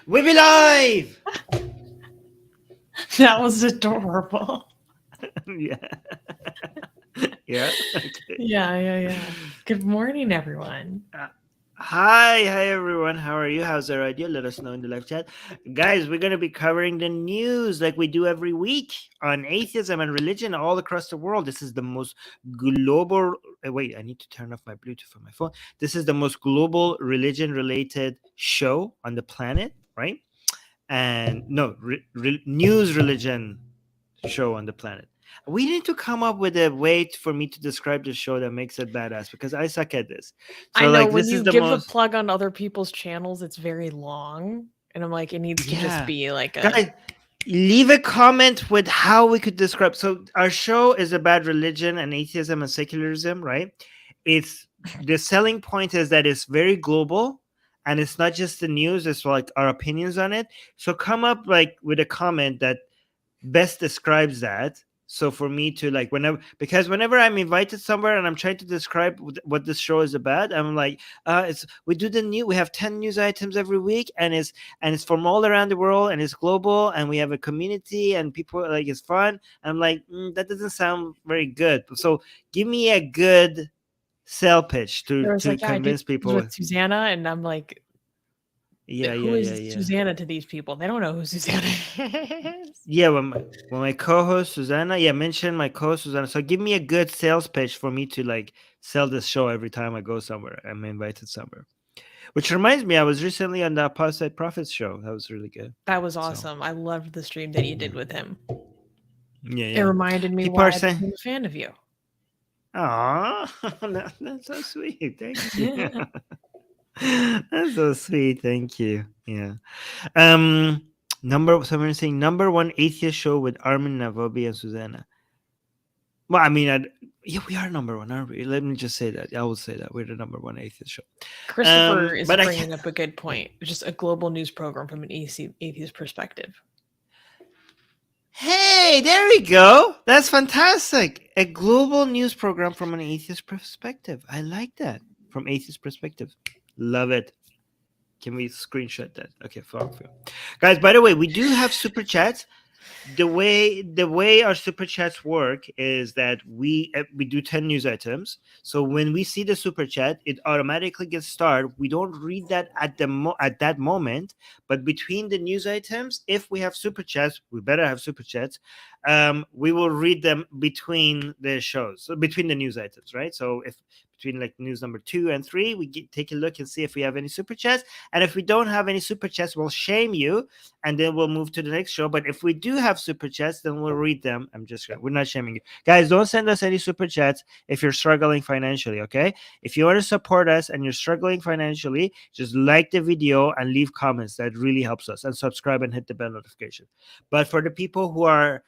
We be live! That was adorable. Yeah. Yeah. Okay. Yeah. Good morning, everyone. Hi everyone. How are you? How's our idea? Let us know in the live chat. Guys, we're going to be covering the news like we do every week on atheism and religion all across the world. This is the most global. Wait, I need to turn off my Bluetooth on my phone. This is the most global religion related show on the planet, right? And no, news religion show on the planet. We need to come up with a way for me to describe the show that makes it badass because I suck at this. So I know like when this you is the give most a plug on other people's channels, it's very long. And I'm like, it needs to just be like a guys, leave a comment with how we could describe. So our show is about religion and atheism and secularism, right? It's the selling point is that it's very global and it's not just the news, it's like our opinions on it. So come up like with a comment that best describes that. So for me to like whenever I'm invited somewhere and I'm trying to describe what this show is about, I'm like, we have 10 news items every week, and it's from all around the world, and it's global, and we have a community, and people like it's fun. I'm like, that doesn't sound very good. So give me a good sell pitch there was to like, yeah, I did convince people. with Susanna, and I'm like, who is Yeah. Susanna to these people? They don't know who Susanna is. Yeah, when my co-host Susanna, mention my co-host Susanna. So give me a good sales pitch for me to like sell this show every time I go somewhere. I'm invited somewhere. Which reminds me, I was recently on the Apostate Prophets show. That was really good. That was awesome. I loved the stream that you did with him. Yeah. It reminded me People why are I saying, became a fan of you. "Aw, that's so sweet. Thank you. That's so sweet. Thank you. Yeah. Someone saying number one atheist show with Armin, Navabi, and Susanna. Well, I mean, we are number one, aren't we? Let me just say that. I will say that we're the number one atheist show. Christopher is bringing up a good point. Just a global news program from an atheist perspective. Hey, there we go. That's fantastic. A global news program from an atheist perspective. I like that. From atheist perspective. Love it. Can we screenshot that? Okay, fine. Guys, by the way, we do have super chats. The way our super chats work is that we do 10 news items. So when we see the super chat, it automatically gets started. We don't read that at that moment, but between the news items, if we have super chats, we better have super chats. We will read them between the shows, so between the news items, right? So if between like news number 2 and 3, we take a look and see if we have any super chats. And if we don't have any super chats, we'll shame you, and then we'll move to the next show. But if we do have super chats, then we'll read them. We're not shaming you. Guys, don't send us any super chats if you're struggling financially, okay? If you want to support us and you're struggling financially, just like the video and leave comments. That really helps us. And subscribe and hit the bell notification. But for the people who are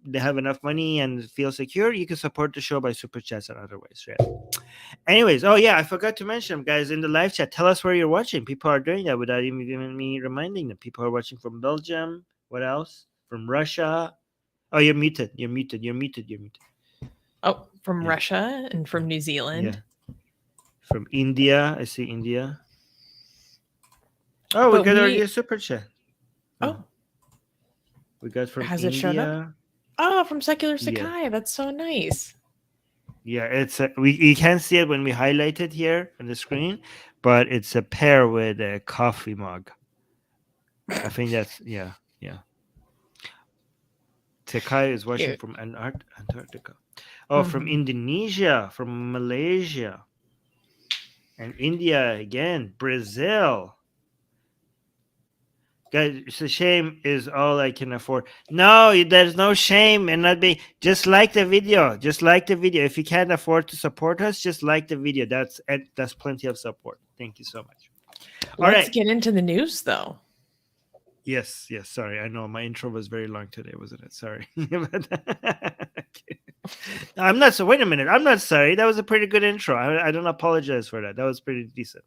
they have enough money and feel secure, you can support the show by super chats and other ways, right? Anyways, I forgot to mention, guys, in the live chat, tell us where you're watching. People are doing that without even me reminding them. People are watching from Belgium. What else? From Russia. Oh, you're muted. Oh, from Russia and from New Zealand. Yeah. From India. I see India. Oh, we got already a super chat. Oh. We got from Has India. It showed up? Oh, from Secular Sakai. Yeah. That's so nice. Yeah, it's you can't see it when we highlight it here on the screen, but it's a pair with a coffee mug. I think that's yeah. Sakai is watching from Antarctica. Oh, from Indonesia, from Malaysia, and India again, Brazil. Guys, it's a shame is all I can afford. No, there's no shame in not being. Just like the video. If you can't afford to support us, just like the video. That's plenty of support. Thank you so much. Let's get into the news, though. Yes. Sorry, I know my intro was very long today, wasn't it? Sorry. I'm not. So wait a minute. I'm not sorry. That was a pretty good intro. I don't apologize for that. That was pretty decent.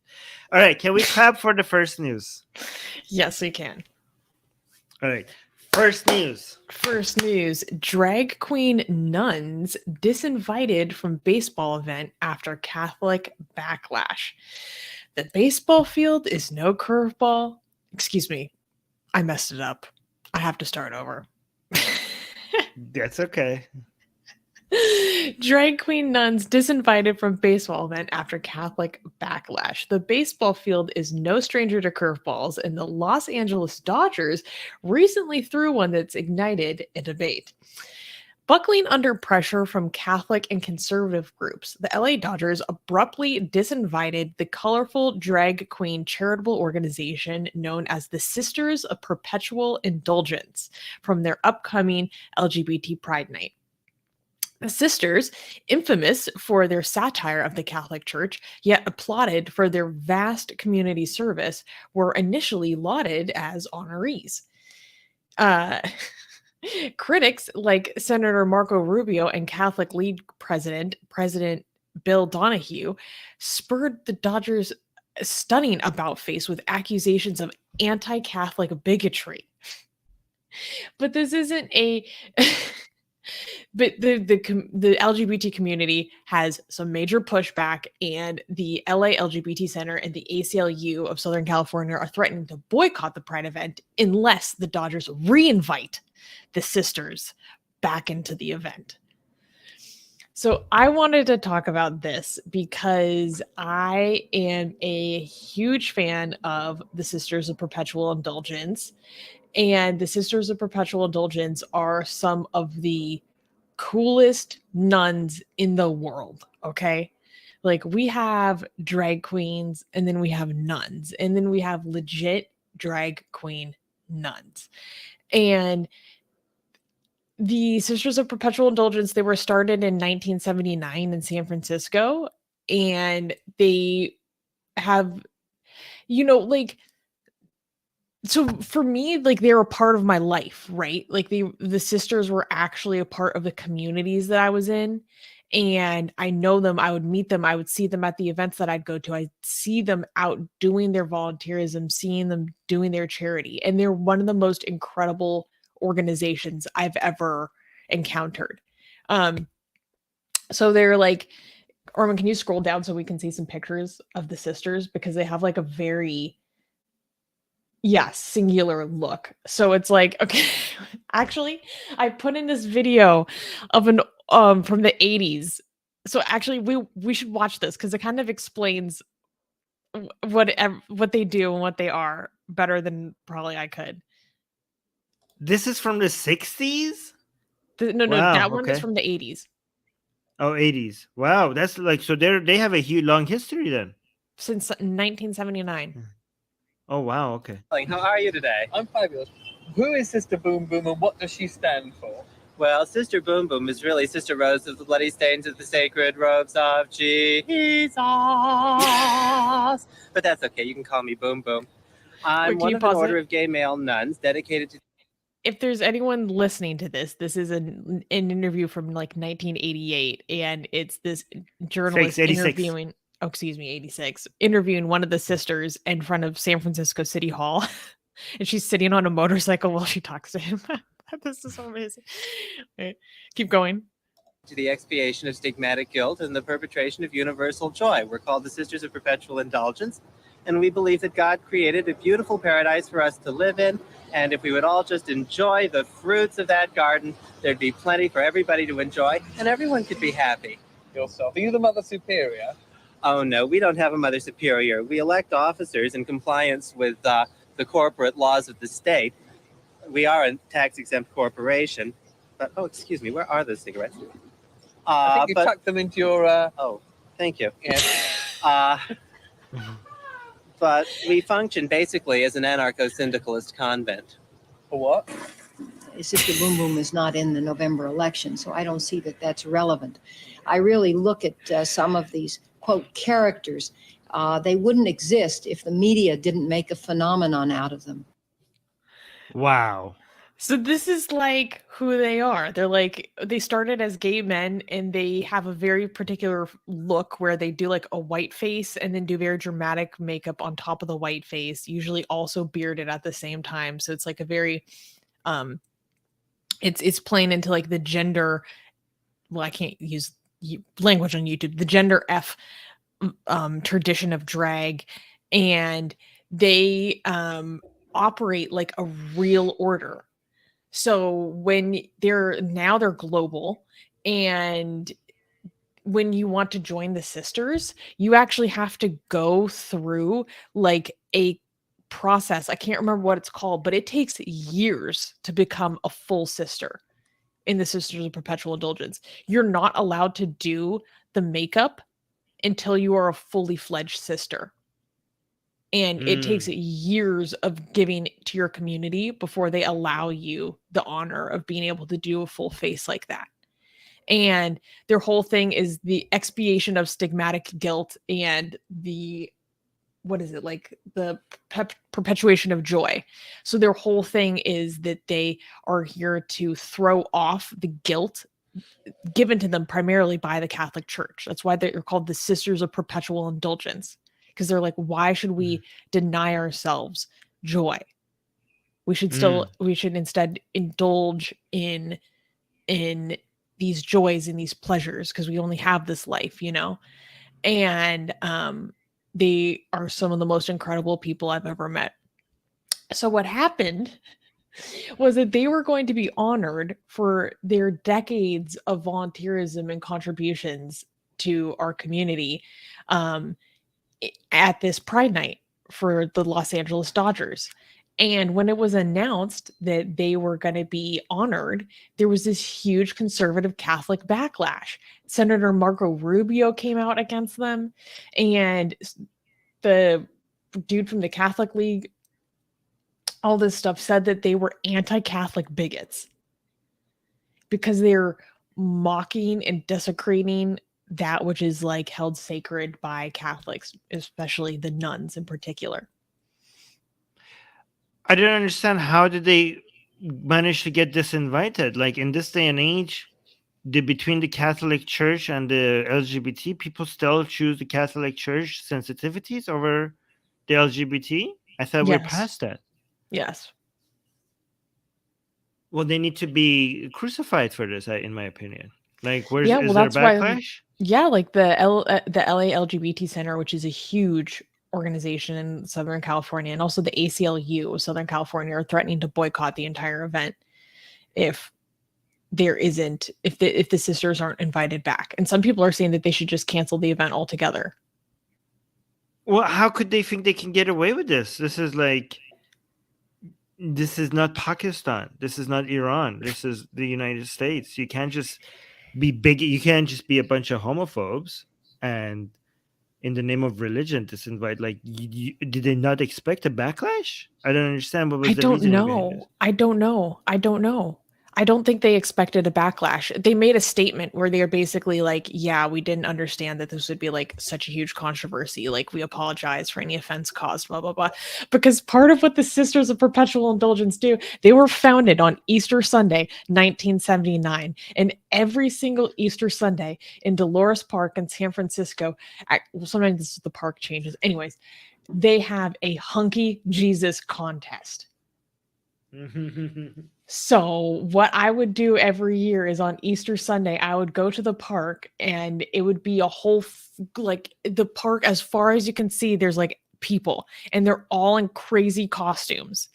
All right. Can we clap for the first news? Yes, we can. All right. First news. Drag queen Nuns disinvited from baseball event after Catholic backlash. The baseball field is no curveball. Excuse me. I messed it up. I have to start over. That's okay. Drag queen nuns disinvited from baseball event after Catholic backlash. The baseball field is no stranger to curveballs, and the Los Angeles Dodgers recently threw one that's ignited a debate. Buckling under pressure from Catholic and conservative groups, the LA Dodgers abruptly disinvited the colorful drag queen charitable organization known as the Sisters of Perpetual Indulgence from their upcoming LGBT Pride Night. The sisters, infamous for their satire of the Catholic Church, yet applauded for their vast community service, were initially lauded as honorees. Critics like Senator Marco Rubio and Catholic League President Bill Donahue spurred the Dodgers' stunning about-face with accusations of anti-Catholic bigotry. But this isn't a... But the LGBT community has some major pushback, and the LA LGBT Center and the ACLU of Southern California are threatening to boycott the Pride event unless the Dodgers reinvite the sisters back into the event. So I wanted to talk about this because I am a huge fan of the Sisters of Perpetual Indulgence. And the Sisters of Perpetual Indulgence are some of the coolest nuns in the world, okay? Like, we have drag queens, and then we have nuns, and then we have legit drag queen nuns. And the Sisters of Perpetual Indulgence, they were started in 1979 in San Francisco, and they have, like, so for me, like, they were part of my life, right? Like, the sisters were actually a part of the communities that I was in, and I know them. I would meet them. I would see them at the events that I'd go to. I'd see them out doing their volunteerism, seeing them doing their charity, and they're one of the most incredible organizations I've ever encountered. So they're like, Armin, can you scroll down so we can see some pictures of the sisters, because they have like a very singular look. So it's like, okay, actually, I put in this video of an from the 80s. So actually, we should watch this because it kind of explains what they do and what they are better than probably I could. This is from the 60s? No, that one is from the 80s. Oh, 80s. Wow, that's like, so they have a huge long history then. Since 1979. Oh, wow, okay. How are you today? I'm fabulous. Who is Sister Boom Boom and what does she stand for? Well, Sister Boom Boom is really Sister Rose of the Bloody Stains of the Sacred Robes of Jesus. But that's okay, you can call me Boom Boom. I'm one of an order of gay male nuns dedicated to... If there's anyone listening to this is an interview from like 1988, and it's this journalist interviewing... Oh, excuse me, 86, interviewing one of the sisters in front of San Francisco City Hall. And she's sitting on a motorcycle while she talks to him. This is so amazing. Right. Keep going. To the expiation of stigmatic guilt and the perpetration of universal joy. We're called the Sisters of Perpetual Indulgence. And we believe that God created a beautiful paradise for us to live in. And if we would all just enjoy the fruits of that garden, there'd be plenty for everybody to enjoy, and everyone could be happy. Yourself. Are you the Mother Superior? Oh, no, we don't have a Mother Superior. We elect officers in compliance with the corporate laws of the state. We are a tax-exempt corporation. But, oh, excuse me, where are those cigarettes? I think you tucked them into your... Oh, thank you. Yeah. But we function basically as an anarcho-syndicalist convent. For what? Sister Boom Boom is not in the November election, so I don't see that that's relevant. I really look at some of these, quote, characters. They wouldn't exist if the media didn't make a phenomenon out of them. Wow. So this is like who they are. They're like, they started as gay men, and they have a very particular look where they do like a white face and then do very dramatic makeup on top of the white face, usually also bearded at the same time. So it's like a very, it's playing into like the gender, well, I can't use language on YouTube, the gender F tradition of drag. And they operate like a real order. So when they're global, and when you want to join the sisters, you actually have to go through like a process. I can't remember what it's called, but it takes years to become a full sister in the Sisters of Perpetual Indulgence. You're not allowed to do the makeup until you are a fully fledged sister. And it takes years of giving to your community before they allow you the honor of being able to do a full face like that. And their whole thing is the expiation of stigmatic guilt and the, what is it, like the perpetuation of joy. So their whole thing is that they are here to throw off the guilt given to them primarily by the Catholic Church. That's why they're called the Sisters of Perpetual Indulgence, because they're like, why should we deny ourselves joy? We should instead indulge in these joys and these pleasures, because we only have this life, you know? And they are some of the most incredible people I've ever met. So what happened was that they were going to be honored for their decades of volunteerism and contributions to our community at this Pride Night for the Los Angeles Dodgers. And when it was announced that they were going to be honored, there was this huge conservative Catholic backlash. Senator Marco Rubio came out against them, and the dude from the Catholic League, all this stuff, said that they were anti-Catholic bigots because they're mocking and desecrating that which is like held sacred by Catholics, especially the nuns in particular. I don't understand, how did they manage to get disinvited? Like, in this day and age, between the Catholic Church and the LGBT, people still choose the Catholic Church sensitivities over the LGBT? I thought we're Yes. past that. Yes. Well, they need to be crucified for this, in my opinion. Like, is Yeah, there well, a that's why backlash? Yeah, like the LA LGBT Center, which is a huge organization in Southern California, and also the ACLU of Southern California, are threatening to boycott the entire event if the sisters aren't invited back. And some people are saying that they should just cancel the event altogether. Well, how could they think they can get away with this? This is not Pakistan. This is not Iran. This is the United States. You can't just be big. You can't just be a bunch of homophobes and in the name of religion disinvite. Like, did they not expect a backlash? I don't understand. What was the reasoning behind this? I don't know. I don't think they expected a backlash. They made a statement where they are basically like, yeah, we didn't understand that this would be like such a huge controversy. Like, we apologize for any offense caused, blah, blah, blah. Because part of what the Sisters of Perpetual Indulgence do, they were founded on Easter Sunday, 1979. And every single Easter Sunday in Dolores Park in San Francisco, sometimes the park changes. Anyways, they have a hunky Jesus contest. So what I would do every year is on Easter Sunday, I would go to the park, and it would be a whole, like, the park, as far as you can see, there's like people, and they're all in crazy costumes,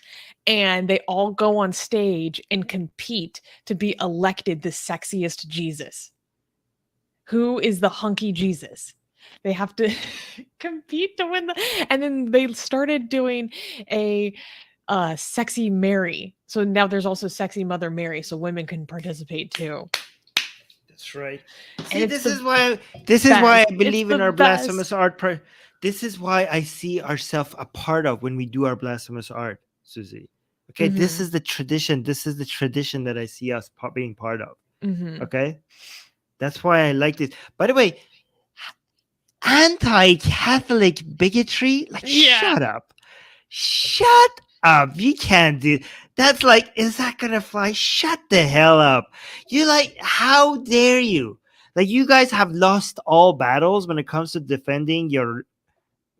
and they all go on stage and compete to be elected the sexiest Jesus. Who is the hunky Jesus? They have to compete to win and then they started doing a Sexy Mary. So now there's also Sexy Mother Mary, so women can participate too. That's right. And See, this is why I believe in our best. blasphemous art. This is why I see ourselves a part of when we do our blasphemous art, Susie. Okay, this is the tradition. This is the tradition that I see us being part of. Okay, that's why I like this. By the way, anti-Catholic bigotry. Like, shut up. You can't do that's. Like, is that gonna fly? Shut the hell up. You, like, how dare you? Like, you guys have lost all battles when it comes to defending your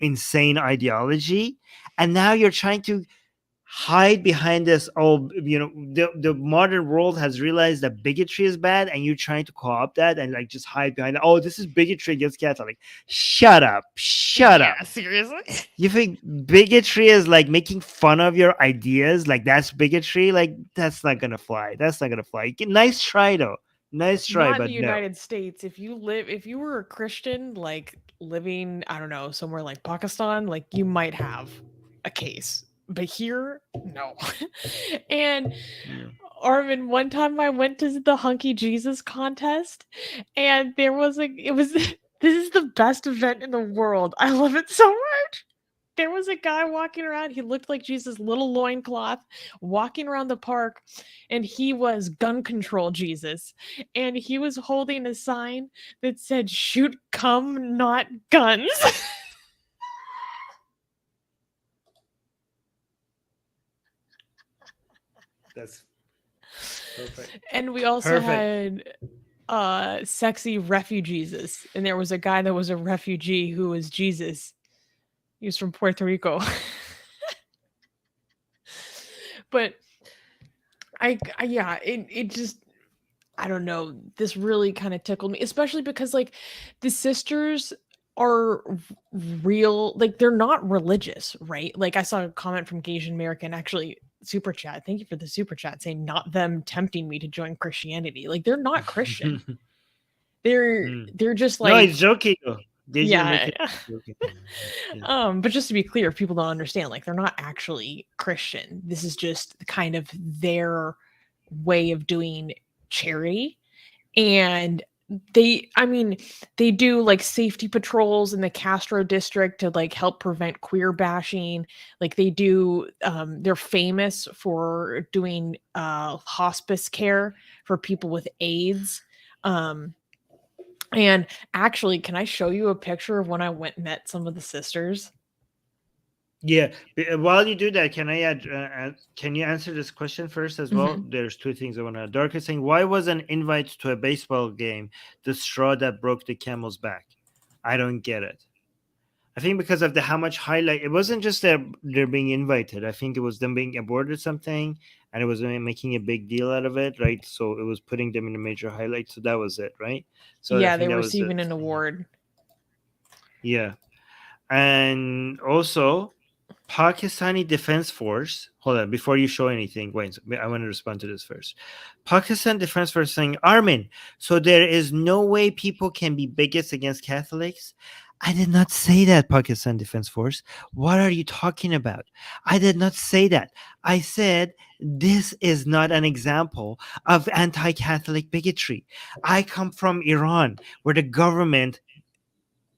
insane ideology, and now you're trying to hide behind this. Oh, the modern world has realized that bigotry is bad, and you're trying to co-opt that and like just hide behind it. Oh, this is bigotry against Catholic. Shut up. Yeah, seriously. You think bigotry is like making fun of your ideas? Like that's bigotry? Like that's not gonna fly. Nice try though. Nice try, Not in but the no. United States. If you were a Christian, like living, I don't know, somewhere like Pakistan, like you might have a case. But here, no. And Yeah. Armin, one time I went to the Hunky Jesus contest, and there was this is the best event in the world. I love it so much. There was a guy walking around. He looked like Jesus' little loincloth, walking around the park, and he was gun control Jesus. And he was holding a sign that said, "Shoot cum, not guns." That's perfect. And we also had sexy refugees, and there was a guy that was a refugee who was Jesus. He was from Puerto Rico. But it just, I don't know, this really kind of tickled me, especially because like the sisters are real, like they're not religious, right? Like I saw a comment from Asian American, actually super chat, thank you for the super chat, saying not them tempting me to join Christianity. Like they're not Christian. they're just like, no, it's joking. yeah. Joking. But just to be clear, if people don't understand, like they're not actually Christian. This is just kind of their way of doing charity. And they do like safety patrols in the Castro district to like help prevent queer bashing. Like they do, they're famous for doing hospice care for people with AIDS. And actually, can I show you a picture of when I went and met some of the sisters? Yeah. While you do that, can I can you answer this question first as well? Mhm. There's two things I want to. Dark is saying, why was an invite to a baseball game the straw that broke the camel's back? I don't get it. I think because of how much highlight. It wasn't just that they're being invited. I think it was them being aboarded something, and it was making a big deal out of it, right? So it was putting them in a major highlight. So that was it, right? So yeah, I think they were that was receiving it. an award. Yeah, and also Pakistani Defense Force. Hold on, before you show anything, wait. I want to respond to this first. Pakistan Defense Force saying, Armin, so there is no way people can be bigots against Catholics. I did not say that, Pakistan Defense Force. What are you talking about? I did not say that. I said this is not an example of anti-Catholic bigotry. I come from Iran, where the government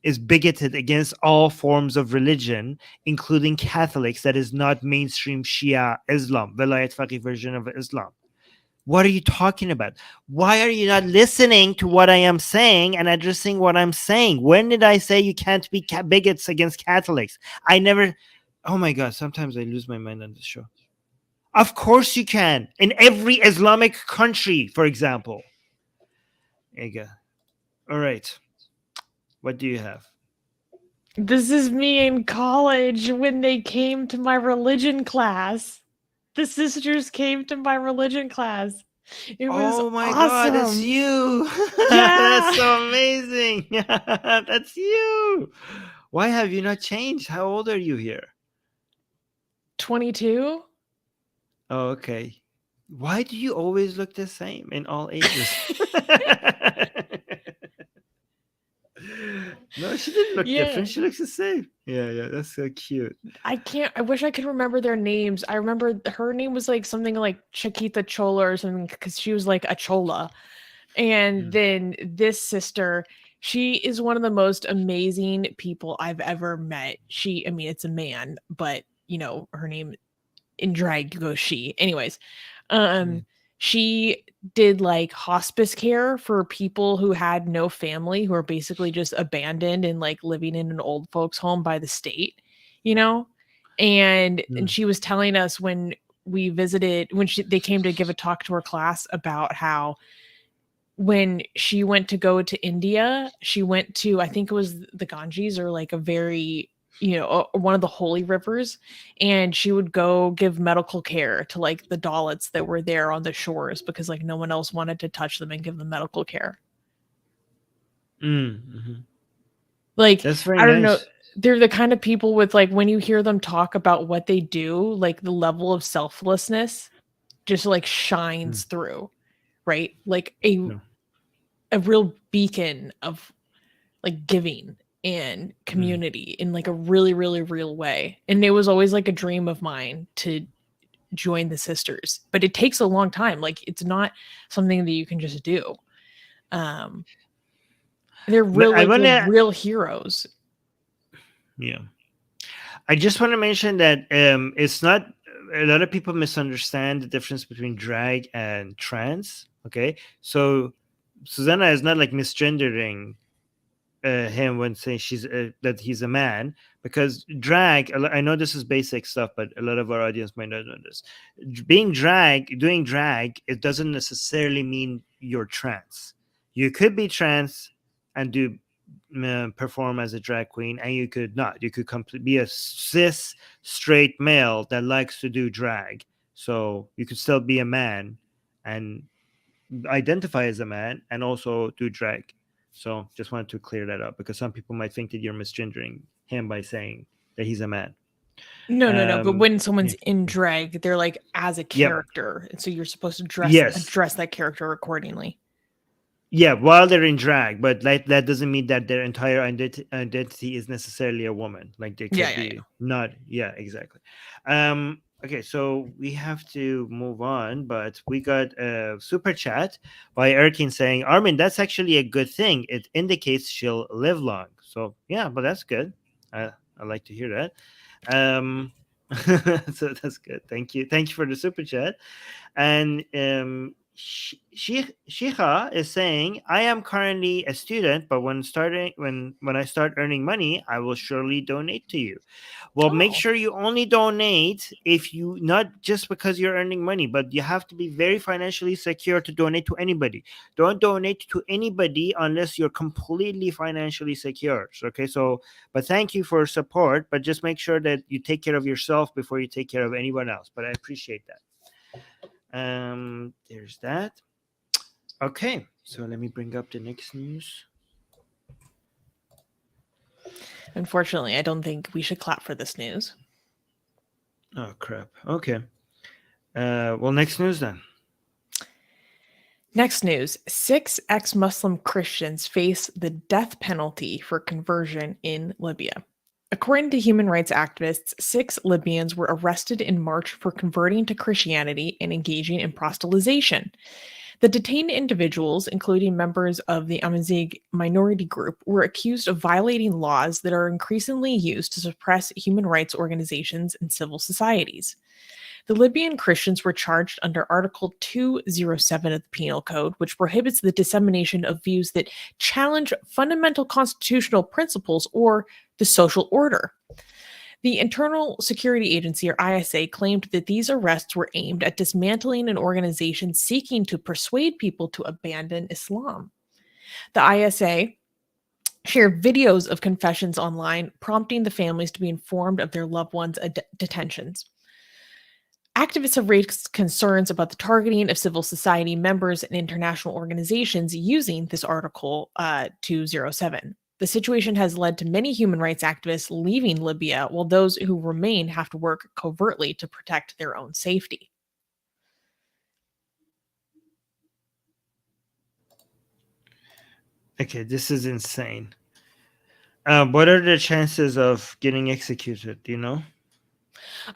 is bigoted against all forms of religion, including Catholics, that is not mainstream Shia Islam, Velayat Faqih version of Islam. What are you talking about? Why are you not listening to what I am saying and addressing what I'm saying? When did I say you can't be bigots against Catholics? I never. Oh my God, sometimes I lose my mind on this show. Of course you can. In every Islamic country, for example. Ega. All right. What do you have? This is me in college when they came to my religion class. The sisters came to my religion class. It was oh my awesome. God, that's you. Yeah. That's so amazing. That's you. Why have you not changed? How old are you here? 22. Oh, okay. Why do you always look the same in all ages? No, she didn't look different. She looks the same. Yeah, that's so cute. I wish I could remember their names. I remember her name was like something like Chiquita Chola or something, because she was like a chola. And then this sister, she is one of the most amazing people I've ever met. It's a man, but her name in drag goes she. Anyways, she did like hospice care for people who had no family, who are basically just abandoned and like living in an old folks home by the state, and she was telling us when we visited, when they came to give a talk to her class about how when she went to go to India, she went to, I think it was the Ganges, or like a very one of the holy rivers, and she would go give medical care to like the Dalits that were there on the shores because like no one else wanted to touch them and give them medical care. Mm-hmm. Like, That's very I don't nice. know. They're the kind of people with like, when you hear them talk about what they do, like the level of selflessness just like shines through, right? Like a real beacon of like giving and community in like a really, really real way. And it was always like a dream of mine to join the sisters, but it takes a long time. Like it's not something that you can just do. They're real, like, real heroes. Yeah. I just want to mention that it's not, a lot of people misunderstand the difference between drag and trans. Okay. So Susanna is not like misgendering him when saying that he's a man, because drag, I know this is basic stuff, but a lot of our audience might not know this. Doing drag, it doesn't necessarily mean you're trans. You could be trans and do perform as a drag queen, and you could not. You could be a cis straight male that likes to do drag. So you could still be a man and identify as a man and also do drag. So just wanted to clear that up, because some people might think that you're misgendering him by saying that he's a man. No. But when someone's in drag, they're like as a character, and so you're supposed to dress that character accordingly. Yeah, while they're in drag, but like that doesn't mean that their entire identity is necessarily a woman. Like they could be not. Yeah, exactly. Okay, so we have to move on, but we got a super chat by Erkin saying, Armin, that's actually a good thing. It indicates she'll live long. So yeah, but that's good. I like to hear that. So that's good. Thank you for the super chat. And Shiha is saying, I am currently a student, but when I start earning money, I will surely donate to you. Well, make sure you only donate if you, not just because you're earning money, but you have to be very financially secure to donate to anybody. Don't donate to anybody unless you're completely financially secure. Okay, so, but thank you for support, but just make sure that you take care of yourself before you take care of anyone else. But I appreciate that. There's that. Okay, so let me bring up the next news. Unfortunately, I don't think we should clap for this news. Oh crap. Okay. Well, next news then. Next news: 6 ex-Muslim Christians face the death penalty for conversion in Libya. According to human rights activists, 6 Libyans were arrested in March for converting to Christianity and engaging in proselytization. The detained individuals, including members of the Amazigh minority group, were accused of violating laws that are increasingly used to suppress human rights organizations and civil societies. The Libyan Christians were charged under Article 207 of the Penal Code, which prohibits the dissemination of views that challenge fundamental constitutional principles or the social order. The Internal Security Agency, or ISA, claimed that these arrests were aimed at dismantling an organization seeking to persuade people to abandon Islam. The ISA shared videos of confessions online, prompting the families to be informed of their loved ones' detentions. Activists have raised concerns about the targeting of civil society members and international organizations using this Article 207. The situation has led to many human rights activists leaving Libya, while those who remain have to work covertly to protect their own safety. Okay, this is insane. What are the chances of getting executed? Do you know?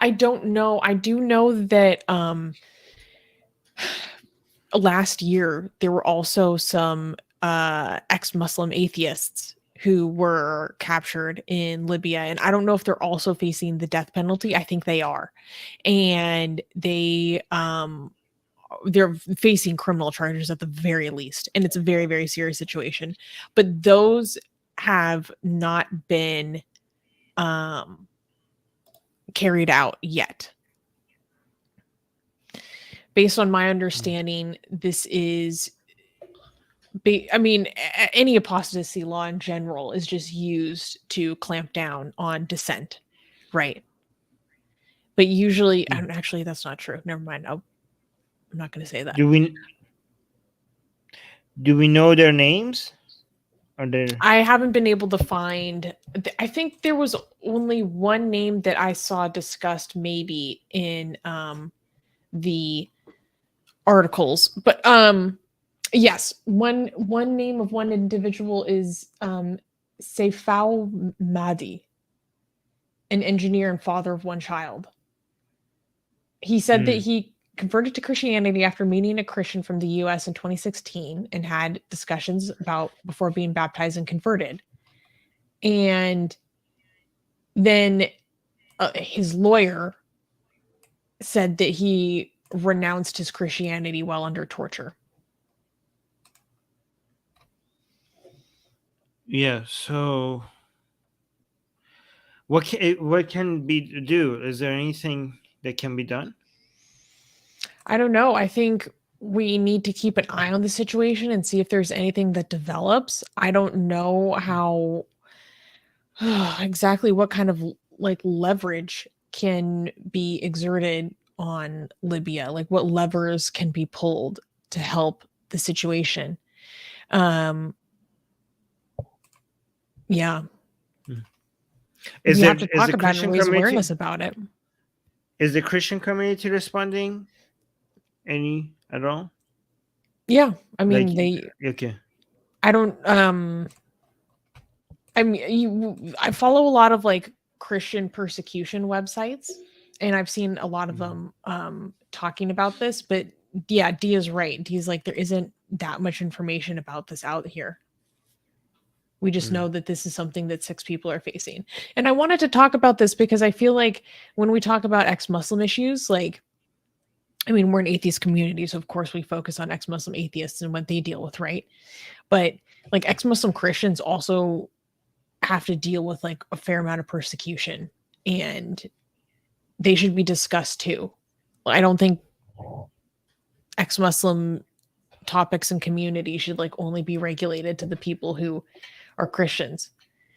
I don't know. I do know that last year there were also some ex-Muslim atheists who were captured in Libya, and I don't know if they're also facing the death penalty. I think they are, and they're facing criminal charges at the very least, and it's a very, very serious situation. But those have not been carried out yet. Based on my understanding, this is any apostasy law in general is just used to clamp down on dissent, right? But usually, actually, that's not true. Never mind. I'm not going to say that. Do we know their names? I haven't been able to find. I think there was only one name that I saw discussed, maybe in the articles, but yes, one name of one individual is Seifau Mahdi, an engineer and father of one child. He said that he converted to Christianity after meeting a Christian from the US in 2016 and had discussions about before being baptized and converted. And then his lawyer said that he renounced his Christianity while under torture. Yeah, so what can be do? Is there anything that can be done? I don't know. I think we need to keep an eye on the situation and see if there's anything that develops. I don't know how exactly what kind of like leverage can be exerted on Libya, like what levers can be pulled to help the situation. Yeah. Is we there have to talk about it and raise community- awareness about it. Is the Christian community responding any at all? Yeah, I mean Like, okay. I don't I mean I follow a lot of like Christian persecution websites, and I've seen a lot of them talking about this, but yeah, Dee is right. Dee's like, there isn't that much information about this out here. We just know that this is something that 6 people are facing. And I wanted to talk about this because I feel like when we talk about ex-Muslim issues, like, I mean, we're an atheist community, so of course we focus on ex-Muslim atheists and what they deal with, right? But like ex-Muslim Christians also have to deal with like a fair amount of persecution, and they should be discussed too. I don't think ex-Muslim topics and community should like only be regulated to the people who are Christians.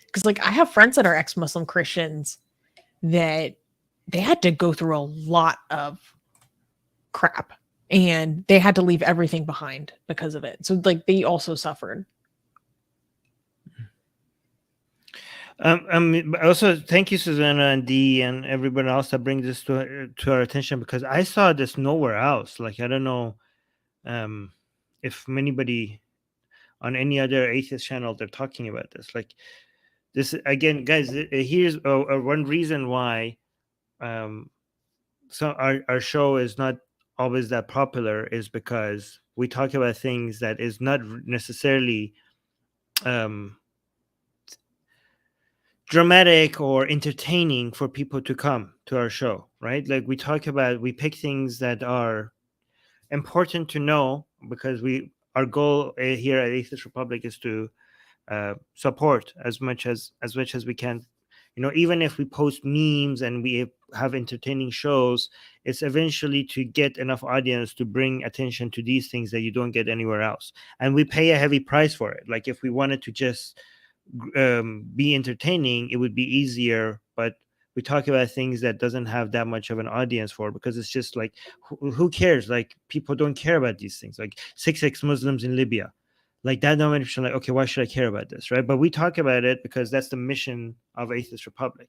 Because like I have friends that are ex-Muslim Christians that they had to go through a lot of crap and they had to leave everything behind because of it. So like they also suffered. Also, thank you, Susanna and Dee and everybody else that brings this to our attention, because I saw this nowhere else. Like, I don't know if anybody on any other atheist channel they're talking about this. Like, this again, guys. Here's one reason why so our show is not always that popular is because we talk about things that is not necessarily dramatic or entertaining for people to come to our show, right? Like we pick things that are important to know, because our goal here at Atheist Republic is to support as much as we can. You know, even if we post memes and we have entertaining shows, it's eventually to get enough audience to bring attention to these things that you don't get anywhere else. And we pay a heavy price for it. Like if we wanted to just be entertaining, it would be easier, but we talk about things that doesn't have that much of an audience for, because it's just like, who cares? Like people don't care about these things. Like 6 ex-Muslims in Libya, like that. No many people are like, okay, why should I care about this, right? But we talk about it because that's the mission of Atheist Republic.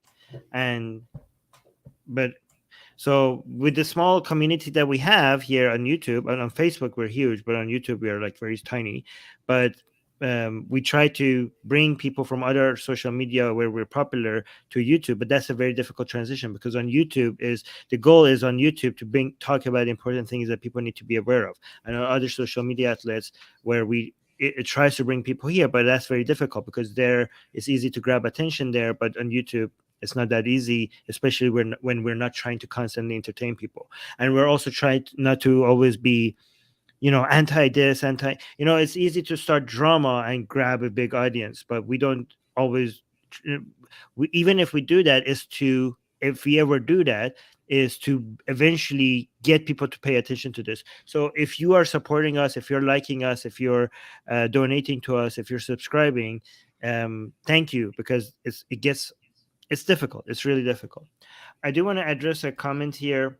So with the small community that we have here on YouTube and on Facebook, we're huge, but on YouTube we are like very tiny. But we try to bring people from other social media where we're popular to YouTube, but that's a very difficult transition, because on YouTube the goal is on YouTube to talk about important things that people need to be aware of. And on other social media outlets where it tries to bring people here, but that's very difficult because there it's easy to grab attention there, but on YouTube it's not that easy, especially when we're not trying to constantly entertain people. And we're also trying not to always be, anti this, it's easy to start drama and grab a big audience, but we don't always, even if we do that, if we ever do that, is to eventually get people to pay attention to this. So if you are supporting us, if you're liking us, if you're donating to us, if you're subscribing, thank you, because it's difficult. It's really difficult. I do want to address a comment here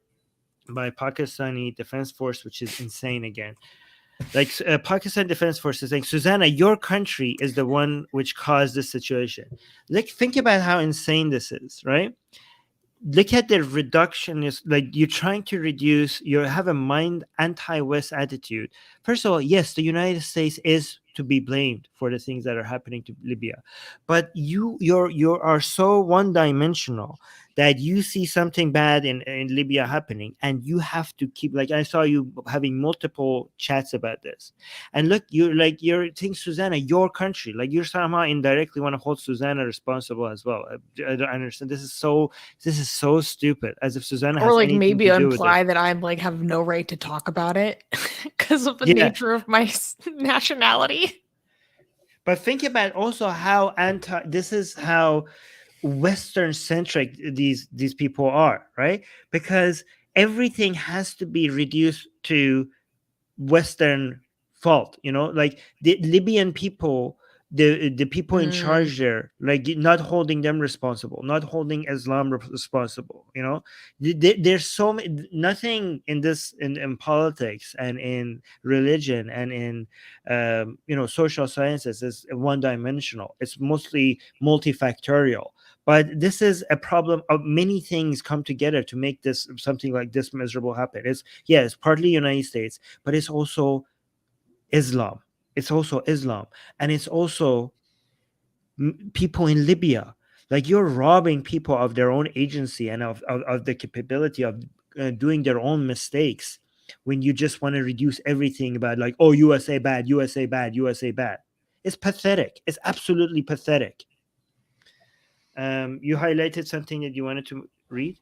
by Pakistani Defense Force, which is insane again. Like Pakistan Defense Force is saying, Susanna, your country is the one which caused this situation. Like, think about how insane this is, right? Look at the reductionist, like you're trying to reduce, you have a mind anti-West attitude. First of all, yes, the United States is to be blamed for the things that are happening to Libya, but you are so one-dimensional that you see something bad in Libya happening, and you have to keep, like, I saw you having multiple chats about this, and look, you're thinking, Susanna, your country, like you're somehow indirectly want to hold Susanna responsible as well. I don't understand. This is so stupid, as if Susanna has Or like anything maybe to do with imply it. that I'm like have no right to talk about it because of the Yeah. nature of my nationality. But think about also how this is how Western centric these people are, right? Because everything has to be reduced to Western fault, like the Libyan people, the people in charge there, like not holding them responsible, not holding Islam responsible. There's so many, nothing in this in politics and in religion and in social sciences is one dimensional. It's mostly multifactorial. But this is a problem of many things come together to make this something like this miserable happen. It's partly United States, but it's also Islam. And it's also people in Libya. Like, you're robbing people of their own agency and of the capability of doing their own mistakes when you just want to reduce everything about, like, oh, USA bad, USA bad, USA bad. It's pathetic. It's absolutely pathetic. You highlighted something that you wanted to read?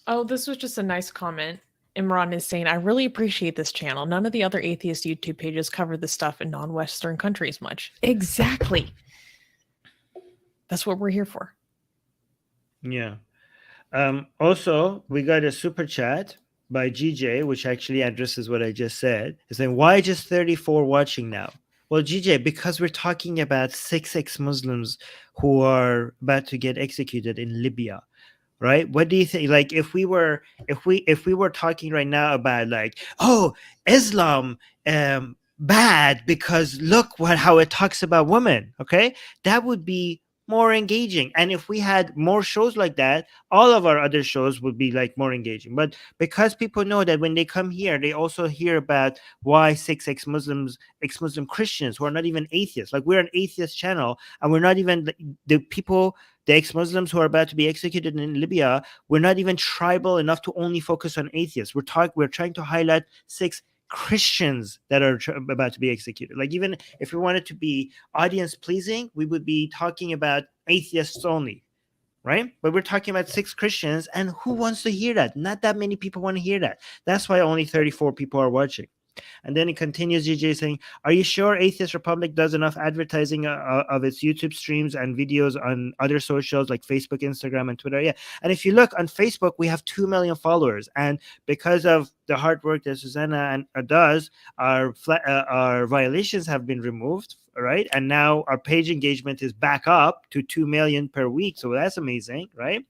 Oh, this was just a nice comment. Imran is saying, I really appreciate this channel. None of the other atheist YouTube pages cover this stuff in non-Western countries much. Exactly. That's what we're here for. Yeah. Also, we got a super chat by GJ, which actually addresses what I just said. It's saying, why just 34 watching now? Well, GJ, because we're talking about 6 ex-Muslims who are about to get executed in Libya, right? What do you think? Like, if we were talking right now about, like, oh, Islam bad because look how it talks about women, okay, that would be more engaging. And if we had more shows like that, all of our other shows would be like more engaging. But because people know that when they come here, they also hear about why 6 ex-Muslim Christians who are not even atheists, like, we're an atheist channel, and we're not even the ex-Muslims who are about to be executed in Libya, we're not even tribal enough to only focus on atheists. We're trying to highlight 6 Christians that are about to be executed. Like, even if we wanted to be audience pleasing, we would be talking about atheists only, right? But we're talking about 6 Christians, and who wants to hear that? Not that many people want to hear that. That's why only 34 people are watching. And then it continues, GJ, saying, are you sure Atheist Republic does enough advertising of its YouTube streams and videos on other socials like Facebook, Instagram, and Twitter? Yeah. And if you look on Facebook, we have 2 million followers. And because of the hard work that Susanna does, our violations have been removed, right? And now our page engagement is back up to 2 million per week. So that's amazing, right?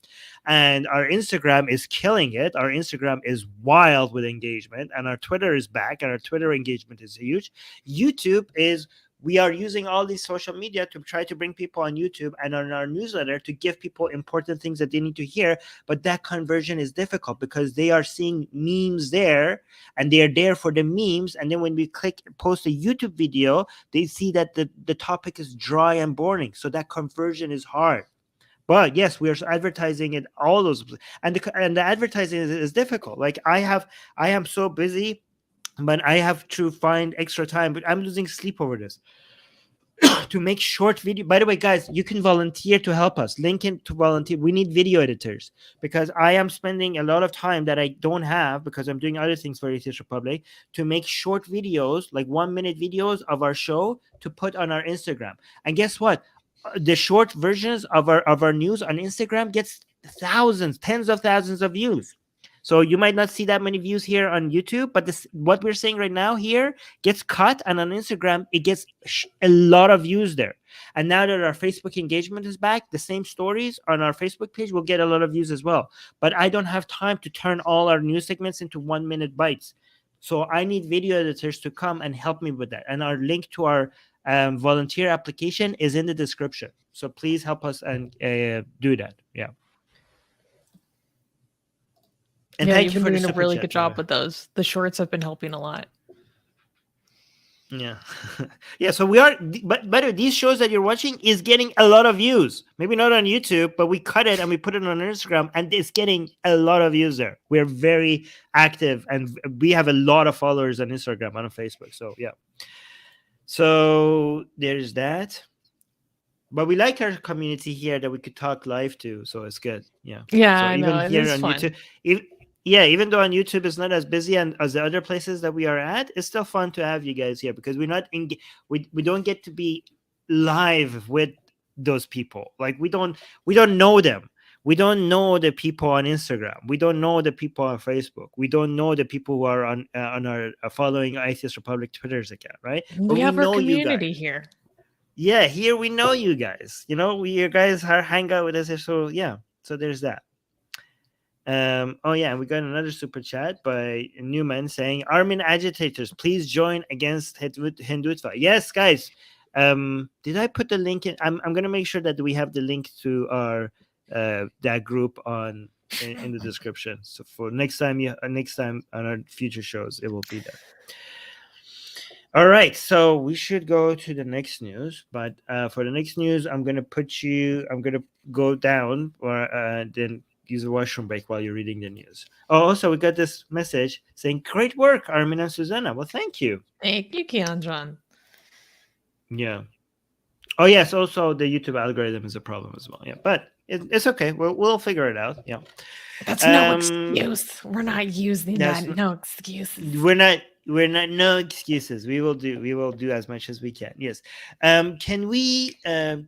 And our Instagram is killing it. Our Instagram is wild with engagement, and our Twitter is back, and our Twitter engagement is huge. YouTube is, we are using all these social media to try to bring people on YouTube and on our newsletter to give people important things that they need to hear. But that conversion is difficult because they are seeing memes there, and they are there for the memes. And then when we post a YouTube video, they see that the topic is dry and boring. So that conversion is hard. But yes, we are advertising it, all those, and the advertising is difficult. Like, I am so busy, but I have to find extra time. But I'm losing sleep over this to make short video. By the way, guys, you can volunteer to help us. Link in to volunteer. We need video editors because I am spending a lot of time that I don't have because I'm doing other things for Atheist Republic to make short videos, like 1-minute videos of our show to put on our Instagram. And guess what? The short versions of our news on Instagram gets thousands, tens of thousands of views. So you might not see that many views here on YouTube, but what we're saying right now here gets cut, and on Instagram it gets a lot of views there. And now that our Facebook engagement is back, the same stories on our Facebook page will get a lot of views as well. But I don't have time to turn all our news segments into 1-minute bites. So I need video editors to come and help me with that. And our link to our volunteer application is in the description. So please help us and do that. Yeah. And yeah, thank you've you been for the doing a super really chat, good by the job way. with those. The shorts have been helping a lot. Yeah. Yeah. So we are, but by the way, these shows that you're watching is getting a lot of views. Maybe not on YouTube, but we cut it and we put it on Instagram, and it's getting a lot of views there. We're very active, and we have a lot of followers on Instagram and on Facebook. So yeah. So there's that. But we like our community here that we could talk live to, so it's good. Yeah. Yeah, So I even know. It here is on fun. YouTube, even though on YouTube it's not as busy and as the other places that we are at, it's still fun to have you guys here because we're not we don't get to be live with those people. Like we don't know them. We don't know the people on Instagram. We don't know the people on Facebook. We don't know the people who are on our following Atheist Republic Twitter's account, right? But We have our know you community guys. here. Yeah, here we know you guys. You guys are hang out with us here. So yeah, so there's that. Oh yeah, and we got another super chat by Newman saying, "Armin agitators, please join against Hindutva." Yes, guys. Did I put the link in? I'm gonna make sure that we have the link to our that group in the description. So for next time on our future shows, it will be there. All right, so we should go to the next news, but for the next news, I'm gonna go down or then use a washroom break while you're reading the news. Oh, also we got this message saying, "Great work, Armin and Susanna." Well, thank you. Thank you, Kianjan. Yeah. Oh yes, also the YouTube algorithm is a problem as well. Yeah, but it's okay. We'll figure it out. Yeah. That's no excuse. We're not using that. No excuses. We're not no excuses. We will do as much as we can. Yes. Can we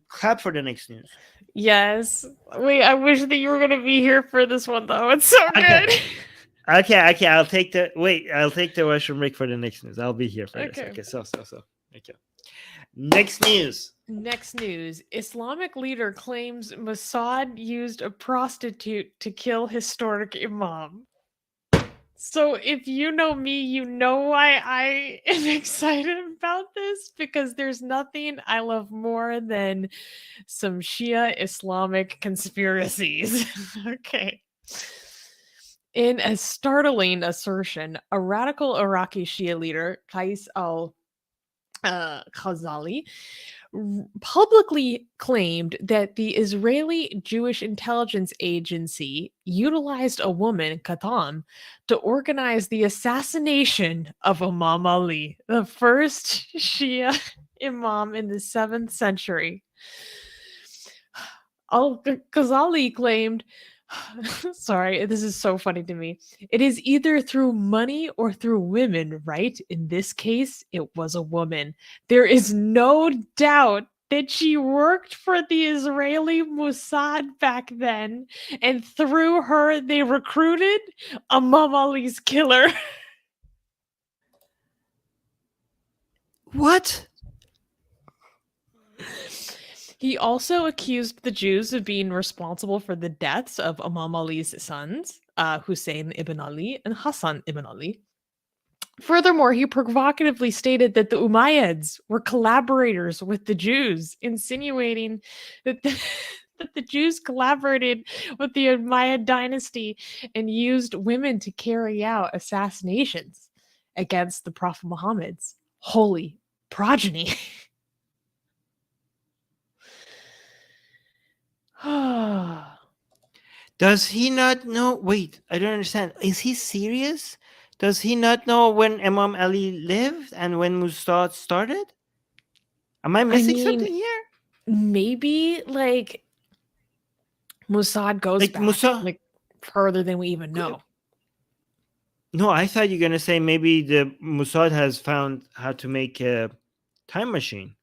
clap for the next news? Yes. Wait, I wish that you were gonna be here for this one though. It's so good. Okay. I'll take the washroom break for the next news. I'll be here for this. Okay. So. Okay. Next news. Islamic leader claims Mossad used a prostitute to kill historic Imam. So if you know me, you know why I am excited about this, because there's nothing I love more than some Shia Islamic conspiracies. Okay. In a startling assertion, a radical Iraqi Shia leader, Qais al-Khazali, publicly claimed that the Israeli Jewish intelligence agency utilized a woman, Qatam, to organize the assassination of Imam Ali, the first Shia Imam in the 7th century. Al-Ghazali claimed, sorry, this is so funny to me. It is either through money or through women, right? In this case, it was a woman. There is no doubt that she worked for the Israeli Mossad back then, and through her, they recruited Imam Ali's killer. What? He also accused the Jews of being responsible for the deaths of Imam Ali's sons, Hussein ibn Ali and Hassan ibn Ali. Furthermore, he provocatively stated that the Umayyads were collaborators with the Jews, insinuating that the Jews collaborated with the Umayyad dynasty and used women to carry out assassinations against the Prophet Muhammad's holy progeny. Does he not know? Wait, I don't understand. Is he serious? Does he not know when Imam Ali lived and when Mossad started? Am I missing something here? Maybe like Mossad goes Like back Mossad? further than we even know. No, I thought you were gonna say maybe the Mossad has found how to make a time machine.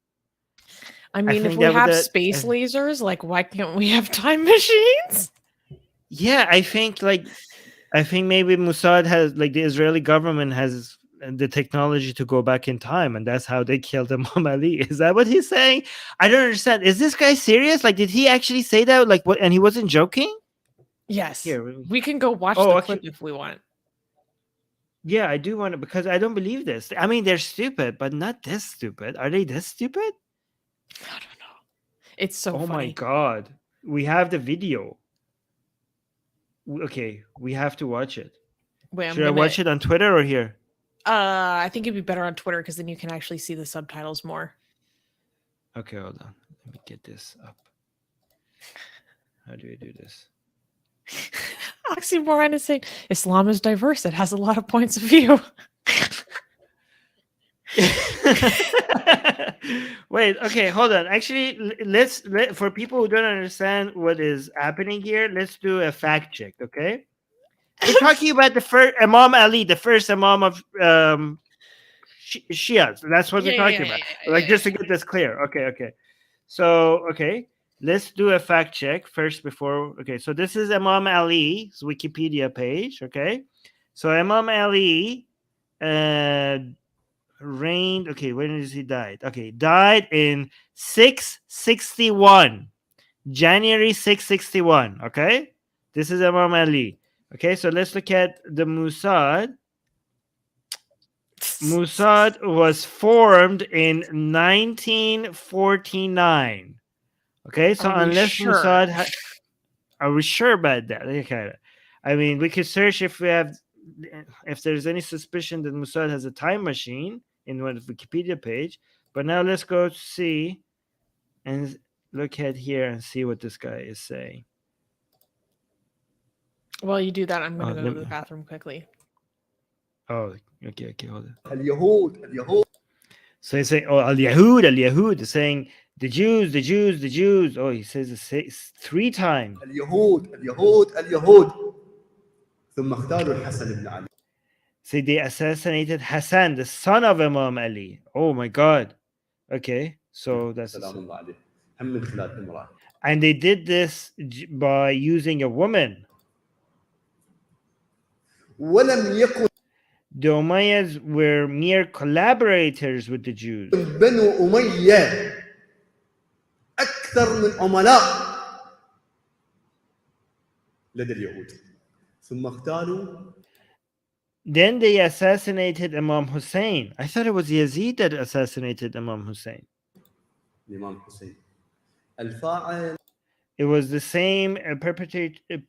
I mean, if we have space lasers, like why can't we have time machines? Yeah, I think like I think maybe Mossad has, like, the Israeli government has the technology to go back in time, and that's how they killed Imam Ali. Is that what he's saying? I don't understand. Is this guy serious? Like, did he actually say that? Like, what? And he wasn't joking? Yes. Here, We can go watch Oh, the actually- clip if we want. yeah, I do want to, because I don't believe this. I mean, they're stupid, but not this stupid. Are they this stupid? I don't know. It's so Oh my funny. god, we have the video. Okay, we have to watch it. Wait, Should I watch it on Twitter or here? I think it'd be better on Twitter because then you can actually see the subtitles more. Okay, hold on. Let me get this up. How do I do this? Oxymoron is saying Islam is diverse. It has a lot of points of view. Wait, okay, hold on. Actually, for people who don't understand what is happening here, let's do a fact check, okay? We're talking about the first Imam Ali, the first Imam of Shia. So that's what we're talking about. Like, just to get this clear. Okay. So, okay, let's do a fact check first before. Okay, so this is Imam Ali's Wikipedia page. Okay, so Imam Ali reigned. Okay, when is he died? Okay, died in 661, January 661. Okay, this is Imam Ali. Okay, so let's look at the Mossad. Mossad was formed in 1949. Okay, so unless sure? Mossad, are we sure about that? Okay, I mean, we could search if there's any suspicion that Mossad has a time machine in one Wikipedia page. But now let's go see and look at here and see what this guy is saying. While you do that, I'm going to go let to the me- bathroom quickly. Oh, okay, hold on. اليهود So he's saying, oh, al-Yahud, is saying the Jews. Oh, he says it 3 times. اليهود ثم اختاروا الحسن بن علي. Say they assassinated Hassan, the son of Imam Ali. Oh my God. Okay, so that's. سلام الله عليه. هم من خلال امرأة. And they did this by using a woman. ولم يكن The Umayyads were mere collaborators with the Jews. بنو أمية أكثر من عملاء لدى اليهود. ثم اختاروا Then they assassinated Imam Hussein. I thought it was Yazid that assassinated Imam Hussein. الإمام حسين. الفاعل It was the same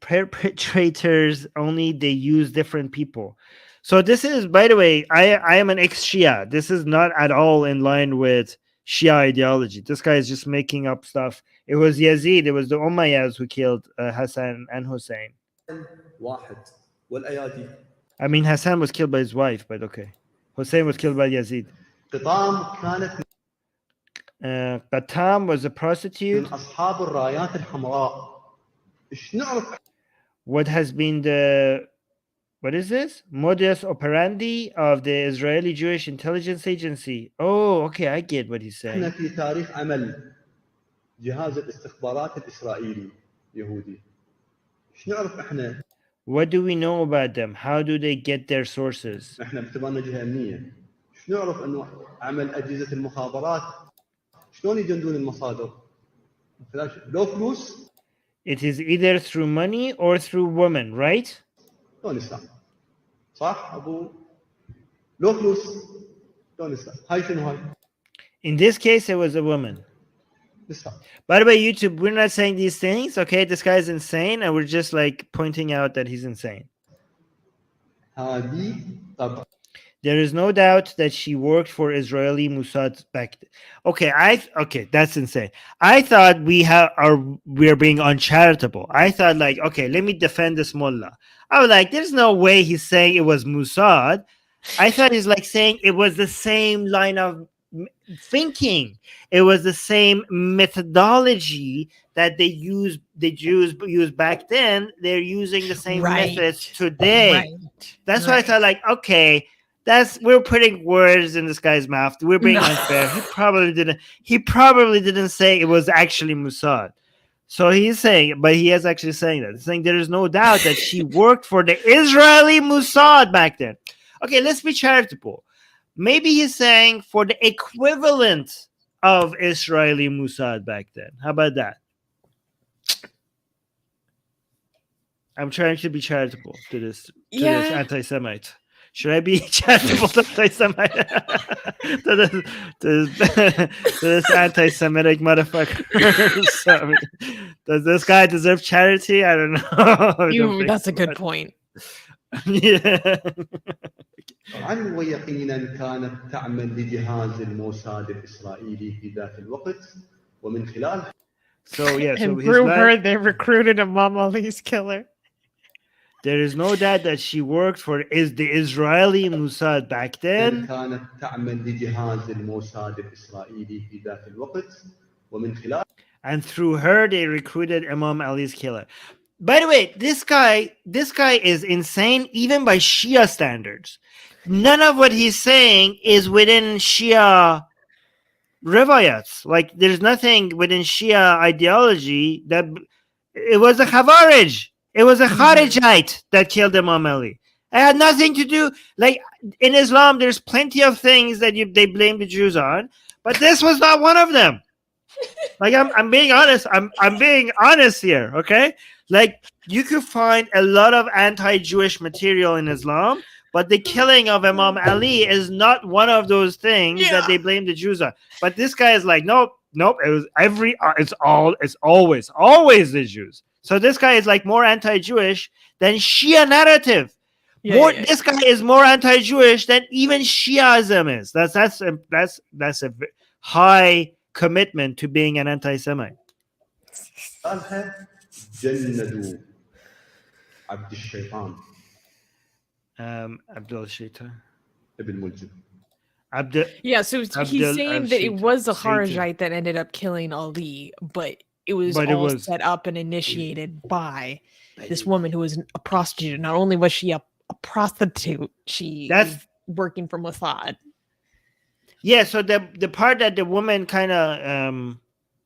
perpetrators, only they use different people. So this is, by the way, I am an ex-Shia. This is not at all in line with Shia ideology. This guy is just making up stuff. It was Yazid. It was the Umayyads who killed Hassan and Hussein. واحد والأيادي. I mean, Hassan was killed by his wife, but okay. Hussein was killed by Yazid. قطام كانت Qatam was a prostitute. من أصحاب الرايات الحمراء. إيش نعرف What has been the, what is this? Modus operandi of the Israeli Jewish Intelligence Agency. Oh, okay, I get what he's إحنا saying. في تاريخ عمل جهاز الاستخبارات الإسرائيلي يهودي. إيش نعرف إحنا؟ What do we know about them? How do they get their sources? إحنا باعتبارنا جهة أمنية. إيش نعرف إنه عمل أجهزة المخابرات شلون يجندون المصادر؟ من خلال لو فلوس It is either through money or through women, right? شلون يسلم؟ صح أبو؟ لو فلوس شلون يسلم؟ هاي شنو هاي؟ In this case, it was a woman. يسلم. By the way, YouTube, we're not saying these things, okay? This guy's insane, and we're just like pointing out that he's insane. هذه طبعا. There is no doubt that she worked for Israeli Mossad back. Okay, that's insane. I thought we're being uncharitable. I thought, like, okay, let me defend this mullah. I was like, there's no way he's saying it was Mossad. I thought he's like saying it was the same line of thinking. It was the same methodology that the Jews used back then. They're using the same methods today. That's why I thought, like, okay, we're putting words in this guy's mouth. We're being unfair. He probably didn't say it was actually Mossad. So he's saying, but he is actually saying that. He's saying there is no doubt that she worked for the Israeli Mossad back then. Okay, let's be charitable. Maybe he's saying for the equivalent of Israeli Mossad back then. How about that? I'm trying to be charitable to this anti-Semite. Should I be charitable to anti-Semite? to this anti-Semitic motherfucker? Sorry. Does this guy deserve charity? I don't know. I don't think That's a so. good point. Yeah. هل ويقينا كانت تعمل لجهاز الموساد الإسرائيلي في ذات الوقت ومن خلال So yeah, so And his through line, her, they recruited Imam Ali's killer. there is no doubt that she worked for the Israeli Mossad back then. كانت تعمل لجهاز الموساد الإسرائيلي في ذات الوقت ومن خلال And through her, they recruited Imam Ali's killer. By the way, this guy is insane even by Shia standards. None of what he's saying is within Shia rivayats. Like, there's nothing within Shia ideology that it was a Khawarij. It was a Kharijite that killed Imam Ali. It had nothing to do. Like, in Islam, there's plenty of things that they blame the Jews on, but this was not one of them. Like, I'm being honest. I'm being honest here, okay? Like, you could find a lot of anti-Jewish material in Islam, but the killing of Imam Ali is not one of those things that they blame the Jews on. But this guy is like, nope. It was it's always the Jews. So this guy is like more anti-Jewish than Shia narrative. This guy is more anti-Jewish than even Shiaism is. That's a high commitment to being an anti-Semite. جندوا عبد الشيطان Abdul Shaitan. ابن ملجم. So he's saying that it was a Kharijite that ended up killing Ali, but it was set up and initiated by this woman who was a prostitute. Not only was she a prostitute, she was working for Mossad. Yeah, so the part that the woman kind of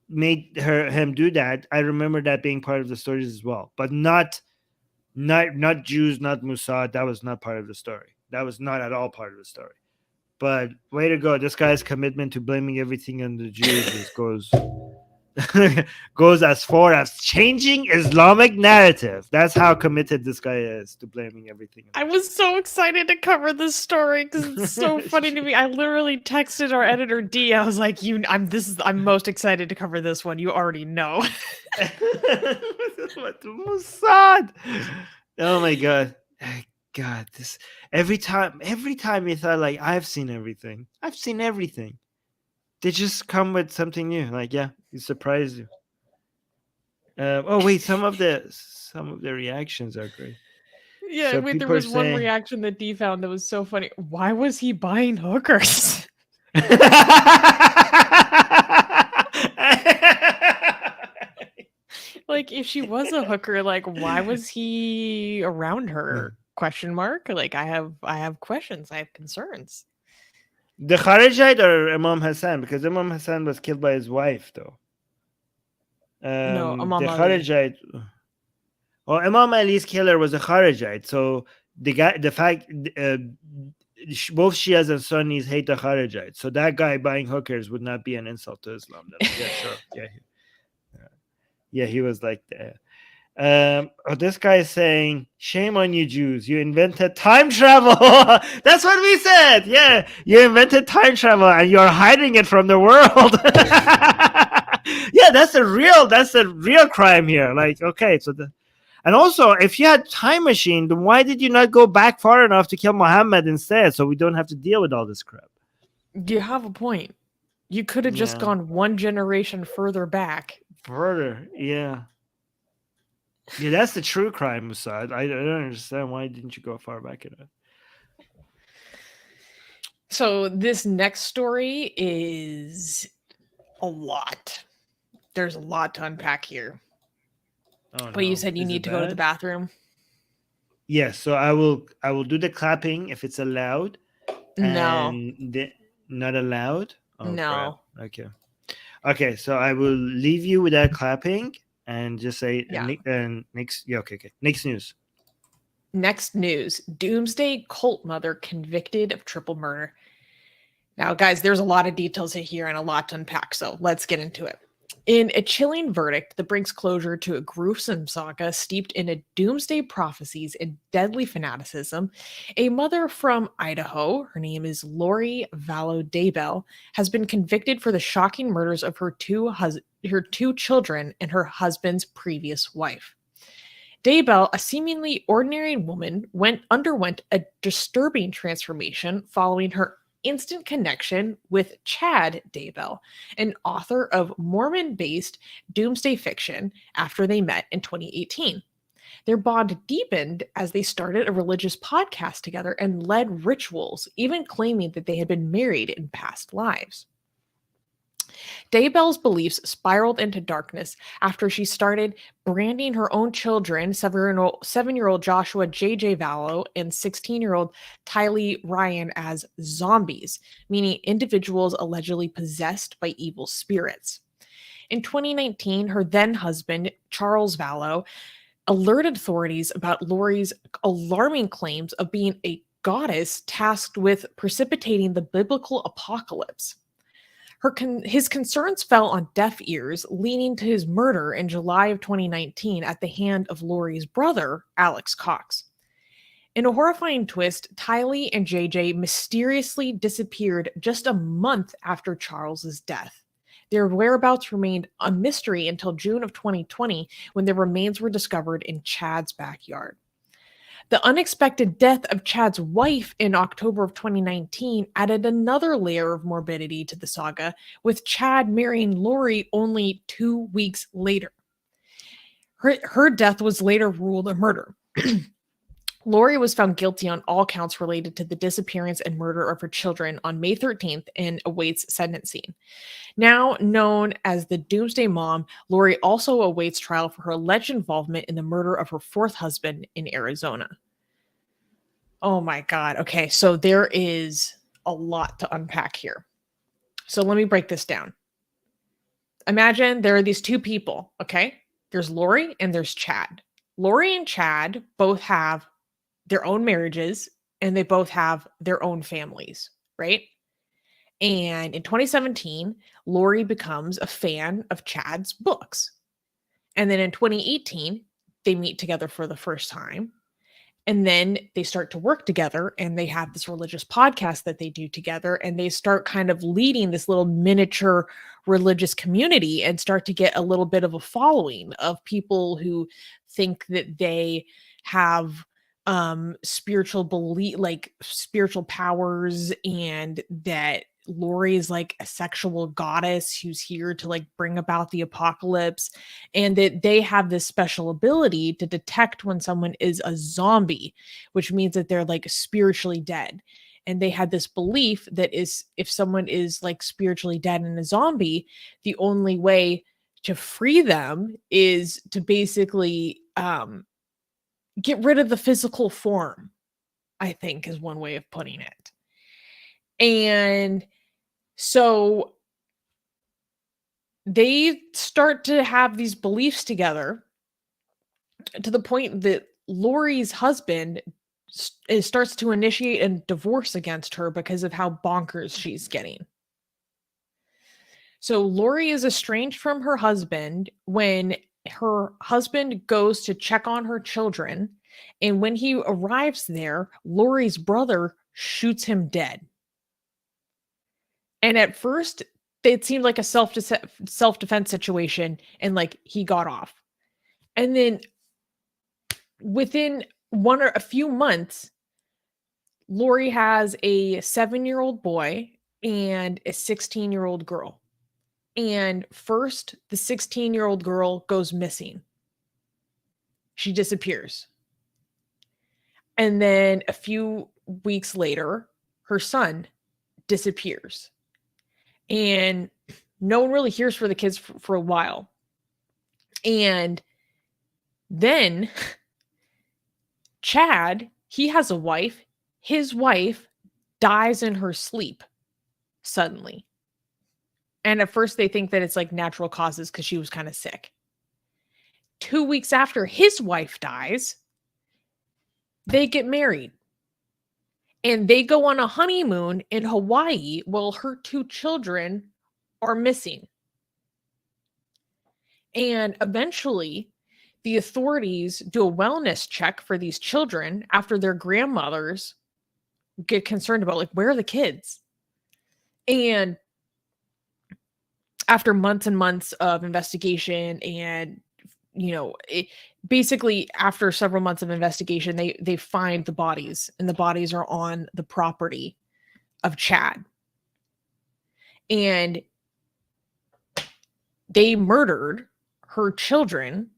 made him do that, I remember that being part of the stories as well, but not Jews, not Mossad. That was not part of the story. That was not at all part of the story. But way to go! This guy's commitment to blaming everything on the Jews goes as far as changing Islamic narrative. That's how committed this guy is to blaming everything. I was so excited to cover this story because it's so funny to me. I literally texted our editor D. I was like, I'm most excited to cover this one. You already know. What the Mossad? Oh my god. This every time you thought like I've seen everything. They just come with something new. Like, yeah, it surprised you. Oh wait, some of the reactions are great. Yeah, so there was one reaction that D found that was so funny. Why was he buying hookers? Like, if she was a hooker, like, why was he around her? Question mark. Like, I have questions. I have concerns. The Kharijite or Imam Hassan? Because Imam Hassan was killed by his wife, though. No, Imam the Ali. Kharijite. Well, Imam Ali's killer was a Kharijite. So both Shias and Sunnis hate the Kharijite. So that guy buying hookers would not be an insult to Islam. Yeah, sure. Yeah, he was like that. This guy is saying, shame on you Jews, you invented time travel. That's what we said. Yeah, you invented time travel and you're hiding it from the world. Yeah, that's a real crime here. Like, okay, and also, if you had time machine, then why did you not go back far enough to kill Muhammad instead, so we don't have to deal with all this crap? You have a point. You could have just gone one generation further back. Yeah. Yeah, that's the true crime, Mossad. I don't understand, why didn't you go far back enough? So this next story is a lot. There's a lot to unpack here. Oh, but you said you need to go to the bathroom? Yes, so I will do the clapping if it's allowed. No. Not allowed? Oh, no. Crap. Okay, so I will leave you without clapping. and just say Yeah. next. Yeah, okay. Next news. Next news, Doomsday cult mother convicted of triple murder. Now, guys, there's a lot of details here and a lot to unpack, so let's get into it. In a chilling verdict that brings closure to a gruesome saga steeped in a doomsday prophecies and deadly fanaticism, a mother from Idaho, her name is Lori Vallow Daybell, has been convicted for the shocking murders of her two children and her husband's previous wife. Daybell, a seemingly ordinary woman, underwent a disturbing transformation following her instant connection with Chad Daybell, an author of Mormon-based doomsday fiction, after they met in 2018. Their bond deepened as they started a religious podcast together and led rituals, even claiming that they had been married in past lives. Daybell's beliefs spiraled into darkness after she started branding her own children, 7-year-old Joshua J.J. Vallow and 16-year-old Tylee Ryan, as zombies, meaning individuals allegedly possessed by evil spirits. In 2019, her then husband, Charles Vallow, alerted authorities about Lori's alarming claims of being a goddess tasked with precipitating the biblical apocalypse. His concerns fell on deaf ears, leading to his murder in July of 2019 at the hand of Lori's brother, Alex Cox. In a horrifying twist, Tylee and JJ mysteriously disappeared just a month after Charles's death. Their whereabouts remained a mystery until June of 2020, when their remains were discovered in Chad's backyard. The unexpected death of Chad's wife in October of 2019 added another layer of morbidity to the saga, with Chad marrying Lori only 2 weeks later. Her death was later ruled a murder. Lori was found guilty on all counts related to the disappearance and murder of her children on May 13th and awaits sentencing. Now known as the Doomsday Mom, Lori also awaits trial for her alleged involvement in the murder of her fourth husband in Arizona. Oh my God. Okay, so there is a lot to unpack here. So let me break this down. Imagine there are these two people, okay? There's Lori and there's Chad. Lori and Chad both have their own marriages and they both have their own families, right? And in 2017, Lori becomes a fan of Chad's books. And then in 2018, they meet together for the first time. And then they start to work together and they have this religious podcast that they do together. And they start kind of leading this little miniature religious community and start to get a little bit of a following of people who think that they have spiritual belief, like spiritual powers, and that Lori is like a sexual goddess who's here to like bring about the apocalypse, and that they have this special ability to detect when someone is a zombie, which means that they're like spiritually dead. And they had this belief that is, if someone is like spiritually dead and a zombie, the only way to free them is to basically get rid of the physical form, I think is one way of putting it. And so they start to have these beliefs together to the point that Lori's husband starts to initiate a divorce against her because of how bonkers she's getting. So Lori is estranged from her husband when her husband goes to check on her children. And when he arrives there, Lori's brother shoots him dead. And at first, it seemed like a self-defense situation, and like he got off. And then within one or a few months, Lori has a 7-year-old boy and a 16-year-old girl. And first, the 16-year-old girl goes missing. She disappears. And then a few weeks later, her son disappears. And no one really hears from the kids for a while. And then Chad, he has a wife. His wife dies in her sleep suddenly. And at first they think that it's like natural causes because she was kind of sick. 2 weeks after his wife dies, they get married. And they go on a honeymoon in Hawaii while her 2 children are missing. And eventually, the authorities do a wellness check for these children after their grandmothers get concerned about, like, where are the kids? And after months and months of investigation and, basically after several months of investigation, they find the bodies, and the bodies are on the property of Chad. And they murdered her children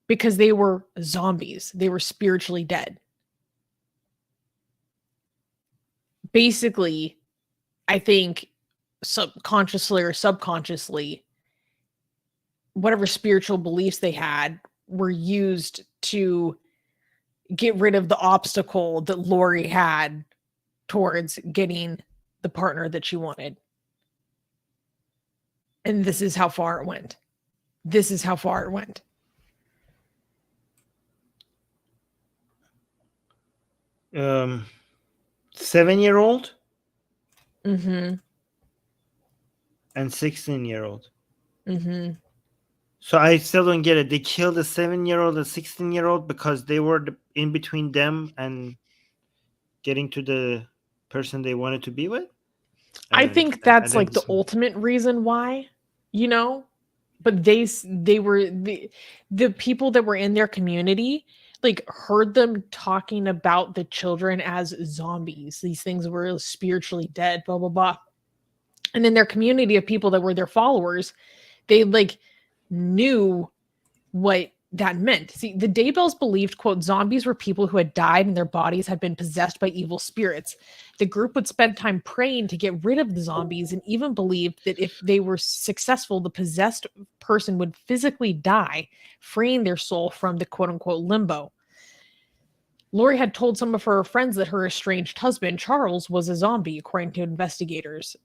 because they were zombies. They were spiritually dead. Basically, I think subconsciously or subconsciously, whatever spiritual beliefs they had were used to get rid of the obstacle that Lori had towards getting the partner that she wanted. And this is how far it went. This is how far it went. Um, 7-year-old Mm-hmm. and 16-year-old. Mm-hmm. So I still don't get it. They killed a 7-year-old and 16-year-old because they were in between them and getting to the person they wanted to be with. I think that's like the ultimate reason why, but they were the people that were in their community, like, heard them talking about the children as zombies. These things were spiritually dead, blah, blah, blah. And then their community of people that were their followers, they like knew what that meant. See, the Daybells believed, quote, zombies were people who had died and their bodies had been possessed by evil spirits. The group would spend time praying to get rid of the zombies, and even believed that if they were successful, the possessed person would physically die, freeing their soul from the quote unquote limbo. Lori had told some of her friends that her estranged husband, Charles, was a zombie, according to investigators.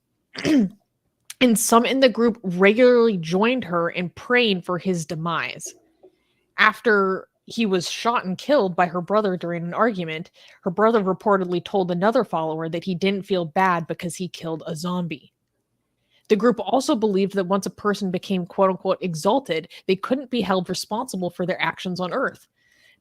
And some in the group regularly joined her in praying for his demise. After he was shot and killed by her brother during an argument, her brother reportedly told another follower that he didn't feel bad because he killed a zombie. The group also believed that once a person became quote unquote exalted, they couldn't be held responsible for their actions on Earth.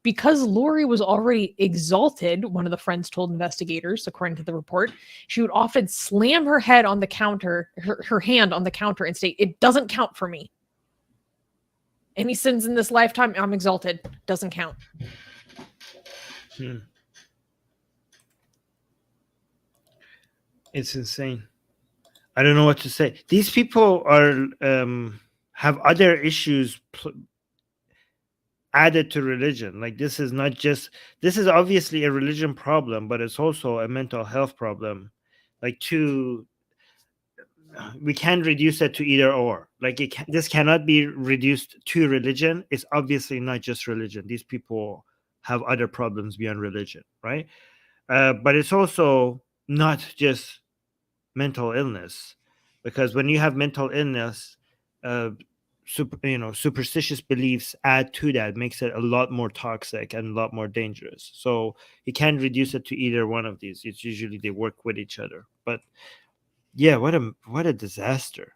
Because Lori was already exalted, one of the friends told investigators, according to the report, she would often slam her head on the counter, her hand on the counter, and state, "It doesn't count for me. Any sins in this lifetime, I'm exalted. Doesn't count." It's insane. I don't know what to say. These people are have other issues added to religion. Like, this is obviously a religion problem, but it's also a mental health problem. Like, we can't reduce it to either or. Like, this cannot be reduced to religion. It's obviously not just religion. These people have other problems beyond religion, right? But it's also not just mental illness, because when you have mental illness, superstitious beliefs add to that, makes it a lot more toxic and a lot more dangerous. So you can't reduce it to either one of these. It's usually they work with each other. But yeah, what a disaster.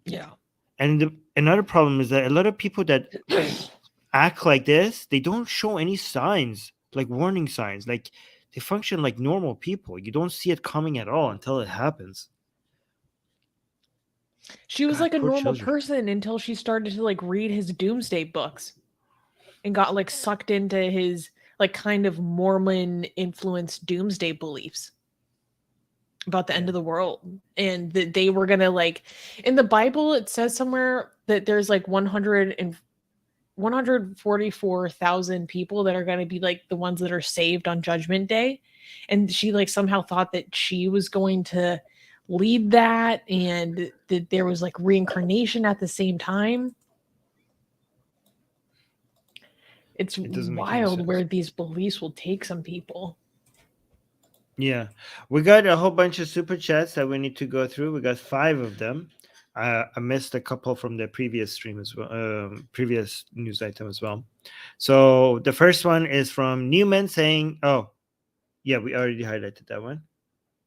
Yeah. And another problem is that a lot of people that act like this, they don't show any signs, like warning signs. Like, they function like normal people. You don't see it coming at all until it happens. She was like a normal children. person until she started to like read his Doomsday books and got like sucked into his like kind of Mormon influenced Doomsday beliefs about the end of the world, and that they were gonna, like, in the Bible it says somewhere that there's like 144,000 people that are going to be like the ones that are saved on Judgment Day, and she like somehow thought that she was going to lead that, and that there was like reincarnation at the same time. It's wild where these beliefs will take some people. Yeah, we got a whole bunch of super chats that we need to go through. We got 5 of them. I missed a couple from the previous stream as well, previous news item as well. So the first one is from Newman saying, "Oh, yeah, we already highlighted that one.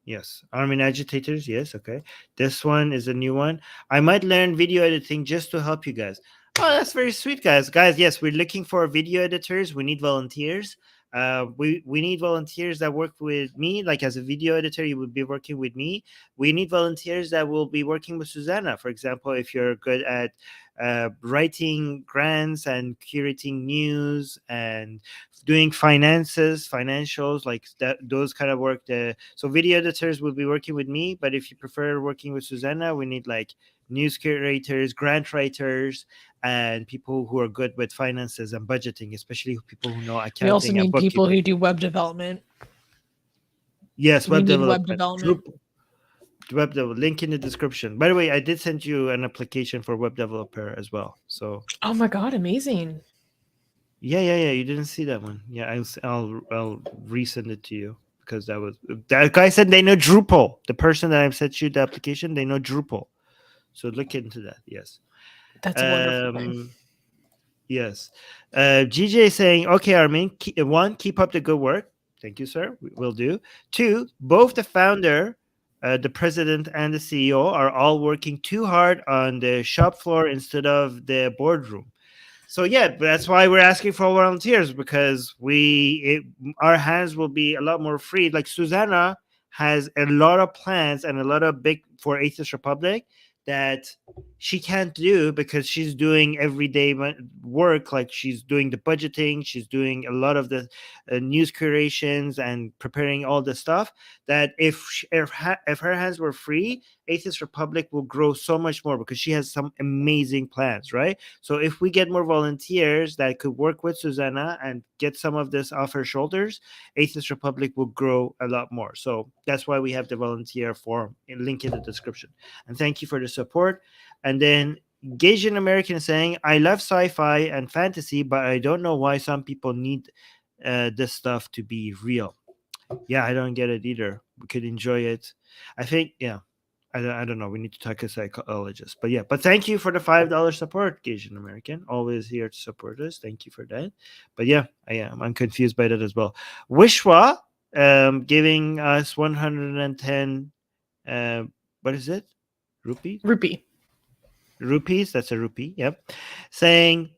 Yes, Armin agitators. Yes, okay. This one is a new one. I might learn video editing just to help you guys. Oh, that's very sweet, guys. Guys, yes, we're looking for video editors. We need volunteers. We need volunteers that work with me. Like as a video editor, you would be working with me. We need volunteers that will be working with Susanna. For example, if you're good at writing grants and curating news and doing financials, like that, those kind of work. So video editors will be working with me. But if you prefer working with Susanna, we need like news curators, grant writers, and people who are good with finances and budgeting, especially people who know accounting. We also and need people bookkeeping. who do web development. Yes, We web need development. web development. Web development. Link in the description. By the way, I did send you an application for web developer as well. So Oh my god, amazing. yeah. You didn't see that one. Yeah, I'll resend it to you because that guy said they know Drupal. The person that I've sent you the application, they know Drupal. So look into that. Yes. That's a wonderful thing. Yes. GJ saying, okay, Armin, keep up the good work. Thank you, sir. Will do. 2, both the founder, the president, and the CEO are all working too hard on the shop floor instead of the boardroom. So yeah, that's why we're asking for volunteers, because our hands will be a lot more free. Like Susanna has a lot of plans and a lot of big for Atheist Republic that she can't do because she's doing everyday work. Like she's doing the budgeting, she's doing a lot of the news curations and preparing all the stuff, that if her hands were free, Atheist Republic will grow so much more, because she has some amazing plans, right? So if we get more volunteers that could work with Susanna and get some of this off her shoulders, Atheist Republic will grow a lot more. So that's why we have the volunteer form, link in the description. And thank you for the support. And then Gasian American is saying, I love sci-fi and fantasy, but I don't know why some people need this stuff to be real. Yeah, I don't get it either. We could enjoy it. I think, yeah. I don't know. We need to talk to a psychologist. But yeah, but thank you for the $5 support, Asian American. Always here to support us. Thank you for that. But yeah, I'm confused by that as well. Wishwa giving us 110 what is it? Rupee. Rupees. That's a rupee. Yep. Saying,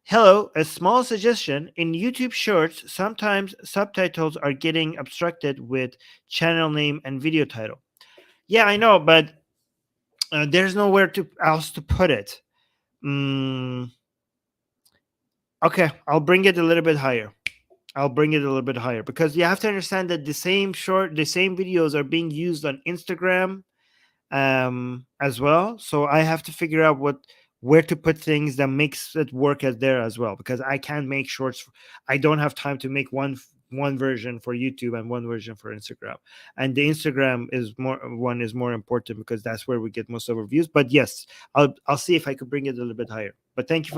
hello, a small suggestion. In YouTube Shorts, sometimes subtitles are getting obstructed with channel name and video title. Yeah, I know, but there's nowhere else to put it. Okay, I'll bring it a little bit higher. Because you have to understand that the same videos are being used on Instagram as well. So I have to figure out where to put things that makes it work as there as well, because I can't make shorts. I don't have time to make one version for YouTube and one version for Instagram. And the Instagram is more important because that's where we get most of our views. But yes, I'll see if I could bring it a little bit higher. But thank you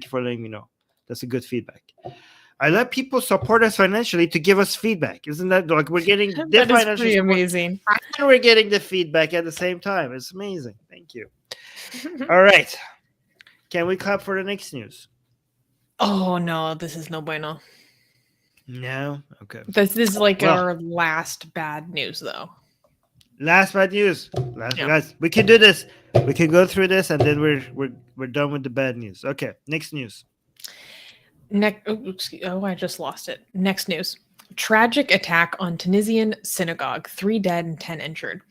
for letting me know. That's a good feedback. I let people support us financially to give us feedback. Isn't that like we're getting the that is financial pretty support, amazing. and we're getting the feedback at the same time. It's amazing. Thank you. All right. Can we clap for the next news? Oh no, this is no bueno. No? Okay. This is like our last bad news, though. Last bad news. Guys, we can do this. We can go through this, and then we're done with the bad news. Okay, next news. I just lost it. Next news. Tragic attack on Tunisian synagogue. 3 dead and 10 injured.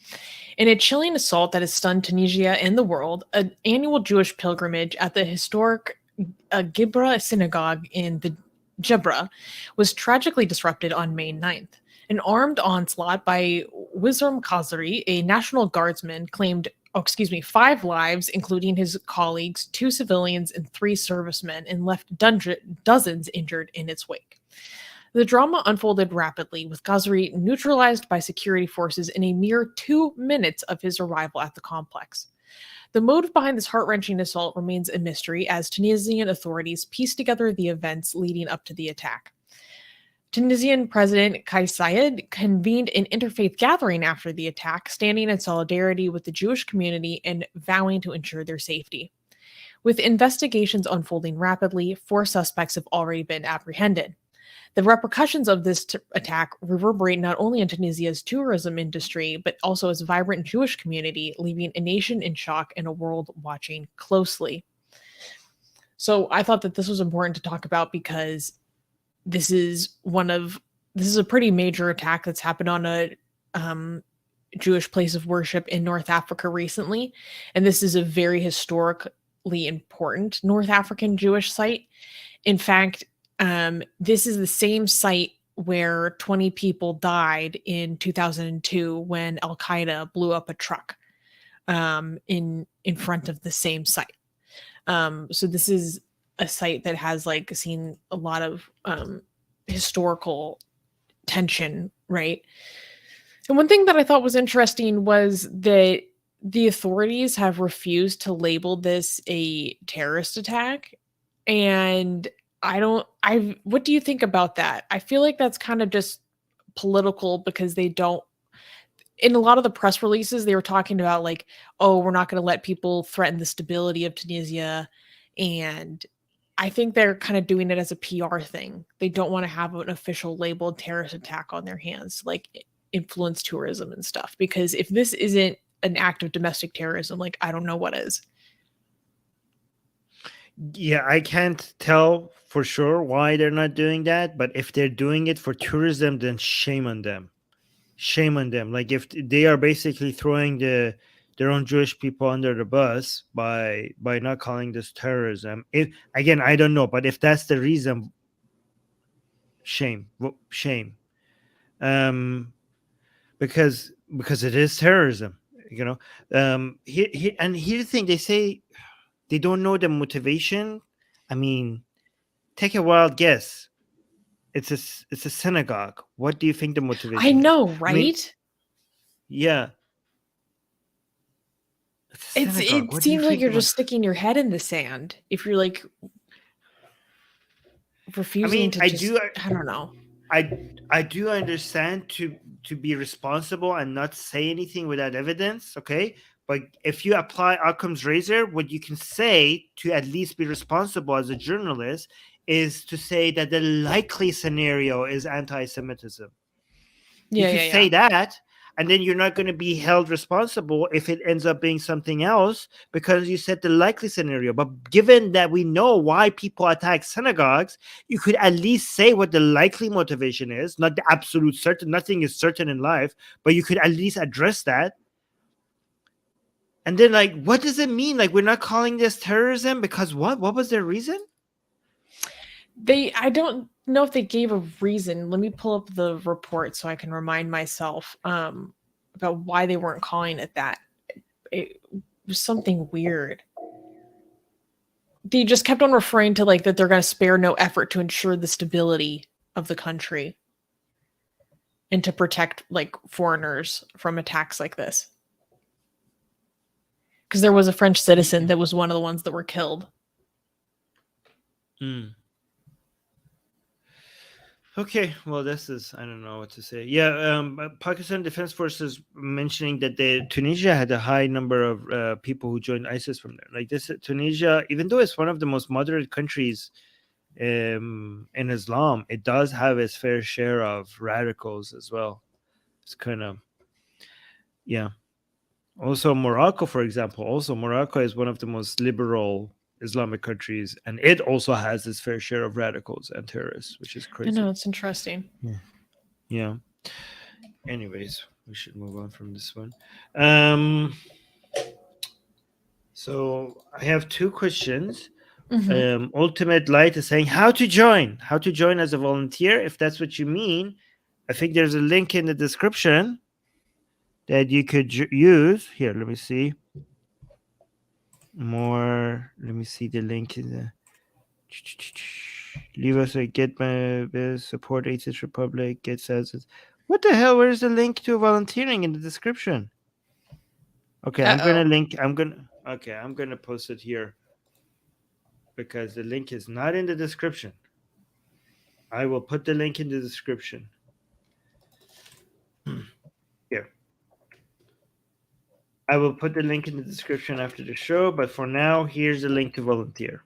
In a chilling assault that has stunned Tunisia and the world, an annual Jewish pilgrimage at the historic Gibra synagogue in the Jebra was tragically disrupted on May 9th. An armed onslaught by Wizram Khazari, a National Guardsman, claimed 5 lives, including his colleagues, 2 civilians, and 3 servicemen, and left dozens injured in its wake. The drama unfolded rapidly, with Khazari neutralized by security forces in a mere 2 minutes of his arrival at the complex. The motive behind this heart-wrenching assault remains a mystery as Tunisian authorities piece together the events leading up to the attack. Tunisian President Kais Saied convened an interfaith gathering after the attack, standing in solidarity with the Jewish community and vowing to ensure their safety. With investigations unfolding rapidly, 4 suspects have already been apprehended. The repercussions of this attack reverberate not only in Tunisia's tourism industry, but also its vibrant Jewish community, leaving a nation in shock and a world watching closely. So I thought that this was important to talk about because this is a pretty major attack that's happened on a Jewish place of worship in North Africa recently. And this is a very historically important North African Jewish site. In fact, this is the same site where 20 people died in 2002 when Al Qaeda blew up a truck in front of the same site. So this is a site that has like seen a lot of historical tension, right? And one thing that I thought was interesting was that the authorities have refused to label this a terrorist attack. And what do you think about that? I feel like that's kind of just political because they don't, in a lot of the press releases, they were talking about like, oh, we're not going to let people threaten the stability of Tunisia. And I think they're kind of doing it as a PR thing. They don't want to have an official labeled terrorist attack on their hands, like influence tourism and stuff. Because if this isn't an act of domestic terrorism, like, I don't know what is. Yeah, I can't tell for sure why they're not doing that. But if they're doing it for tourism, then shame on them. Shame on them. Like if they are basically throwing their own Jewish people under the bus by not calling this terrorism. Again, I don't know, but if that's the reason, shame. Because it is terrorism, you know. Here's the thing: they say they don't know the motivation. I mean, take a wild guess. It's a synagogue. What do you think the motivation? I know, right? I mean, yeah. It seems like you're just sticking your head in the sand if you're like refusing to I don't know. I do understand to be responsible and not say anything without evidence, okay? But if you apply Occam's razor, what you can say to at least be responsible as a journalist is to say that the likely scenario is anti-Semitism. You can say that, and then you're not going to be held responsible if it ends up being something else because you said the likely scenario. But given that we know why people attack synagogues, you could at least say what the likely motivation is, not the absolute certain. Nothing is certain in life, but you could at least address that. And then, like, what does it mean? Like, we're not calling this terrorism because what? What was their reason? I don't know if they gave a reason. Let me pull up the report so I can remind myself about why they weren't calling it that. It was something weird. They just kept on referring to like that they're going to spare no effort to ensure the stability of the country and to protect like foreigners from attacks like this. Because there was a French citizen that was one of the ones that were killed. Okay, well, this is, I don't know what to say. Yeah, Pakistan Defense Forces mentioning that Tunisia had a high number of people who joined ISIS from there. Like this, Tunisia, even though it's one of the most moderate countries in Islam, it does have its fair share of radicals as well. It's kind of, yeah. Also, Morocco, for example, Morocco is one of the most liberal Islamic countries, and it also has its fair share of radicals and terrorists, which is crazy. I know, it's interesting. Yeah. Anyways, we should move on from this one. So I have 2 questions. Ultimate Light is saying how to join as a volunteer. If that's what you mean, I think there's a link in the description that you could use. Here, let me see. Let me see the link in the leave us a get my support Atheist Republic, get says what the hell, where's the link to volunteering in the description? Okay, I'm gonna post it here because the link is not in the description. I will put the link in the description. Here. I will put the link in the description after the show, but for now, here's the link to volunteer.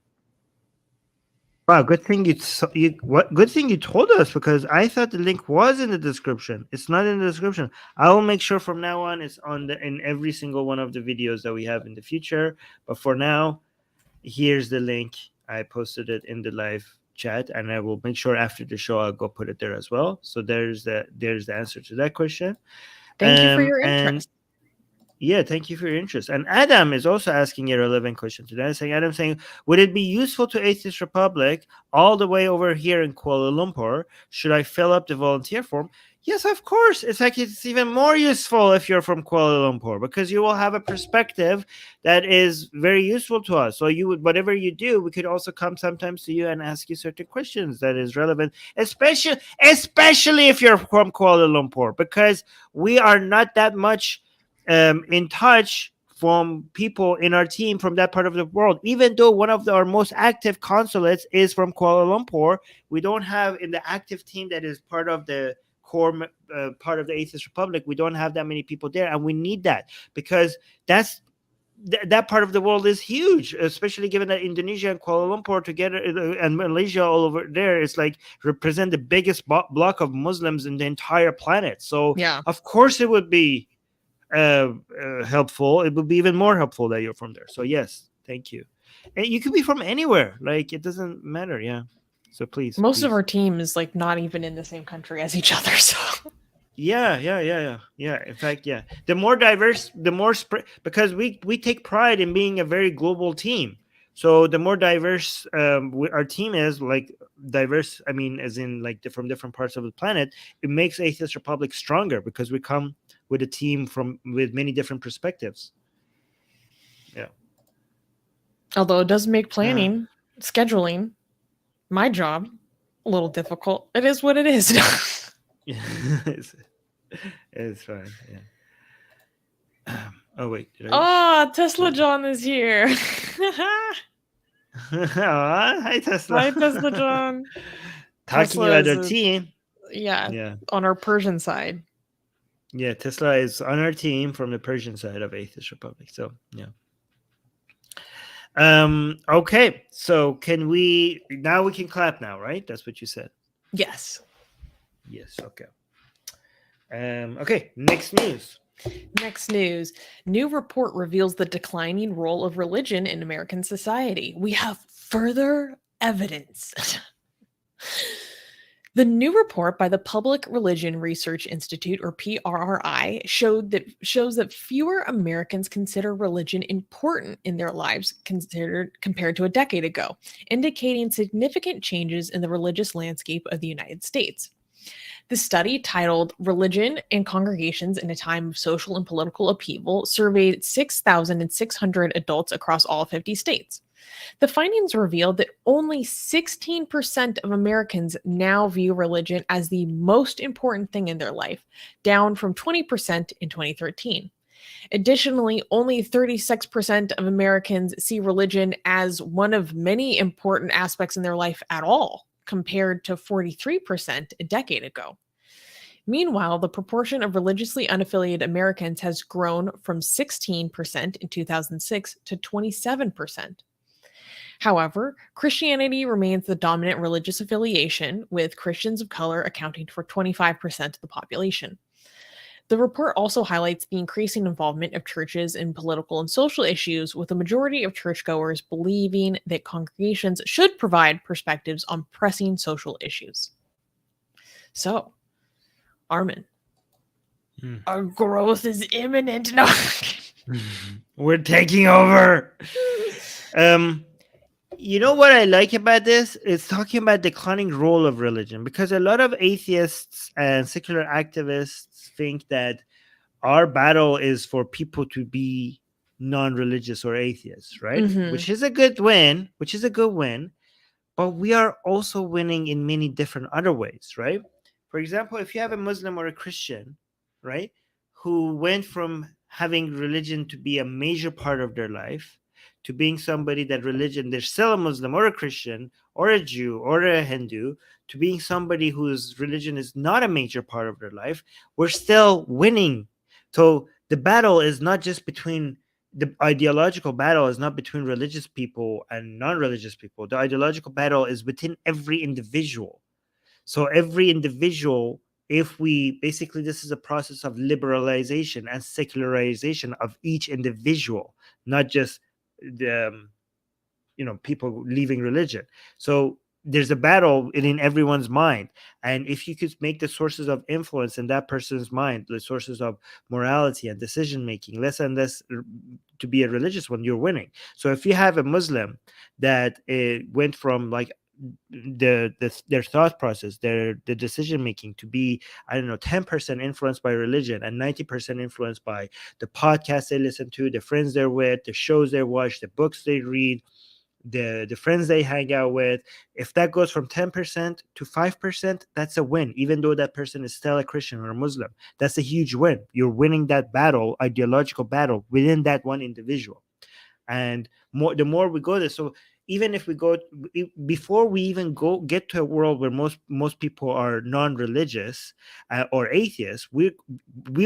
Wow, good thing good thing you told us, because I thought the link was in the description. It's not in the description. I will make sure from now on it's in every single one of the videos that we have in the future. But for now, here's the link. I posted it in the live chat, and I will make sure after the show I'll go put it there as well. So there's the answer to that question. Thank you for your interest. Yeah, thank you for your interest. And Adam is also asking a relevant question today. Adam saying, would it be useful to Atheist Republic all the way over here in Kuala Lumpur? Should I fill up the volunteer form? Yes, of course. It's even more useful if you're from Kuala Lumpur, because you will have a perspective that is very useful to us. So whatever you do, we could also come sometimes to you and ask you certain questions that is relevant, especially if you're from Kuala Lumpur, because we are not that much in touch from people in our team from that part of the world. Even though one of our most active consulates is from Kuala Lumpur, we don't have in the active team that is part of the core part of the Atheist Republic, we don't have that many people there, and we need that, because that part of the world is huge, especially given that Indonesia and Kuala Lumpur together and Malaysia all over there is like represent the biggest block of Muslims in the entire planet. So Yeah. of course it would be helpful. It would be even more helpful that you're from there. So yes, thank you. And you could be from anywhere, like it doesn't matter. Yeah, so please. Most of our team is like not even in the same country as each other, so yeah. In fact, yeah, the more diverse, the more spread, because we take pride in being a very global team. So the more diverse our team is, like diverse, I mean, as in like from different parts of the planet, it makes Atheist Republic stronger, because we come with a team with many different perspectives. Yeah. Although it does make planning, scheduling, my job a little difficult. It is what it is. Yeah, it's fine. Yeah. Oh wait. Oh, Tesla John is here. Hi Tesla. Hi, Tesla John. Talking about our team. Yeah. On our Persian side. Yeah, Tesla is on our team from the Persian side of Atheist Republic. So yeah. Okay, so we can clap now, right? That's what you said. Yes. Okay. Okay, next news. New report reveals the declining role of religion in American society. We have further evidence. The new report by the Public Religion Research Institute, or PRRI, shows that fewer Americans consider religion important in their lives compared to a decade ago, indicating significant changes in the religious landscape of the United States. The study, titled Religion and Congregations in a Time of Social and Political Upheaval, surveyed 6,600 adults across all 50 states. The findings revealed that only 16% of Americans now view religion as the most important thing in their life, down from 20% in 2013. Additionally, only 36% of Americans see religion as one of many important aspects in their life at all, compared to 43% a decade ago. Meanwhile, the proportion of religiously unaffiliated Americans has grown from 16% in 2006 to 27%. However, Christianity remains the dominant religious affiliation, with Christians of color accounting for 25% of the population. The report also highlights the increasing involvement of churches in political and social issues, with a majority of churchgoers believing that congregations should provide perspectives on pressing social issues. So, Armin, our growth is imminent. No. We're taking over. You know what I like about this? It's talking about declining role of religion, because a lot of atheists and secular activists think that our battle is for people to be non-religious or atheists, right? Mhm. Which is a good win, but we are also winning in many different other ways, right? For example, if you have a Muslim or a Christian, right, who went from having religion to be a major part of their life to being somebody that religion, they're still a Muslim or a Christian or a Jew or a Hindu, to being somebody whose religion is not a major part of their life, we're still winning. So the battle is not just between, the ideological battle is not between religious people and non-religious people. The ideological battle is within every individual. So every individual, if we basically, this is a process of liberalization and secularization of each individual, not just the people leaving religion. So there's a battle in everyone's mind, and if you could make the sources of influence in that person's mind, the sources of morality and decision making, less and less to be a religious one, you're winning. So if you have a Muslim that went from like their thought process, the decision making to be, I don't know, 10% influenced by religion and 90% influenced by the podcasts they listen to, the friends they're with, the shows they watch, the books they read, the friends they hang out with, if that goes from 10% to 5%, that's a win. Even though that person is still a Christian or a Muslim, that's a huge win. You're winning that battle, ideological battle, within that one individual. And the more we go there, so even if we go, before we even get to a world where most people are non-religious or atheists, we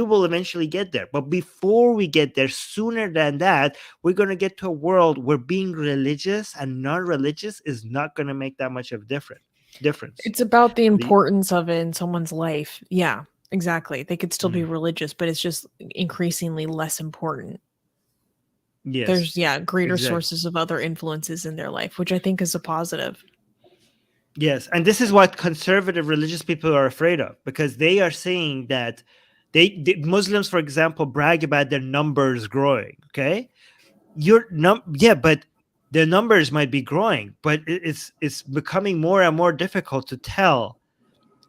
will eventually get there. But before we get there, sooner than that, we're going to get to a world where being religious and non-religious is not going to make that much of a difference. It's about the importance of it in someone's life. Yeah, exactly. They could still be religious, but it's just increasingly less important. Yes. There's greater sources of other influences in their life, which I think is a positive. Yes, and this is what conservative religious people are afraid of, because they are saying that the Muslims, for example, brag about their numbers growing. Okay, but their numbers might be growing, but it's becoming more and more difficult to tell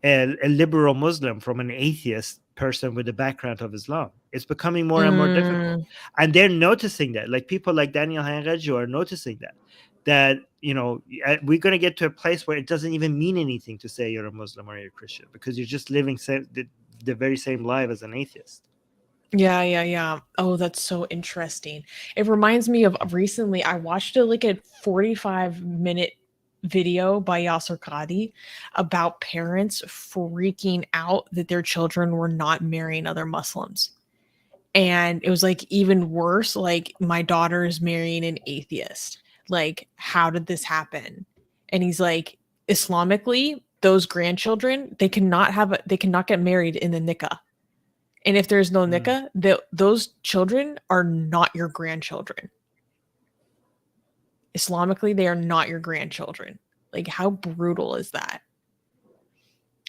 a liberal Muslim from an atheist person with the background of Islam. It's becoming more and more difficult, and they're noticing that. Like people like Daniel Hanraju are noticing that we're going to get to a place where it doesn't even mean anything to say you're a Muslim or you're a Christian, because you're just living the very same life as an atheist. Yeah. Oh, that's so interesting. It reminds me of recently I watched a 45-minute video by Yasser Qadi about parents freaking out that their children were not marrying other Muslims. And it was even worse, my daughter is marrying an atheist. How did this happen? And he's like, Islamically, those grandchildren, they cannot get married in the nikah. And if there's no nikah, those children are not your grandchildren. Islamically, they are not your grandchildren. How brutal is that?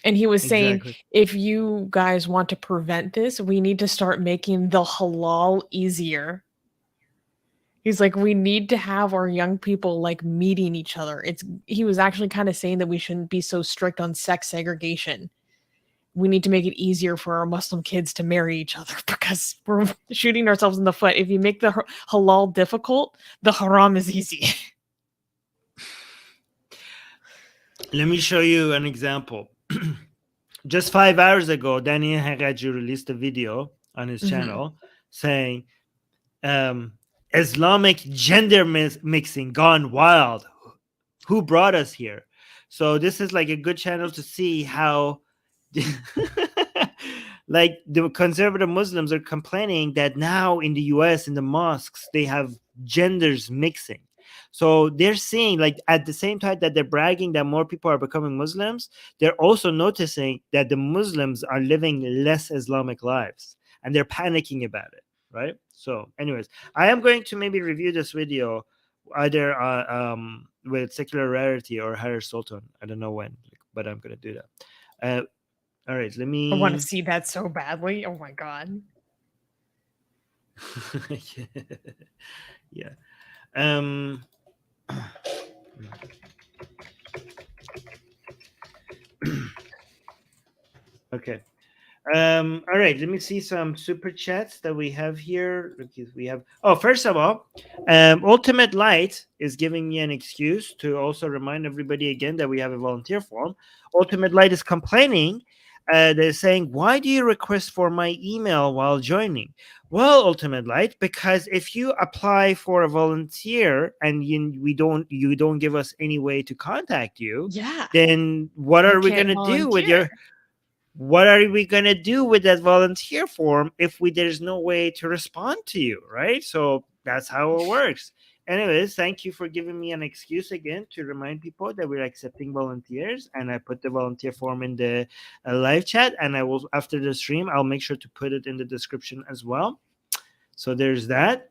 And he was saying, if you guys want to prevent this, we need to start making the halal easier. He's like, we need to have our young people meeting each other. He was actually kind of saying that we shouldn't be so strict on sex segregation. We need to make it easier for our Muslim kids to marry each other, because we're shooting ourselves in the foot. If you make the halal difficult, the haram is easy. Let me show you an example. Just 5 hours ago, Daniel Hanraju released a video on his channel saying, Islamic gender mixing gone wild. Who brought us here? So this is a good channel to see how the conservative Muslims are complaining that now in the US, in the mosques, they have genders mixing. So they're seeing, at the same time that they're bragging that more people are becoming Muslims, they're also noticing that the Muslims are living less Islamic lives, and they're panicking about it, right? So anyways, I am going to maybe review this video either with Secular Rarity or Higher Sultan. I don't know when, but I'm going to do that. All right, let me... I want to see that so badly. Oh my God. Yeah. Okay. All right, let me see some super chats that we have here. We have, first of all, Ultimate Light is giving me an excuse to also remind everybody again that we have a volunteer form. Ultimate Light is complaining They're saying, why do you request for my email while joining? Well, Ultimate Light, because if you apply for a volunteer and you don't give us any way to contact you, Yeah. then what You are we can't going to do with volunteer. what are we going to do with that volunteer form if there's no way to respond to you, right? So that's how it works. Anyways, thank you for giving me an excuse again to remind people that we're accepting volunteers, and I put the volunteer form in the live chat, and I will, after the stream, I'll make sure to put it in the description as well. So there's that.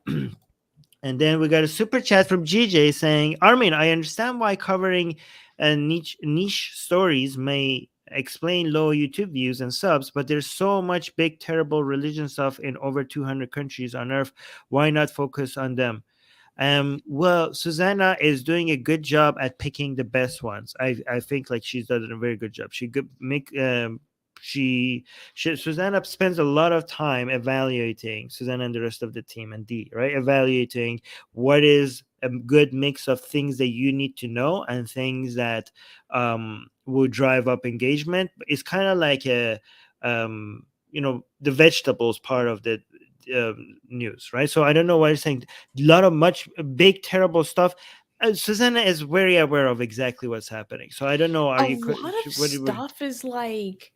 And then we got a super chat from GJ saying, Armin, I understand why covering niche stories may explain low YouTube views and subs, but there's so much big, terrible religion stuff in over 200 countries on earth. Why not focus on them? Well, Susanna is doing a good job at picking the best ones. I think like she's done a very good job. Susanna spends a lot of time evaluating, Susanna and the rest of the team and D, right? Evaluating what is a good mix of things that you need to know and things that will drive up engagement. It's kind of like the vegetables part of the news, right? So I don't know why you're saying a lot of much big terrible stuff. Susanna is very aware of exactly what's happening. So I don't know. A lot of stuff is like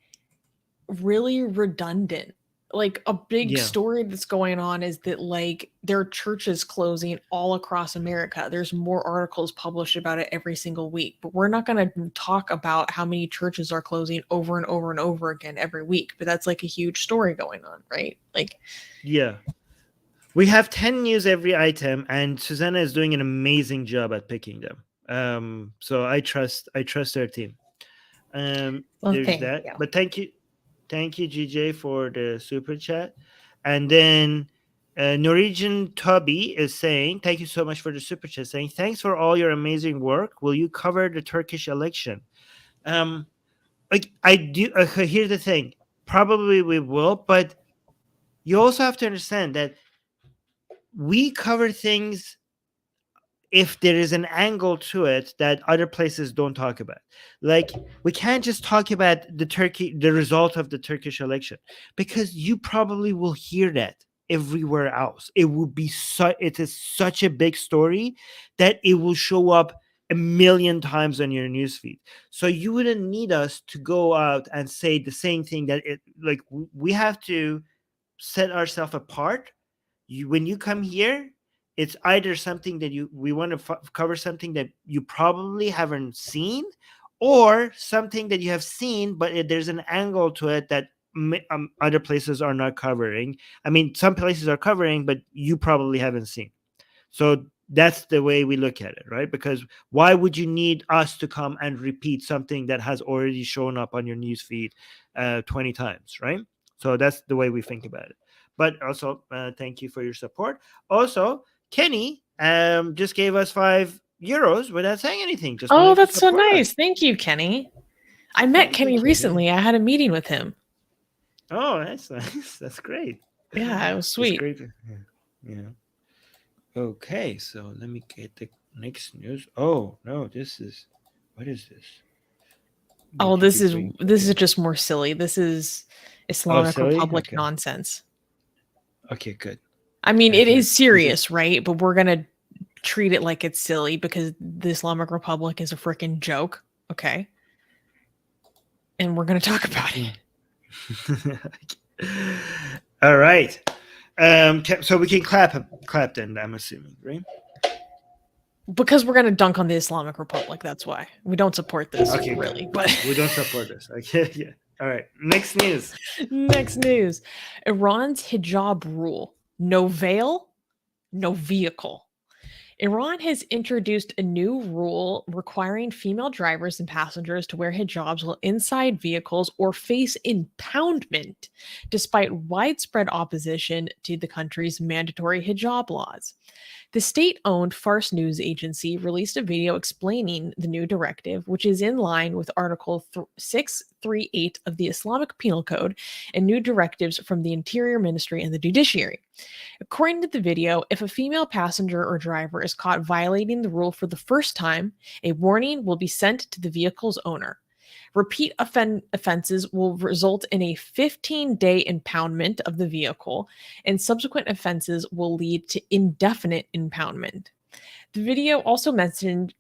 really redundant. Like a big story that's going on is that like there are churches closing all across America. There's more articles published about it every single week, but we're not going to talk about how many churches are closing over and over and over again every week. But that's like a huge story going on, right? Like, yeah, we have 10 news every item, and Susanna is doing an amazing job at picking them. So I trust her team. There's that. You. But thank you, GJ, for the super chat. And then Norwegian Toby is saying, thank you so much for the super chat, saying, thanks for all your amazing work. Will you cover the Turkish election? Like I do. Here's the thing. Probably we will, but you also have to understand that we cover things if there is an angle to it that other places don't talk about. Like we can't just talk about the result of the Turkish election, because you probably will hear that everywhere else. It is such a big story that it will show up a million times on your newsfeed. So you wouldn't need us to go out and say the same thing we have to set ourselves apart. When you come here, it's either something that we want to cover something that you probably haven't seen, or something that you have seen, but there's an angle to it that other places are not covering. I mean, some places are covering, but you probably haven't seen. So that's the way we look at it, right? Because why would you need us to come and repeat something that has already shown up on your newsfeed 20 times, right? So that's the way we think about it. But also, thank you for your support. Also, Kenny just gave us €5 without saying anything. Just that's so nice. Thank you, Kenny. I met Kenny recently. I had a meeting with him. Oh, that's nice. That's great. Yeah, it was sweet. Great. Yeah. Okay, so let me get the next news. Oh no, what is this? Oh, this is just more silly. This is Islamic Republic nonsense. Okay, good. I mean, it is serious, right? But we're gonna treat it like it's silly because the Islamic Republic is a freaking joke, okay? And we're gonna talk about it. All right. So we can clap then, I'm assuming, right? Because we're gonna dunk on the Islamic Republic. That's why we don't support this, really. Good. But we don't support this. Okay, yeah. All right. Next news. Iran's hijab rule: no veil, no vehicle. Iran has introduced a new rule requiring female drivers and passengers to wear hijabs while inside vehicles or face impoundment, despite widespread opposition to the country's mandatory hijab laws. The state-owned Fars news agency released a video explaining the new directive, which is in line with Article 638 of the Islamic Penal Code and new directives from the Interior Ministry and the Judiciary. According to the video, if a female passenger or driver is caught violating the rule for the first time, a warning will be sent to the vehicle's owner. Repeat offenses will result in a 15-day impoundment of the vehicle, and subsequent offenses will lead to indefinite impoundment. The video also mentioned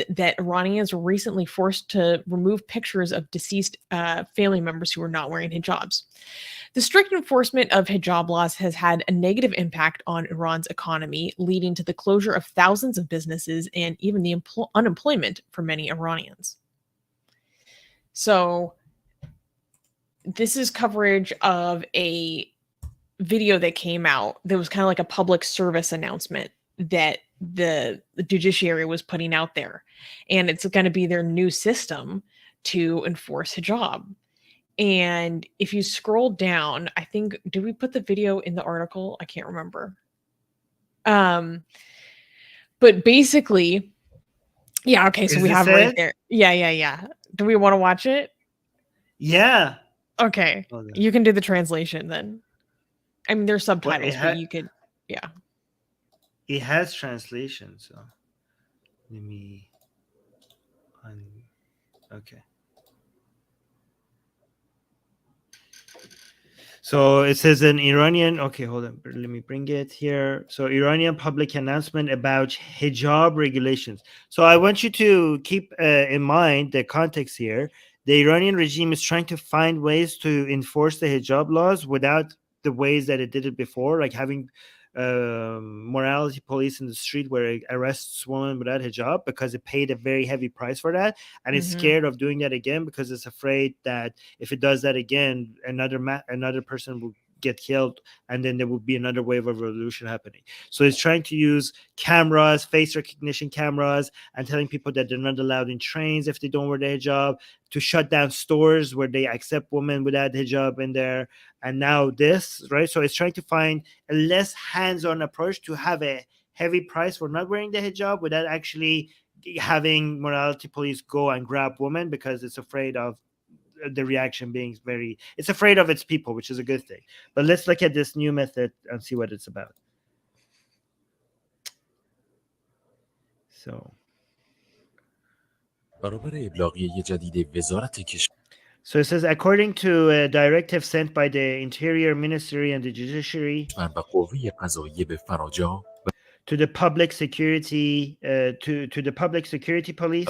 that Iranians were recently forced to remove pictures of deceased family members who were not wearing hijabs. The strict enforcement of hijab laws has had a negative impact on Iran's economy, leading to the closure of thousands of businesses and even the unemployment for many Iranians. So this is coverage of a video that came out that was kind of like a public service announcement that the judiciary was putting out there. And it's going to be their new system to enforce hijab. And if you scroll down, I think, did we put the video in the article? I can't remember. But basically, yeah, okay, so we have it right there. Yeah. Do we want to watch it? Yeah. Okay. You can do the translation then. I mean, there's subtitles, but you could, yeah. It has translation, so let me. Okay. So it says an Iranian. Okay, hold on. Let me bring it here. So Iranian public announcement about hijab regulations. So I want you to keep in mind the context here. The Iranian regime is trying to find ways to enforce the hijab laws without the ways that it did it before, like having morality police in the street where it arrests women without hijab because it paid a very heavy price for that, and it's scared of doing that again because it's afraid that if it does that again, another person will get killed, and then there will be another wave of revolution happening. So it's trying to use cameras, face recognition cameras, and telling people that they're not allowed in trains if they don't wear the hijab, to shut down stores where they accept women without hijab in there. And now this, right? So it's trying to find a less hands-on approach to have a heavy price for not wearing the hijab without actually having morality police go and grab women because it's afraid of the reaction being it's afraid of its people, which is a good thing. But let's look at this new method and see what it's about. So So it says, according to a directive sent by the Interior Ministry and the Judiciary to the public security to the public security police,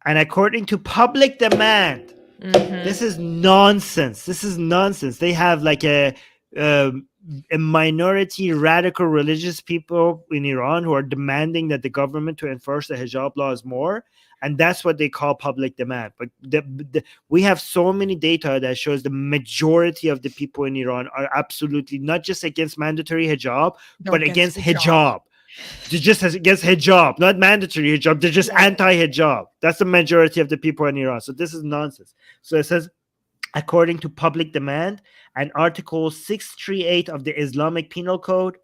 and according to public demand. This is nonsense. They have like a minority radical religious people in Iran who are demanding that the government to enforce the hijab laws more, and that's what they call public demand. But we have so many data that shows the majority of the people in Iran are absolutely not just against mandatory hijab, but against hijab. They're just against hijab, not mandatory hijab. They're just anti-hijab. That's the majority of the people in Iran. So this is nonsense. So it says, according to public demand and Article 638 of the Islamic Penal Code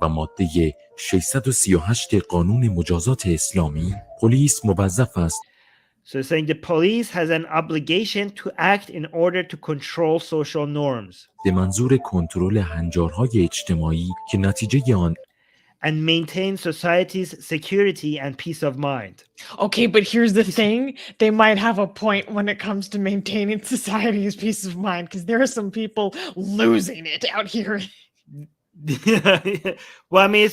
و ماده 638 قانون مجازات اسلامی، پلیس موظف است. So it's saying the police has an obligation to act in order to control social norms. به منظور کنترل هنجارهای اجتماعی که نتیجه آن and maintain society's security and peace of mind. Okay, but here's the thing. They might have a point when it comes to maintaining society's peace of mind, because there are some people losing it out here. Well, I mean,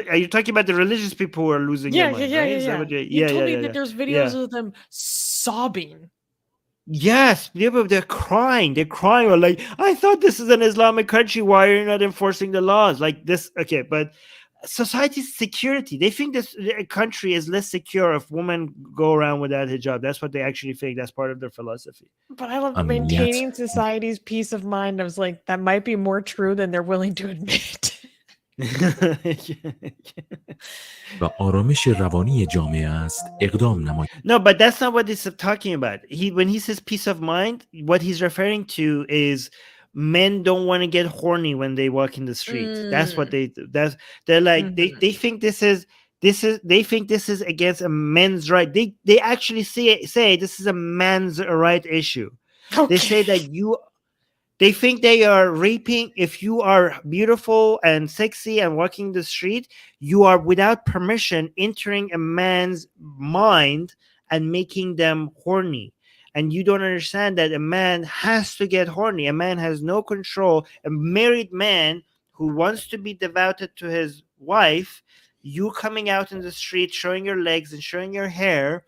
are you talking about the religious people who are losing their mind? Yeah. You told me that there's videos of them sobbing. Yes, they're crying. They're crying. Or like, I thought this is an Islamic country. Why are you not enforcing the laws? Like this. Okay, but society's security. They think this country is less secure if women go around without hijab. That's what they actually think. That's part of their philosophy. But I love maintaining society's peace of mind. I was like, that might be more true than they're willing to admit. و آرامش روانی جامعه است اقدام نمایید. No, but that's not what he's talking about. When he says peace of mind, what he's referring to is men don't want to get horny when they walk in the street. That's what they do. They're like they think this is against a men's right. They actually say this is a man's right issue. Okay. They say that they think they are raping. If you are beautiful and sexy and walking the street, you are without permission entering a man's mind and making them horny. And you don't understand that a man has to get horny. A man has no control. A married man who wants to be devoted to his wife, you coming out in the street, showing your legs and showing your hair,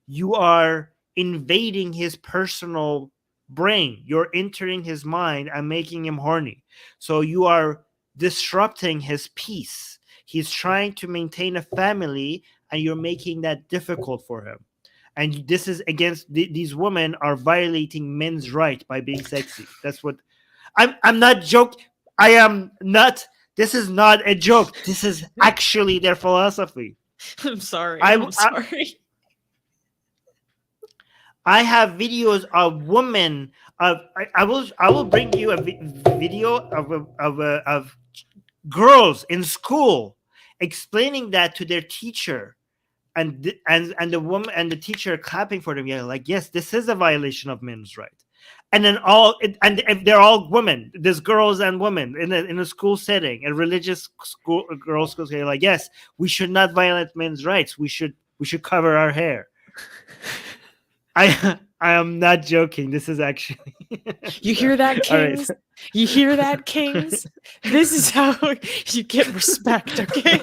you are invading his personal brain. You're entering his mind and making him horny. So you are disrupting his peace. He's trying to maintain a family, and you're making that difficult for him. And this is against these women are violating men's right by being sexy. That's what I'm not joking. I am not. This is not a joke. This is actually their philosophy. I'm sorry. I'm sorry. I have videos of women. I will bring you a video of girls in school explaining that to their teacher, and the woman and the teacher clapping for them. Yeah, like, yes, this is a violation of men's right. And then they're all women. There's girls and women in a school setting, a religious school, girls' school setting. Like, yes, we should not violate men's rights. We should cover our hair. I am not joking. This is actually. You hear that, kings? Right. You hear that, kings? This is how you get respect, okay?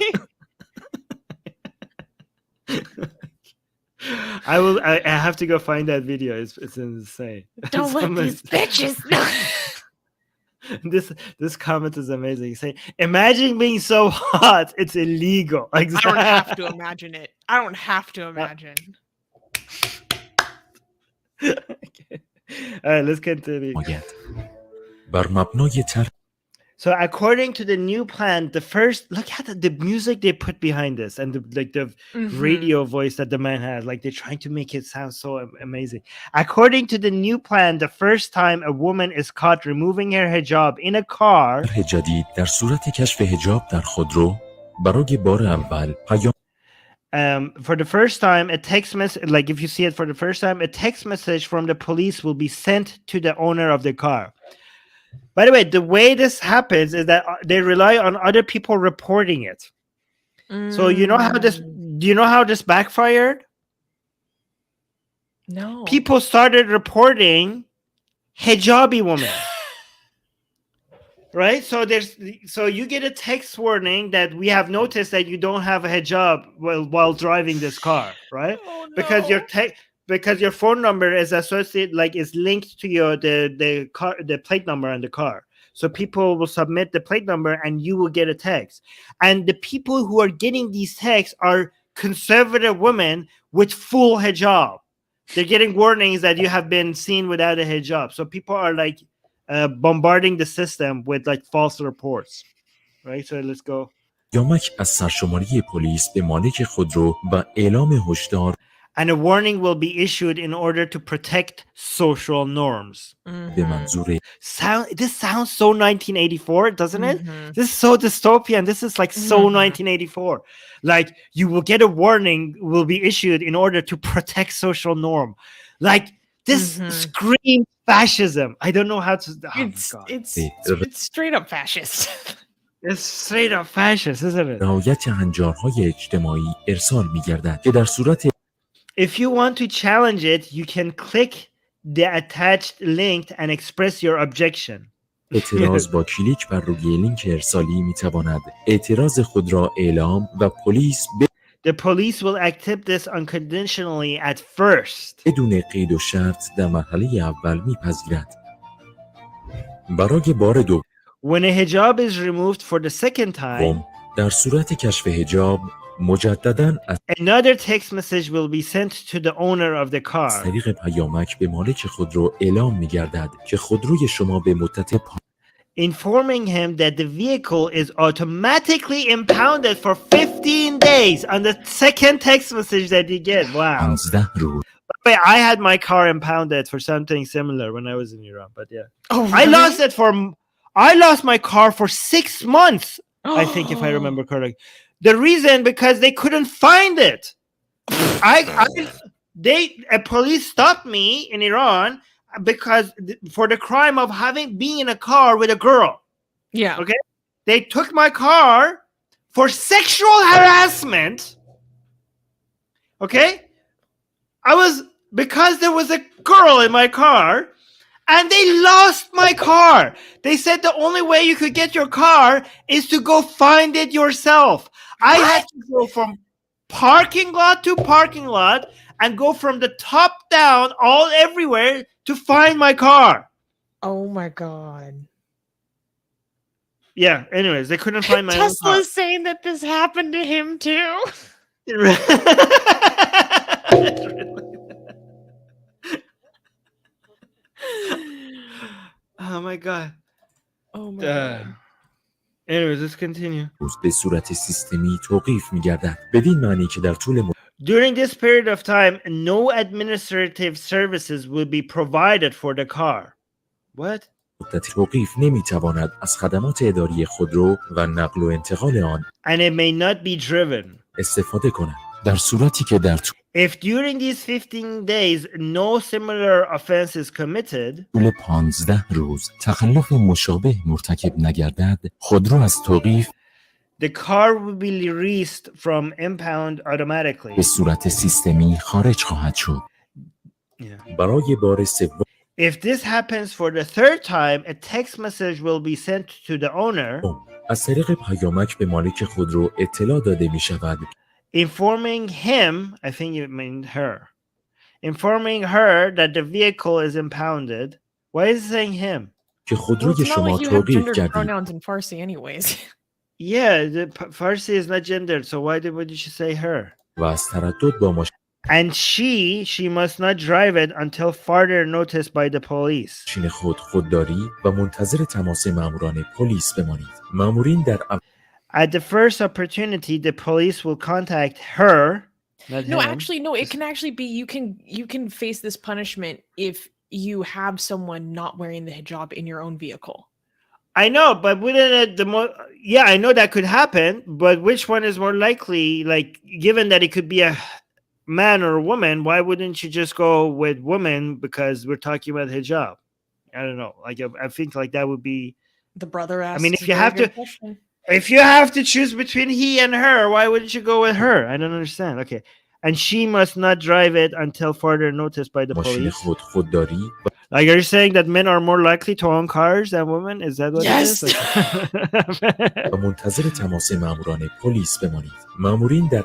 I have to go find that video. It's insane. Don't let these bitches know. This comment is amazing. Say, imagine being so hot, it's illegal. Exactly. I don't have to imagine it. I don't have to imagine. Okay. All right, let's continue. بر مبنای So according to the new plan, the first, look at the music they put behind this, and the radio voice that the man has. Like, they're trying to make it sound so amazing. According to the new plan, the first time a woman is caught removing her hijab in a car. جدید در صورت کشف حجاب در خودرو برای بار اول پیام For the first time, a text message, like if you see it for the first time, a text message from the police will be sent to the owner of the car. By the way, the way this happens is that they rely on other people reporting it. So do you know how this backfired? No. People started reporting hijabi women. Right? So you get a text warning that we have noticed that you don't have a hijab while driving this car, right? Oh, no. Because your phone number is associated, like, is linked to the plate number on the car. So people will submit the plate number and you will get a text. And the people who are getting these texts are conservative women with full hijab. They're getting warnings that you have been seen without a hijab. So people are like bombarding the system with like false reports. Right? So let's go. پیامک از سرشماری پلیس به مالک خودرو و اعلام هشدار And a warning will be issued in order to protect social norms. به منظور This sounds so 1984, doesn't it? This is so dystopian. This is like so 1984. Like, you will get a warning will be issued in order to protect social norm. Like, this screams fascism. I don't know how to. Oh It's straight up fascist. It's straight up fascist, isn't it? رعایت هنجارهای اجتماعی ارسال می‌گردد که در صورت If you want to challenge it, you can click the attached link and express your objection. اعتراض با کلیک بر روی لینک ارسالی می‌تواند اعتراض خود را اعلام و پلیس The police will accept this unconditionally at first. بدون قید و شرط در مرحله اول می‌پذیرد. برای بار دوم When a hijab is removed for the second time, در صورت کشف حجاب مجدداً از another text message will be sent to the owner of the car. طریق پیامک به مالک خودرو اعلام می‌گردد که خودروی شما به مدت informing him that the vehicle is automatically impounded for 15 days on the second text message that you get. Wow. 15 روز. Wait, I had my car impounded for something similar when I was in Iran, but yeah. Oh, really? I lost my car for 6 months, I think, if I remember correctly. The reason, because they couldn't find it. A police stopped me in Iran because for the crime of being in a car with a girl. Yeah. Okay. They took my car for sexual harassment. Okay. because there was a girl in my car and they lost my car. They said the only way you could get your car is to go find it yourself. I had to go from parking lot to parking lot and go from the top down all everywhere to find my car. Oh my god. Yeah, anyways, they couldn't find my own car. Tesla's saying that this happened to him too. Oh my god. Oh my god. Anyways, let's continue. به صورت سیستمی توقیف می‌گردد. بدین معنی که در طول During this period of time, no administrative services will be provided for the car. What? مدت توقیف نمی‌تواند از خدمات اداری خودرو و نقل و انتقال آن And it may not be driven. استفاده کند. در صورتی که در If during these 15 days no similar offense is committed, طول 15 روز تخلف مشابه مرتکب نگردد، خودرو از توقیف the car will be released from impound automatically. به صورت سیستمی خارج خواهد شد. Yeah. برای بار سوم If this happens for the third time, a text message will be sent to the owner از طریق پیامک به مالک خودرو اطلاع داده می شود informing him, I think you mean her, informing her that the vehicle is impounded. Why is it saying him? که Well, خودروی it's not شما like you have توقیف gendered کردید. pronouns in Farsi anyways. Yeah, the Farsi is not gendered, so why did you say her? و از تردد با ماشین And she must not drive it until further notice by the police. خودداری و منتظر تماس ماموران پلیس بمانید. مامورین در At the first opportunity, the police will contact her. Not No, him. actually, no. It can actually be you can face this punishment if you have someone not wearing the hijab in your own vehicle. I know, but wouldn't it yeah, I know that could happen, but which one is more likely? Like, given that it could be a man or a woman, why wouldn't you just go with woman because we're talking about hijab? I don't know. Like, I think like that would be. The brother asked. mean, if a you very have good to- question. If you have to choose between he and her, why wouldn't you go with her? I don't understand. Okay. And she must not drive it until further notice by the ماشین police. خودداری Like, are you saying that men are more likely to own cars than women? Is that what Yes. it is? Like- و منتظر تماس ماموران پلیس بمانید. مامورین در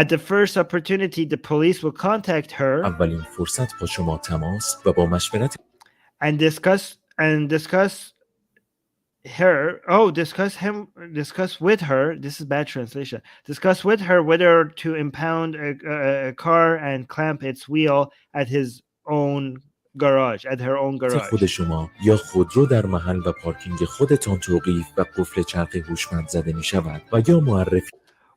At the first opportunity, the police will contact her اولین فرصت با شما تماس و با مشورت and discuss with her. This is bad translation. Discuss with her whether to impound a car and clamp its wheel at his own garage, at her own garage. خود شما یا خودرو در محل و پارکینگ خودتان توقیف و قفل چرخ هوشمند زده می شود و یا معرفی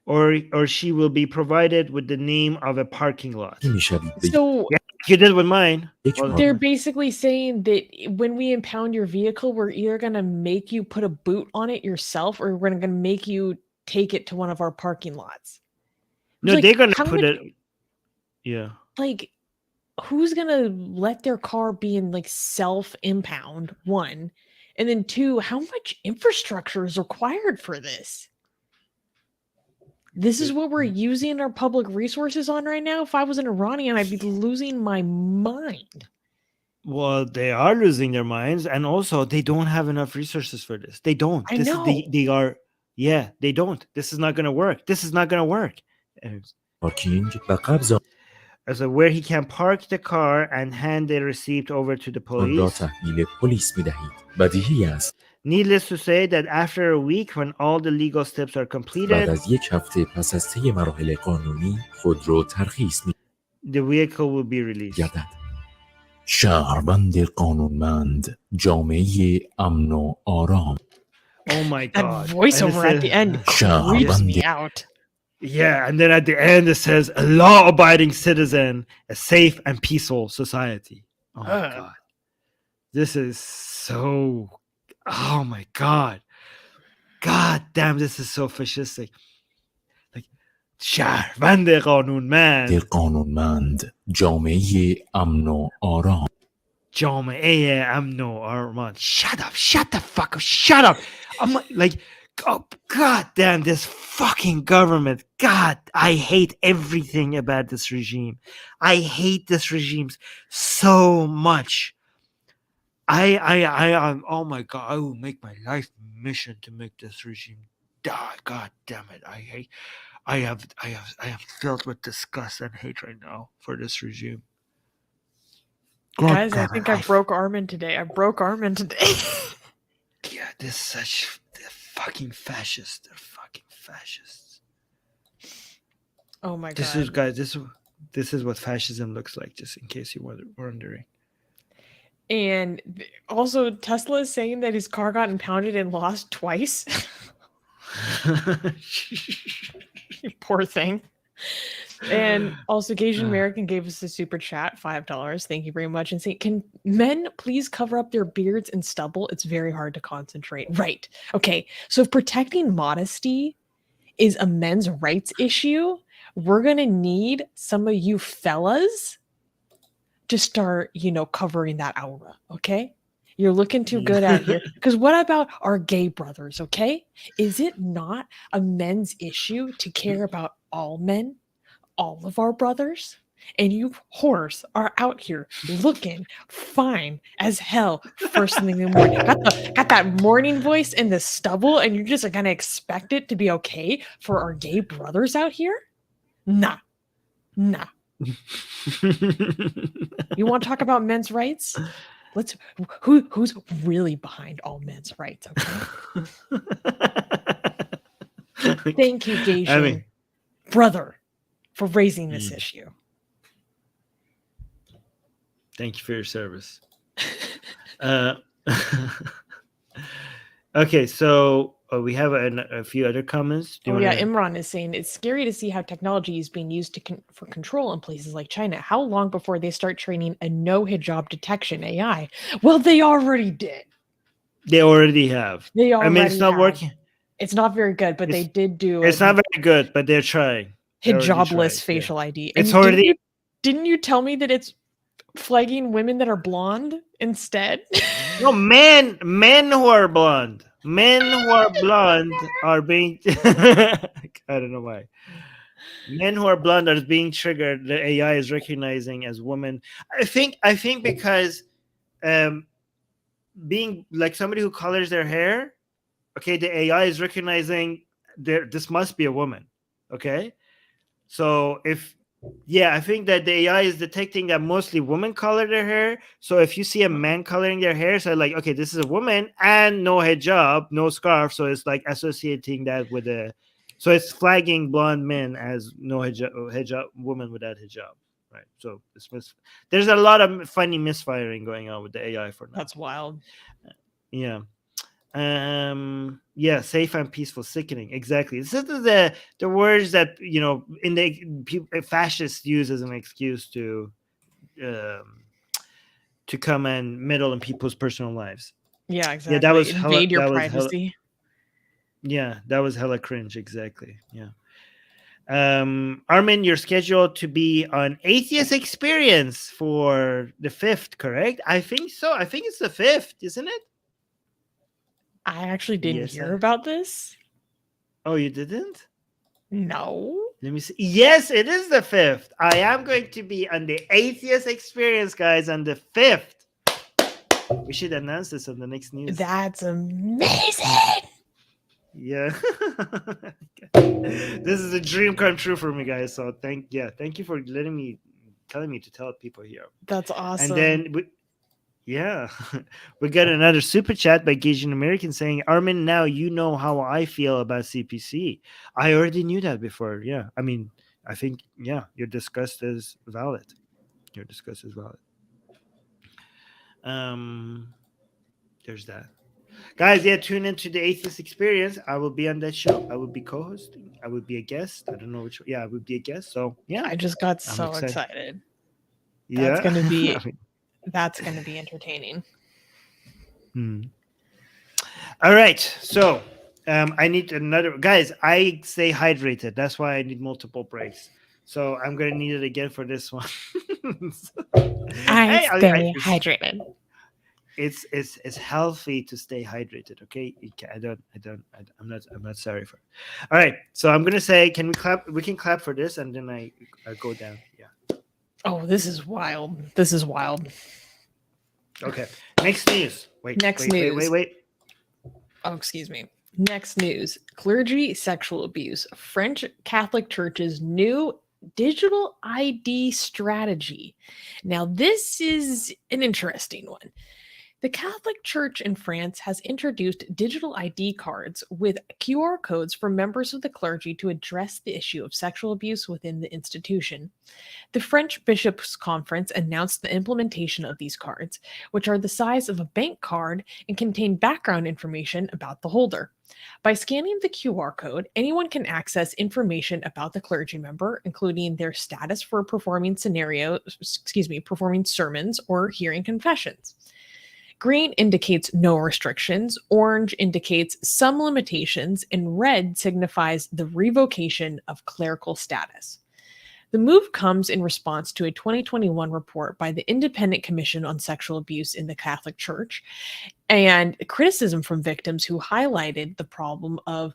Or she will be provided with the name of a parking lot. می شوید به So You did with mine. یک Well, they're basically saying that when we impound your vehicle, we're either gonna make you put a boot on it yourself, or we're gonna make you take it to one of our parking lots. No, Like, they're gonna how put much- it. Yeah. Like, who's gonna let their car be in like self impound? One, and then two, how much infrastructure is required for this? This is what we're using our public resources on right now. If I was an Iranian, I'd be losing my mind. Well, they are losing their minds, and also they don't have enough resources for this. They don't. I know. They are. Yeah, they don't. This is not going to work. This is not going to work. پارکینگ و قبض So where he can park the car and hand the receipt over to the آن را police. تحویل پلیس می دهید. بدیهی است. Needless to say that after a week, when all the legal steps are بعد completed, از یک هفته پس از طی مراحل قانونی خودرو ترخیص می the vehicle will be released. گردد. شهروند قانونمند، جامعه امن و آرام. Oh my That God! voiceover And it at the says- end creeps me out. Yeah, and then at the end it says a law-abiding citizen, a safe and peaceful society. Oh my Ugh. God. This is so oh my God. God damn, this is so fascistic. Like شهروند قانونمند قانونمند، جامعه امن و آرام. جامعه امن و آرمان. Shut up, shut the fuck up, shut up. I'm like Oh, god damn this fucking government. God, I hate everything about this regime. I hate this regime so much. Oh my god, I will make my life mission to make this regime die. God damn it. I am filled with disgust and hate right now for this regime. God Guys, I damn think it, I broke Armin today. Yeah, this is such they're fucking fascists. They're fucking fascists. Oh my god. This is guys, this is what fascism looks like, just in case you were wondering. And also Tesla is saying that his car got impounded and lost twice. Poor thing. And also Gasian American gave us a super chat, $5. Thank you very much. And saying, can men please cover up their beards and stubble? It's very hard to concentrate. Right. Okay. So if protecting modesty is a men's rights issue, we're gonna need some of you fellas to start, covering that aura. Okay. You're looking too good out here. Because what about our gay brothers? Okay. Is it not a men's issue to care about all men? All of our brothers, and you whores are out here looking fine as hell first thing in the morning. Got that morning voice and the stubble, and you're just gonna expect it to be okay for our gay brothers out here? Nah. You want to talk about men's rights? Who's really behind all men's rights? Okay. Thank you, Gasian brother, for raising this issue. Thank you for your service. Okay, so we have a few other comments. Imran is saying it's scary to see how technology is being used for control in places like China. How long before they start training a no hijab detection AI? Well, they already did. They already have. It's not working. It's not very good, but they did do it. It's not very good, but they're trying. Hijabless facial ID. It's already. Didn't you tell me that it's flagging women that are blonde instead? No, men who are blonde. Men who are blonde are being. I don't know why. Men who are blonde are being triggered. The AI is recognizing as women. I think because, being like somebody who colors their hair, okay, the AI is recognizing this must be a woman. Okay. So I think that the AI is detecting that mostly women color their hair. So if you see a man coloring their hair, so like, okay, this is a woman and no hijab, no scarf. So it's like associating that with so it's flagging blonde men as no hijab woman without hijab. Right. So there's a lot of funny misfiring going on with the AI for now. That's wild. Yeah. Safe and peaceful, sickening. Exactly. This is the words that in the fascists use as an excuse to come and meddle in people's personal lives. Yeah, exactly. Yeah, that was invade your privacy. That was hella cringe. Exactly. Yeah. Armin, you're scheduled to be on Atheist Experience for the 5th, correct? I think so. I think it's the 5th, isn't it? I actually didn't hear about this. Oh, you didn't? No. Let me see. Yes, it is the 5th. I am going to be on the Atheist Experience, guys, on the 5th. We should announce this on the next news. That's amazing. Yeah. This is a dream come true for me, guys. So thank you for telling me to tell people here. That's awesome. And then we got another super chat by Gasian American saying, Armin, now you know how I feel about CPC. I already knew that before. Yeah. I mean, I think, your disgust is valid. There's that. Guys, tune into the Atheist Experience. I will be on that show. I will be co-hosting. I will be a guest. I don't know which. I would be a guest. So, I just got so excited. Yeah. That's going to be... That's going to be entertaining. All right. So I need another. Guys, I stay hydrated. That's why I need multiple breaks. So I'm going to need it again for this one. I stay hydrated. it's healthy to stay hydrated. Okay, I'm not sorry for it. All right, so I'm gonna say, can we clap? We can clap for this, and then I go down. Yeah. Oh, this is wild. This is wild. Okay. Next news. Wait. Oh, excuse me. Next news. Clergy sexual abuse. French Catholic Church's new digital ID strategy. Now, this is an interesting one. The Catholic Church in France has introduced digital ID cards with QR codes for members of the clergy to address the issue of sexual abuse within the institution. The French Bishops' Conference announced the implementation of these cards, which are the size of a bank card and contain background information about the holder. By scanning the QR code, anyone can access information about the clergy member, including their status for performing sermons or hearing confessions. Green indicates no restrictions, orange indicates some limitations, and red signifies the revocation of clerical status. The move comes in response to a 2021 report by the Independent Commission on Sexual Abuse in the Catholic Church and criticism from victims who highlighted the problem of,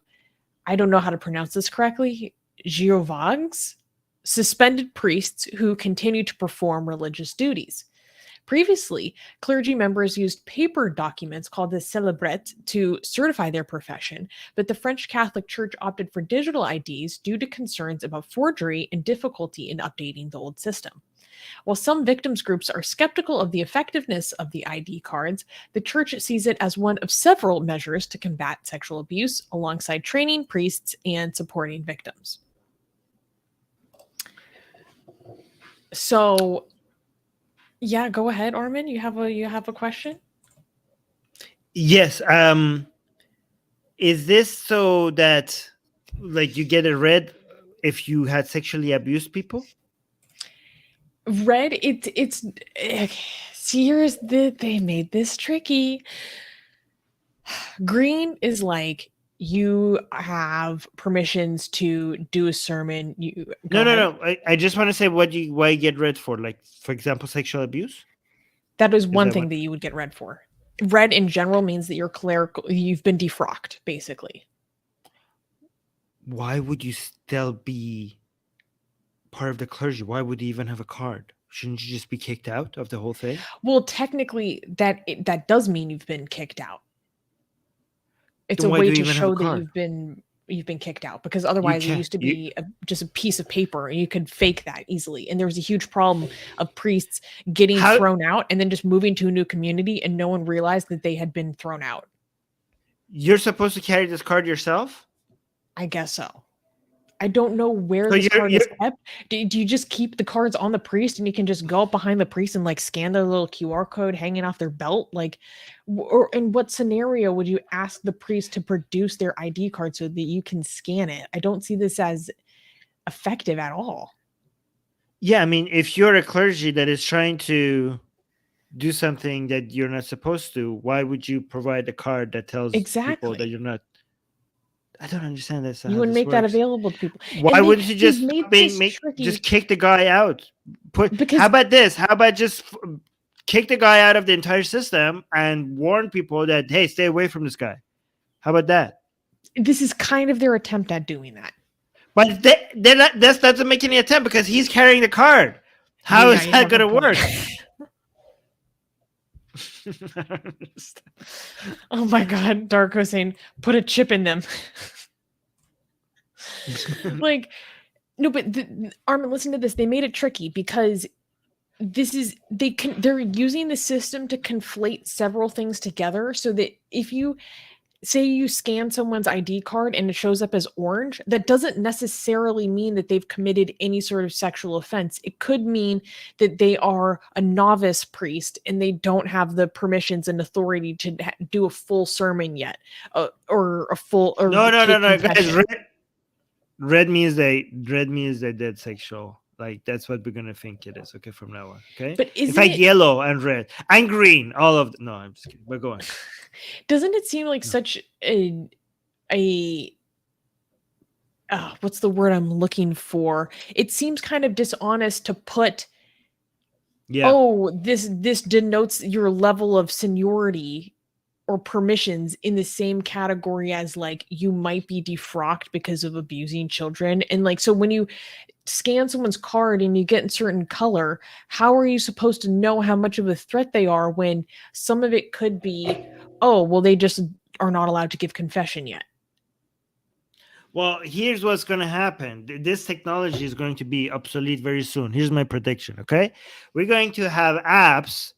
I don't know how to pronounce this correctly, Jehovah's suspended priests who continue to perform religious duties. Previously, clergy members used paper documents called the célébrette to certify their profession, but the French Catholic Church opted for digital IDs due to concerns about forgery and difficulty in updating the old system. While some victims groups are skeptical of the effectiveness of the ID cards, the Church sees it as one of several measures to combat sexual abuse, alongside training priests and supporting victims. So, yeah, go ahead, Armin. You have a question? Yes. Is this so that, like, you get a red if you had sexually abused people? Red, it's see, they made this tricky. Green is like, you have permissions to do a sermon. No. I just want to say, why you get red for? Like, for example, sexual abuse? That is one thing that you would get red for. Red in general means that you're clerical. You've been defrocked, basically. Why would you still be part of the clergy? Why would you even have a card? Shouldn't you just be kicked out of the whole thing? Well, technically, that does mean you've been kicked out. It's a way to show that you've been kicked out, because otherwise it used to be just a piece of paper and you could fake that easily. And there was a huge problem of priests getting thrown out and then just moving to a new community and no one realized that they had been thrown out. You're supposed to carry this card yourself? I guess so. I don't know where this card is kept. Do you just keep the cards on the priest and you can just go up behind the priest and like scan their little QR code hanging off their belt? Like, or in what scenario would you ask the priest to produce their ID card so that you can scan it? I don't see this as effective at all. Yeah, I mean, if you're a clergy that is trying to do something that you're not supposed to, why would you provide a card that tells people that you're not? I don't understand this. You wouldn't make that available to people. Why wouldn't you just just kick the guy out? How about this? How about just kick the guy out of the entire system and warn people that, hey, stay away from this guy? How about that? This is kind of their attempt at doing that. But they're not. That doesn't make any attempt because he's carrying the card. How is that going to work? Oh my God, Darko saying, put a chip in them. Like, no, but Armin, listen to this. They made it tricky because they're using the system to conflate several things together, so that if you say you scan someone's ID card and it shows up as orange, that doesn't necessarily mean that they've committed any sort of sexual offense. It could mean that they are a novice priest and they don't have the permissions and authority to do a full sermon yet, or a full. Or no, guys. Red means they did sexual. Like, that's what we're gonna think it is. Okay, from now on. Okay, but it's like yellow and red and green. All of no, I'm just kidding. But go on. Doesn't it seem like such a what's the word I'm looking for? It seems kind of dishonest to put Yeah. oh, this denotes your level of seniority or permissions in the same category as like you might be defrocked because of abusing children. And like, so when you scan someone's card and you get a certain color, how are you supposed to know how much of a threat they are when some of it could be, oh, well, they just are not allowed to give confession yet? Well, here's what's going to happen. This technology is going to be obsolete very soon. Here's my prediction. Okay. We're going to have apps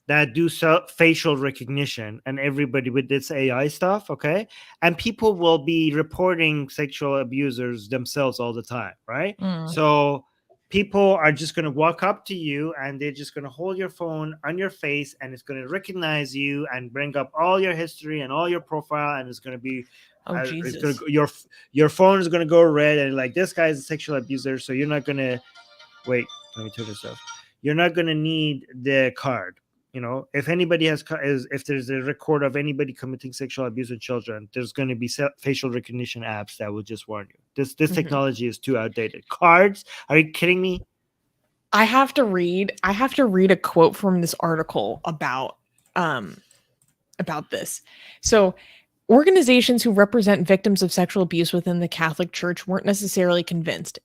that do facial recognition and everybody with this AI stuff. Okay. And people will be reporting sexual abusers themselves all the time. Right. So people are just going to walk up to you and they're just going to hold your phone on your face and it's going to recognize you and bring up all your history and all your profile. And it's going to be, Oh, Jesus. your phone is going to go red and like, this guy is a sexual abuser. So you're not going to wait. Let me turn this off. You're not going to need the card. You know, if anybody if there's a record of anybody committing sexual abuse with children, there's going to be facial recognition apps that will just warn you. This technology is too outdated. Cards? Are you kidding me? I have to read a quote from this article about this. So, organizations who represent victims of sexual abuse within the Catholic Church weren't necessarily convinced.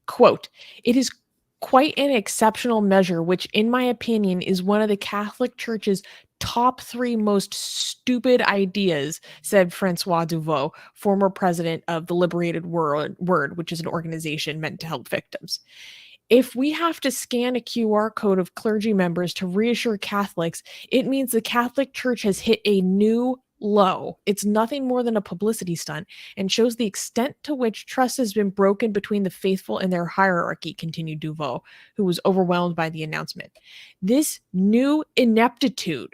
Quote, "It is quite an exceptional measure, which in my opinion is one of the Catholic Church's top 3 most stupid ideas," said Francois Duveau, former president of the Liberated Word, which is an organization meant to help victims. "If we have to scan a QR code of clergy members to reassure Catholics, it means the Catholic Church has hit a new low. It's nothing more than a publicity stunt and shows the extent to which trust has been broken between the faithful and their hierarchy," continued Duveau, who was overwhelmed by the announcement. "This new ineptitude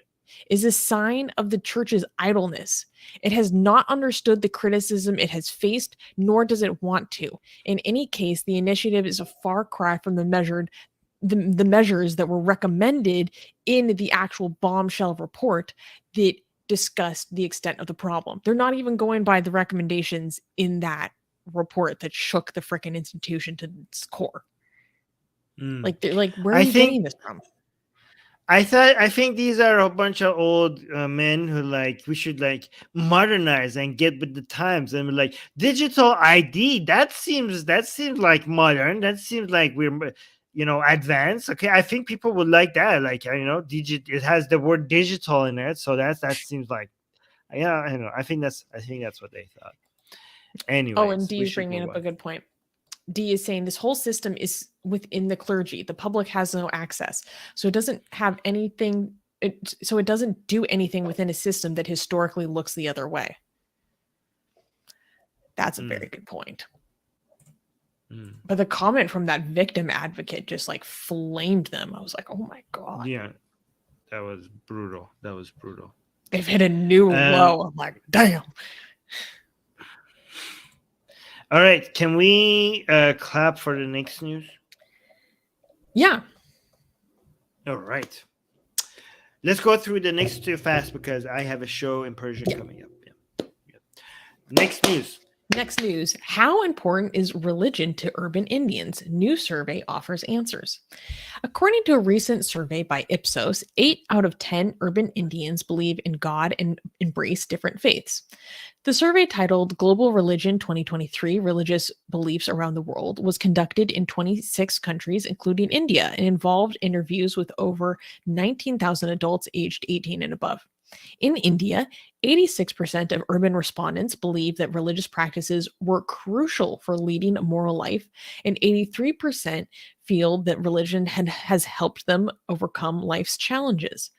is a sign of the church's idleness. It has not understood the criticism it has faced, nor does it want to. In any case, the initiative is a far cry from the measures that were recommended in the actual bombshell report that discussed the extent of the problem." They're not even going by the recommendations in that report that shook the frickin' institution to its core. Like, they're like, where are you getting this from? I think these are a bunch of old men who like, we should like modernize and get with the times, and like digital ID. That seems like modern. That seems like we're, you know, advanced. Okay, I think people would like that. Like, you know, it has the word digital in it, so that seems like, yeah, I know. I think that's what they thought. Anyway. Oh, and D is bringing up a good point. D is saying this whole system is within the clergy. The public has no access. So it doesn't have anything. So it doesn't do anything within a system that historically looks the other way. That's a very good point. But the comment from that victim advocate just like flamed them. I was like, oh my God. Yeah, that was brutal. They've hit a new low. I'm like, damn. All right, can we clap for the next news? Yeah. All right. Let's go through the next two fast because I have a show in Persia coming up. Yeah. Next news. How important is religion to urban Indians? New survey offers answers. According to a recent survey by Ipsos, 8 out of 10 urban Indians believe in God and embrace different faiths. The survey, titled Global Religion 2023 Religious Beliefs Around the World, was conducted in 26 countries, including India, and involved interviews with over 19,000 adults aged 18 and above. In India, 86% of urban respondents believe that religious practices were crucial for leading a moral life, and 83% feel that religion has helped them overcome life's challenges.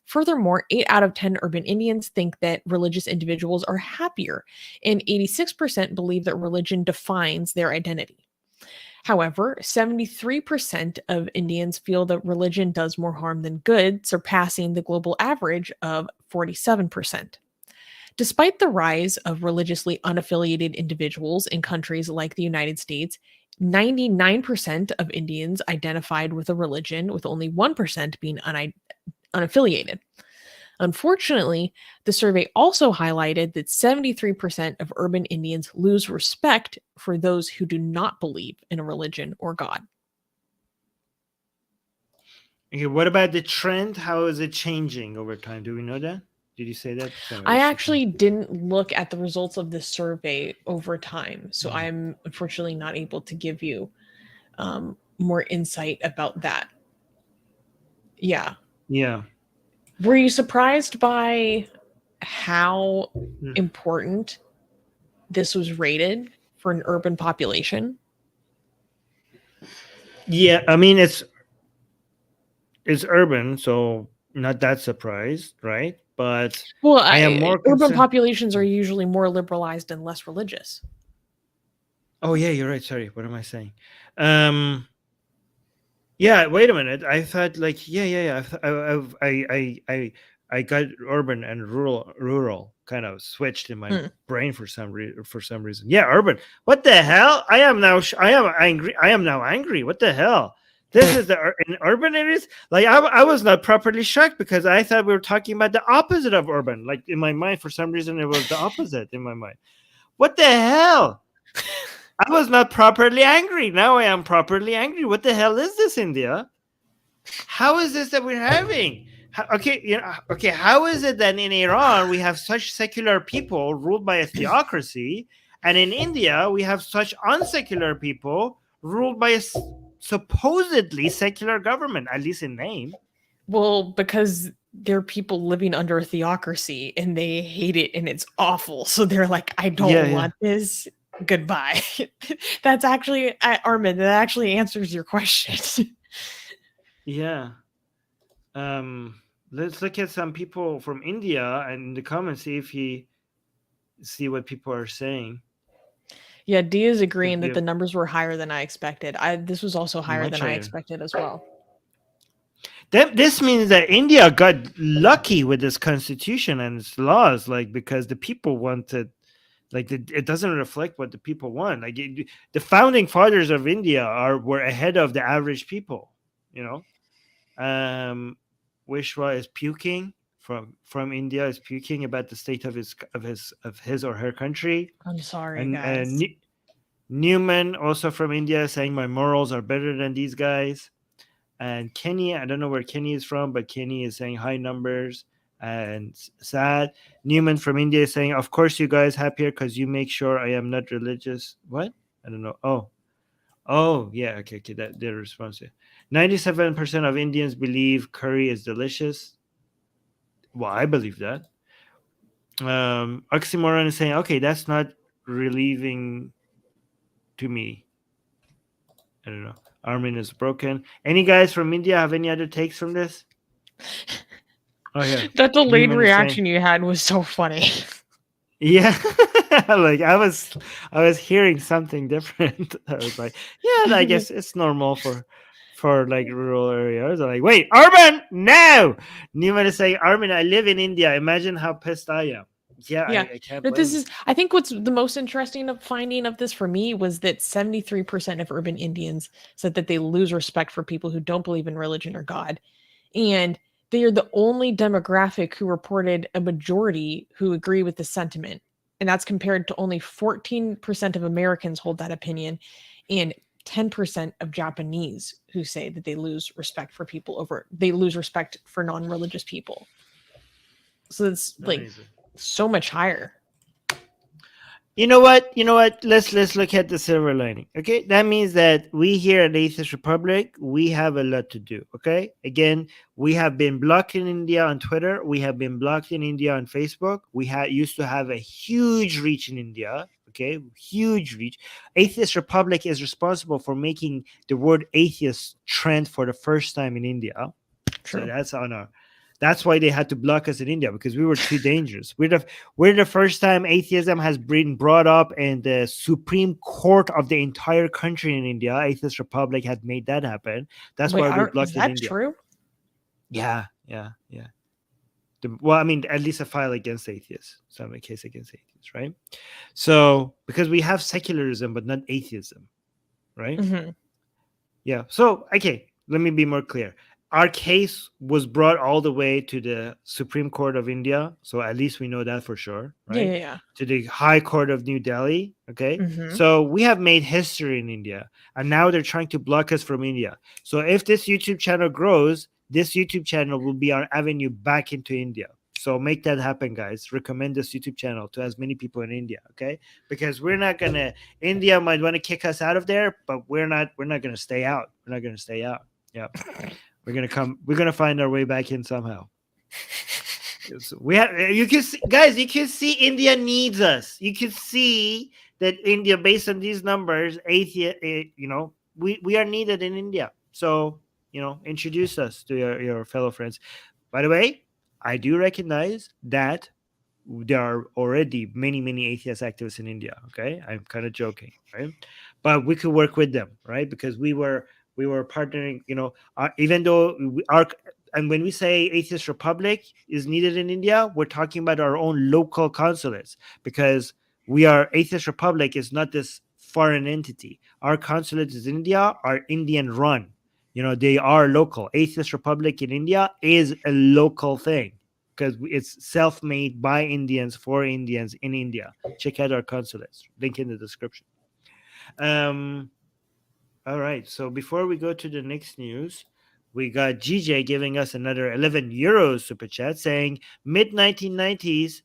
Furthermore, 8 out of 10 urban Indians think that religious individuals are happier, and 86% believe that religion defines their identity. However, 73% of Indians feel that religion does more harm than good, surpassing the global average of 47%. Despite the rise of religiously unaffiliated individuals in countries like the United States, 99% of Indians identified with a religion, with only 1% being unaffiliated. Unfortunately, the survey also highlighted that 73% of urban Indians lose respect for those who do not believe in a religion or God. Okay, what about the trend? How is it changing over time? Do we know that? Did you say that? Sorry, I was actually didn't look at the results of this survey over time, so I'm unfortunately not able to give you more insight about that. Yeah. Yeah. Were you surprised by how important this was rated for an urban population? Yeah, I mean it's urban, so not that surprised, right? But Well, I am more urban concerned. populations are usually more liberalized and less religious. Oh yeah, you're right. Sorry, what am I saying? Yeah, wait a minute. I thought like yeah. I got urban and rural kind of switched in my brain for some reason. Yeah, urban. What the hell? I am now angry. I am now angry. What the hell? This is in urban areas. Like I was not properly shocked because I thought we were talking about the opposite of urban. Like in my mind, for some reason, it was the opposite in my mind. What the hell? I was not properly angry. Now I am properly angry. What the hell is this, India? How is this that we're having? How is it that in Iran we have such secular people ruled by a theocracy, and in India we have such unsecular people ruled by a supposedly secular government, at least in name? Well, because they're people living under a theocracy and they hate it and it's awful. So they're like, I don't want this. Goodbye. That's actually, Armin, that actually answers your question. Yeah. Let's look at some people from India and in the comments see what people are saying. Yeah, D is agreeing that the numbers were higher than I expected. This was also higher than I expected as well. This means that India got lucky with this constitution and its laws, like because the people wanted, like it doesn't reflect what the people want. Like the founding fathers of India were ahead of the average people. You know, Wishwa is puking from India is puking about the state of his or her country. I'm sorry, guys. Newman, also from India, saying my morals are better than these guys. And Kenny, I don't know where Kenny is from, but Kenny is saying high numbers and sad. Newman from India is saying, of course you guys happier because you make sure I am not religious. What? I don't know. Oh, yeah. Okay. That their response. 97% of Indians believe curry is delicious. Well, I believe that. Oxymoron is saying, okay, that's not relieving to me. I don't know. Armin is broken. Any guys from India have any other takes from this? Oh yeah. That delayed reaction you had was so funny. Yeah. Like I was hearing something different. I was like, yeah, I guess it's normal for like rural areas. I'm like, wait, Armin, no. Newman is saying, Armin, I live in India. Imagine how pissed I am. Yeah. I can't. But I think what's the most interesting finding of this for me was that 73% of urban Indians said that they lose respect for people who don't believe in religion or God. And they are the only demographic who reported a majority who agree with the sentiment. And that's compared to only 14% of Americans hold that opinion and 10% of Japanese who say that they lose respect for they lose respect for non-religious people. So it's like so much higher. You know what? Let's look at the silver lining. Okay, that means that we here at Atheist Republic, we have a lot to do. Okay, again, we have been blocked in India on Twitter. We have been blocked in India on Facebook. We used to have a huge reach in India. Okay, huge reach. Atheist Republic is responsible for making the word atheist trend for the first time in India. True. So that's why they had to block us in India, because we were too dangerous. We're the first time atheism has been brought up in the Supreme Court of the entire country in India. Atheist Republic had made that happen. That's why we're blocked in India. Is that true? Yeah. Well, I mean, at least a file against atheists, some case against atheists, right? So because we have secularism but not atheism, right? Mm-hmm. Yeah. So okay, let me be more clear. Our case was brought all the way to the Supreme Court of India. So at least we know that for sure, right? Yeah. To the High Court of New Delhi. Okay. Mm-hmm. So we have made history in India. And now they're trying to block us from India. So if this YouTube channel grows, this YouTube channel will be our avenue back into India. So make that happen, guys. Recommend this YouTube channel to as many people in India, okay? Because we're not gonna. India might want to kick us out of there, but we're not gonna stay out. We're not gonna stay out. Yeah, we're gonna come. We're gonna find our way back in somehow. So we have. You can see, guys. You can see India needs us. You can see that India, based on these numbers, we are needed in India. So introduce us to your fellow friends. By the way, I do recognize that there are already many atheist activists in India. Okay, I'm kind of joking, right? But we could work with them, right? Because we were partnering. Even though and when we say Atheist Republic is needed in India, we're talking about our own local consulates, because Atheist Republic is not this foreign entity. Our consulates in India are Indian run. They are local. Atheist Republic in India is a local thing because it's self-made by Indians for Indians in India. Check out our consulates. Link in the description. All right. So before we go to the next news, we got GJ giving us another 11 euros super chat saying mid-1990s,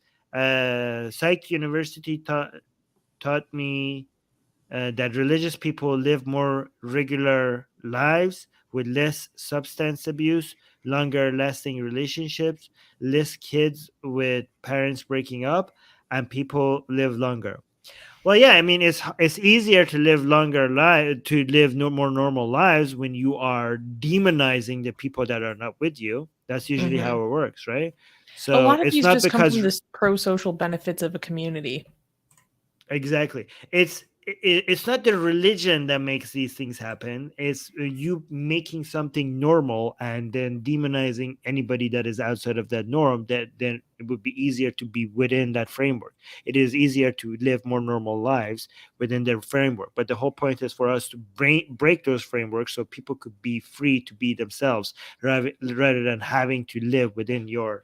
Psych University taught me that religious people live more regular lives with less substance abuse, longer lasting relationships, less kids with parents breaking up, and people live longer. Well, yeah, I mean, it's easier to live longer more normal lives when you are demonizing the people that are not with you. That's usually how it works, right? So a lot of it's these not just come because from this pro-social benefits of a community. Exactly. It's not the religion that makes these things happen. It's you making something normal and then demonizing anybody that is outside of that norm. That then it would be easier to be within that framework. It is easier to live more normal lives within their framework. But the whole point is for us to break those frameworks so people could be free to be themselves rather than having to live within your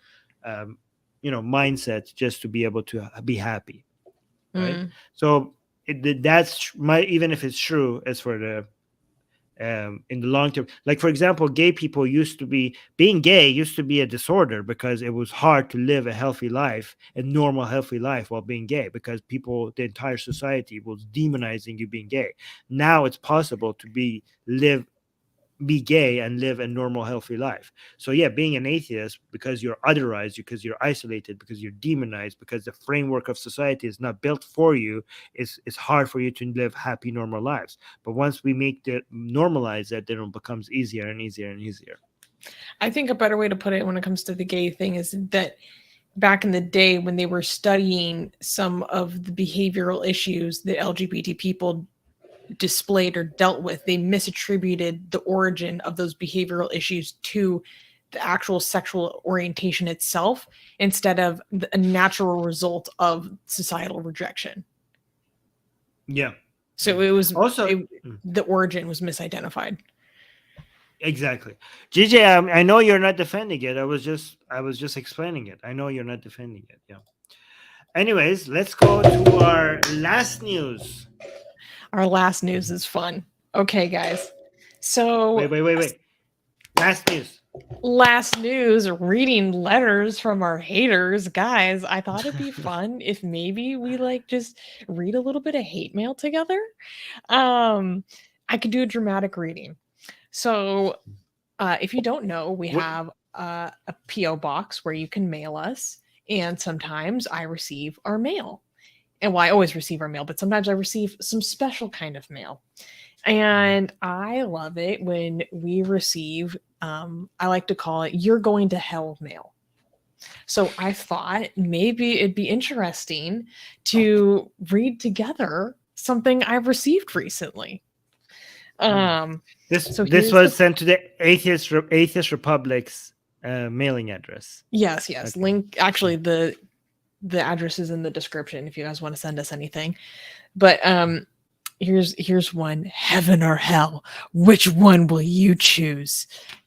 mindset just to be able to be happy. Right. So that's even if it's true, as for the in the long term, like for example, being gay used to be a disorder because it was hard to live a healthy life, a normal healthy life while being gay, because the entire society was demonizing you being gay. Now it's possible to be gay and live a normal healthy life. So yeah, being an atheist, because you're otherized, because you're isolated, because you're demonized, because the framework of society is not built for you, it's hard for you to live happy normal lives. But once we normalize that, then it becomes easier and easier and easier. I think a better way to put it when it comes to the gay thing is that back in the day when they were studying some of the behavioral issues that LGBT people displayed or dealt with, they misattributed the origin of those behavioral issues to the actual sexual orientation itself instead of a natural result of societal rejection. Yeah. So it was also the origin was misidentified. Exactly. GJ, I know you're not defending it. I was just explaining it. I know you're not defending it. Yeah. Anyways, let's go to our last news. Our last news is fun. Okay, guys. So wait. Last news, reading letters from our haters. Guys, I thought it'd be fun if maybe we just read a little bit of hate mail together. I could do a dramatic reading. So if you don't know, we have a P.O. box where you can mail us. And sometimes I receive our mail. And I always receive our mail, but sometimes I receive some special kind of mail. And I love it when we receive, I like to call it, you're going to hell mail. So I thought maybe it'd be interesting to read together something I've received recently. This was sent to the Atheist Republic's mailing address. Yes. Okay. Link, actually, the address is in the description if you guys want to send us anything. But here's one: heaven or hell, which one will you choose?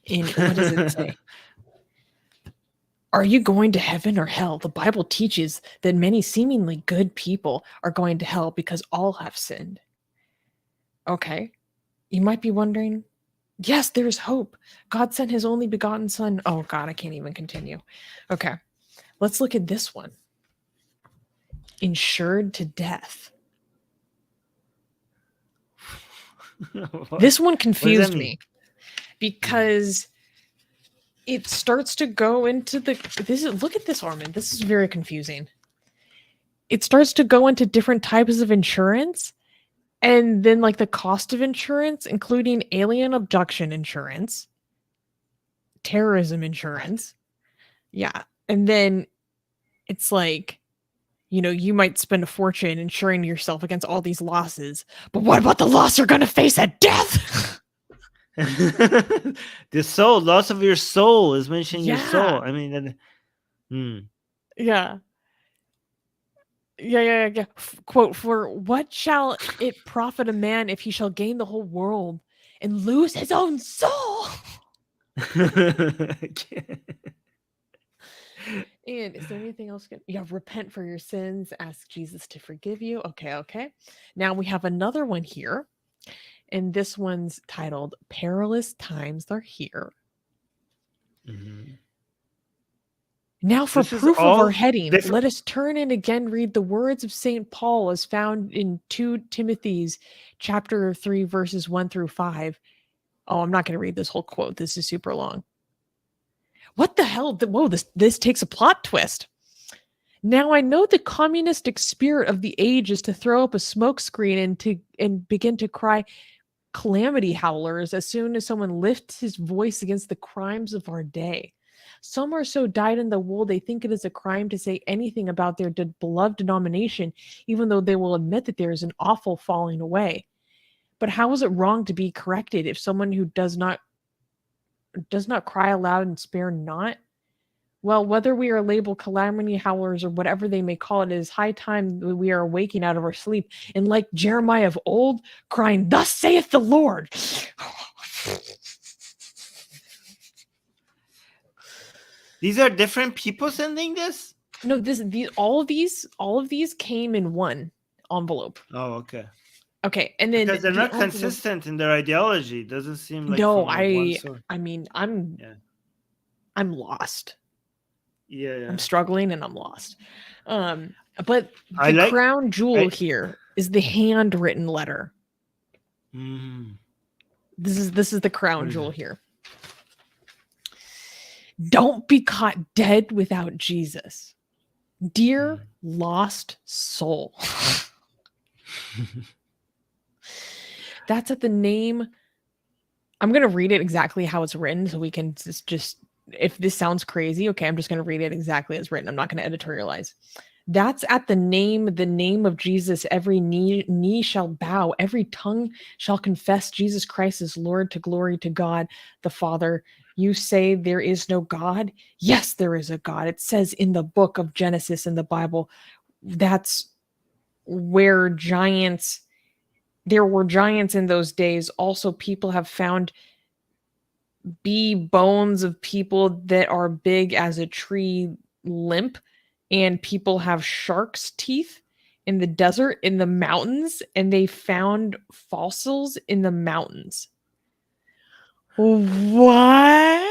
And what does it say? Are you going to heaven or hell? The Bible teaches that many seemingly good people are going to hell because all have sinned. Okay, you might be wondering, Yes, there's hope. God sent his only begotten son. Oh God, I can't even continue. Okay. Let's look at this one. Insured to death. This one confused me because it starts to go into look at this, Armin. This is very confusing. It starts to go into different types of insurance, and then like the cost of insurance, including alien abduction insurance, terrorism insurance. Yeah. And then it's like, you might spend a fortune insuring yourself against all these losses, but what about the loss you're going to face at death? The soul, loss of your soul is mentioning your soul. Yeah. I mean, Yeah. Yeah. Quote, for what shall it profit a man if he shall gain the whole world and lose his own soul? And is there anything else? Repent for your sins. Ask Jesus to forgive you. Okay. Now we have another one here. And this one's titled Perilous Times Are Here. Mm-hmm. Now for This is proof of all our heading, different- let us turn and again read the words of St. Paul as found in 2 Timothy's chapter 3, verses 1 through 5. Oh, I'm not going to read this whole quote. This is super long. What the hell? Whoa, this takes a plot twist. Now I know the communistic spirit of the age is to throw up a smokescreen and begin to cry calamity howlers as soon as someone lifts his voice against the crimes of our day. Some are so dyed in the wool they think it is a crime to say anything about their beloved denomination, even though they will admit that there is an awful falling away. But how is it wrong to be corrected if someone who does not cry aloud and spare not? Well, whether we are labeled calamity howlers or whatever they may call it, it is high time that we are waking out of our sleep and, like Jeremiah of old, crying, "Thus saith the Lord." These are different people sending this? No, all of these came in one envelope. Oh, okay. Okay, and then Because they're not envelope- consistent in their ideology. It doesn't seem like No, from one source. I mean, I'm lost. Yeah. I'm struggling and I'm lost. But I the like- crown jewel here is the handwritten letter. Mm. This is the crown What is jewel it? here. Don't be caught dead without Jesus. Dear lost soul. That's at the name. I'm going to read it exactly how it's written so we can just if this sounds crazy, okay, I'm just going to read it exactly as written. I'm not going to editorialize. That's at the name of Jesus, every knee shall bow, every tongue shall confess Jesus Christ is Lord, to glory to God the Father. You say there is no God? Yes, there is a God. It says in the book of Genesis in the Bible, that's where there were giants in those days. Also, people have found bones of people that are big as a tree limp, and people have shark's teeth in the desert, in the mountains, and they found fossils in the mountains. What?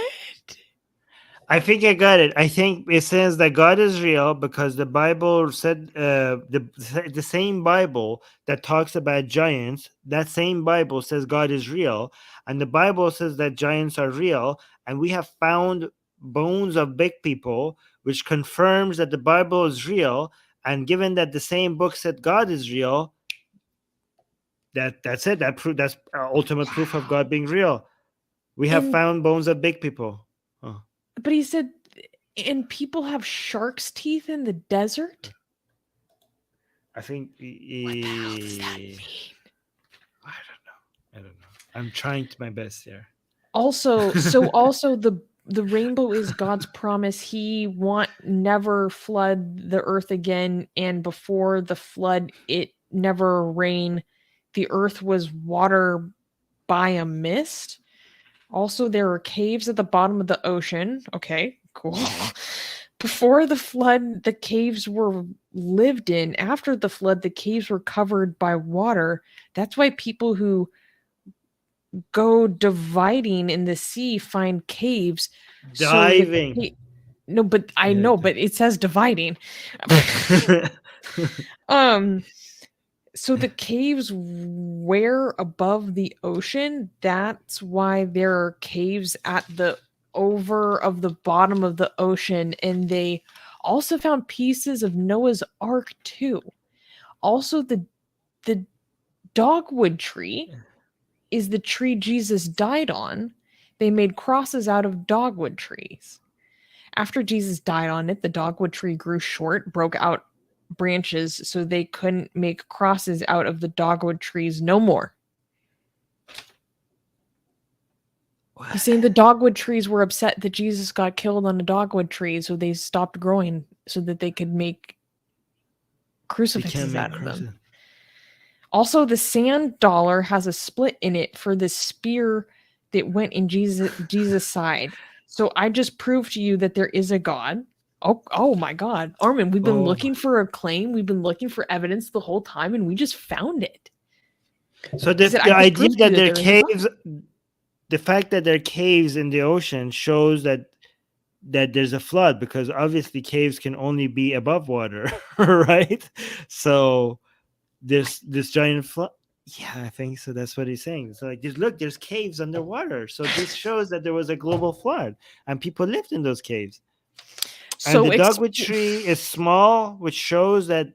I think I got it. I think it says that God is real because the Bible said the same Bible that talks about giants, that same Bible says God is real, and the Bible says that giants are real, and we have found bones of big people, which confirms that the Bible is real. And given that the same book said God is real, that's it. That's ultimate proof of God being real. We have found bones of big people. Oh. But he said, and people have shark's teeth in the desert? I think. What the hell does that mean? I don't know. I'm trying my best here. Also, the rainbow is God's promise. He never flood the earth again, and before the flood, it never rained. The earth was water by a mist. Also, there are caves at the bottom of the ocean. Okay, cool. Before the flood, the caves were lived in. After the flood, the caves were covered by water. That's why people who go dividing in the sea, find caves. Diving. No, but I Yeah. know, but it says dividing. So the caves where above the ocean, that's why there are caves at the over of the bottom of the ocean, and they also found pieces of Noah's Ark too. Also, the dogwood tree is the tree Jesus died on. They made crosses out of dogwood trees. After Jesus died on it, the dogwood tree grew short, broke out branches, so they couldn't make crosses out of the dogwood trees no more. He's saying the dogwood trees were upset that Jesus got killed on a dogwood tree, so they stopped growing so that they could make crucifixes out of them. Also, the sand dollar has a split in it for the spear that went in Jesus' side. So I just proved to you that there is a God. Oh my God. Armin, we've been looking for a claim. We've been looking for evidence the whole time, and we just found it. So the idea that there are caves, the fact that there are caves in the ocean shows that there's a flood, because obviously caves can only be above water, right? So this giant flood. Yeah, I think so. That's what he's saying. So like, look, there's caves underwater. So this shows that there was a global flood and people lived in those caves. So and the dogwood tree is small, which shows that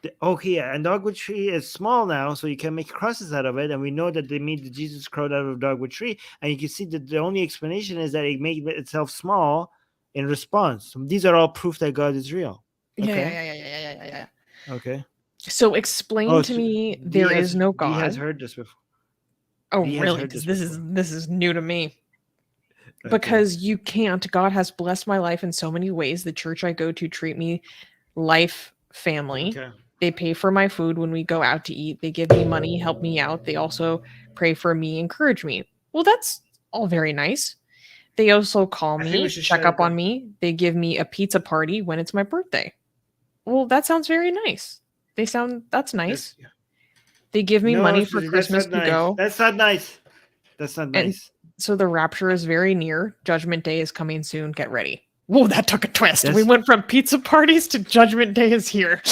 and dogwood tree is small now, so you can make crosses out of it. And we know that they made the Jesus crowd out of dogwood tree. And you can see that the only explanation is that it made itself small in response. So these are all proof that God is real. Okay? Yeah. Okay. So explain to me there is no God. He has heard this before. Oh, really? Because this is new to me. Okay. Because you can't. God has blessed my life in so many ways. The church I go to treat me life family. Okay. They pay for my food when we go out to eat. They give me money, help me out. They also pray for me, encourage me. Well, that's all very nice. They also call me, check up on me. They give me a pizza party when it's my birthday. Well, that sounds very nice. That's nice. They give me money for Christmas to go. That's not nice. That's not nice. And so the rapture is very near. Judgment Day is coming soon. Get ready. Whoa, that took a twist. We went from pizza parties to Judgment Day is here.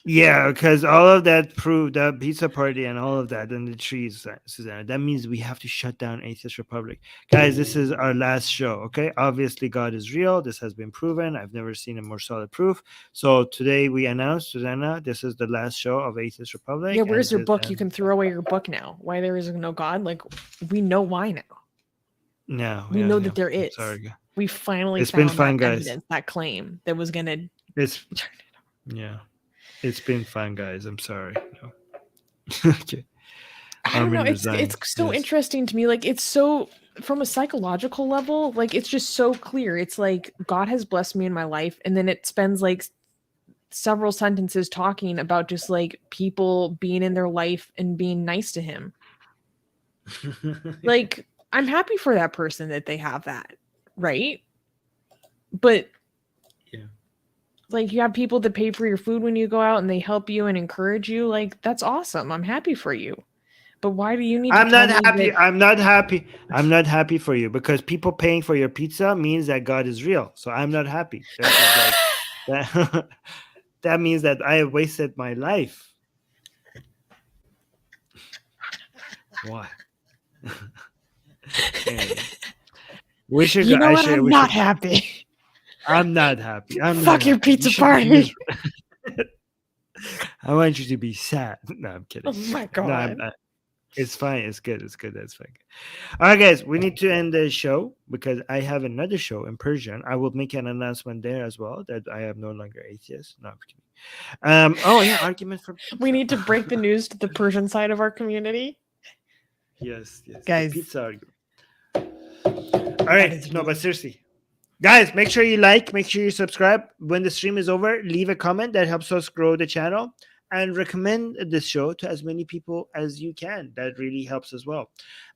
Yeah, because all of that proved that pizza party and all of that and the trees, Susanna. That means we have to shut down Atheist Republic. Guys, this is our last show, okay? Obviously, God is real. This has been proven. I've never seen a more solid proof. So today we announced, Susanna, this is the last show of Atheist Republic. Yeah, where's your book? You can throw away your book now. Why there is no God? Like, we know why now. No. We know that there is. Sorry. We finally found that evidence, that claim that was going to... Yeah. It's been fun, guys. I'm sorry. No. Okay. I don't know. It's so interesting to me. Like, it's so, from a psychological level, like, it's just so clear. It's like God has blessed me in my life, and then it spends like several sentences talking about just like people being in their life and being nice to him. Like, I'm happy for that person that they have that, right? But like, you have people that pay for your food when you go out and they help you and encourage you. Like, that's awesome. I'm happy for you. But why do you need to I'm not happy. I'm not happy. I'm not happy for you, because people paying for your pizza means that God is real. So I'm not happy. That means that I have wasted my life. What? Anyway. I'm not happy. I'm not happy. Fuck your pizza party. I want you to be sad. No, I'm kidding. Oh my God. No, it's fine. It's good. It's good. That's fine. All right, guys. We need to end the show because I have another show in Persian. I will make an announcement there as well that I am no longer atheist. No, I'm kidding. Argument for pizza. We need to break the news to the Persian side of our community. Yes. Guys. Pizza argument. All right. No, but seriously. Guys, make sure you like, make sure you subscribe. When the stream is over, leave a comment. That helps us grow the channel. And recommend this show to as many people as you can. That really helps as well.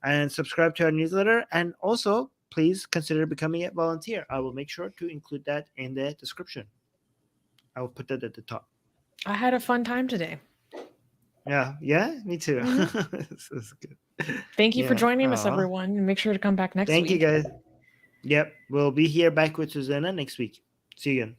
And subscribe to our newsletter. And also, please consider becoming a volunteer. I will make sure to include that in the description. I will put that at the top. I had a fun time today. Yeah, me too. This is good. Thank you for Yeah. joining us, Aw. everyone, and make sure to come back next Thank you, week. guys. Yep, we'll be here back with Susanna next week. See you again.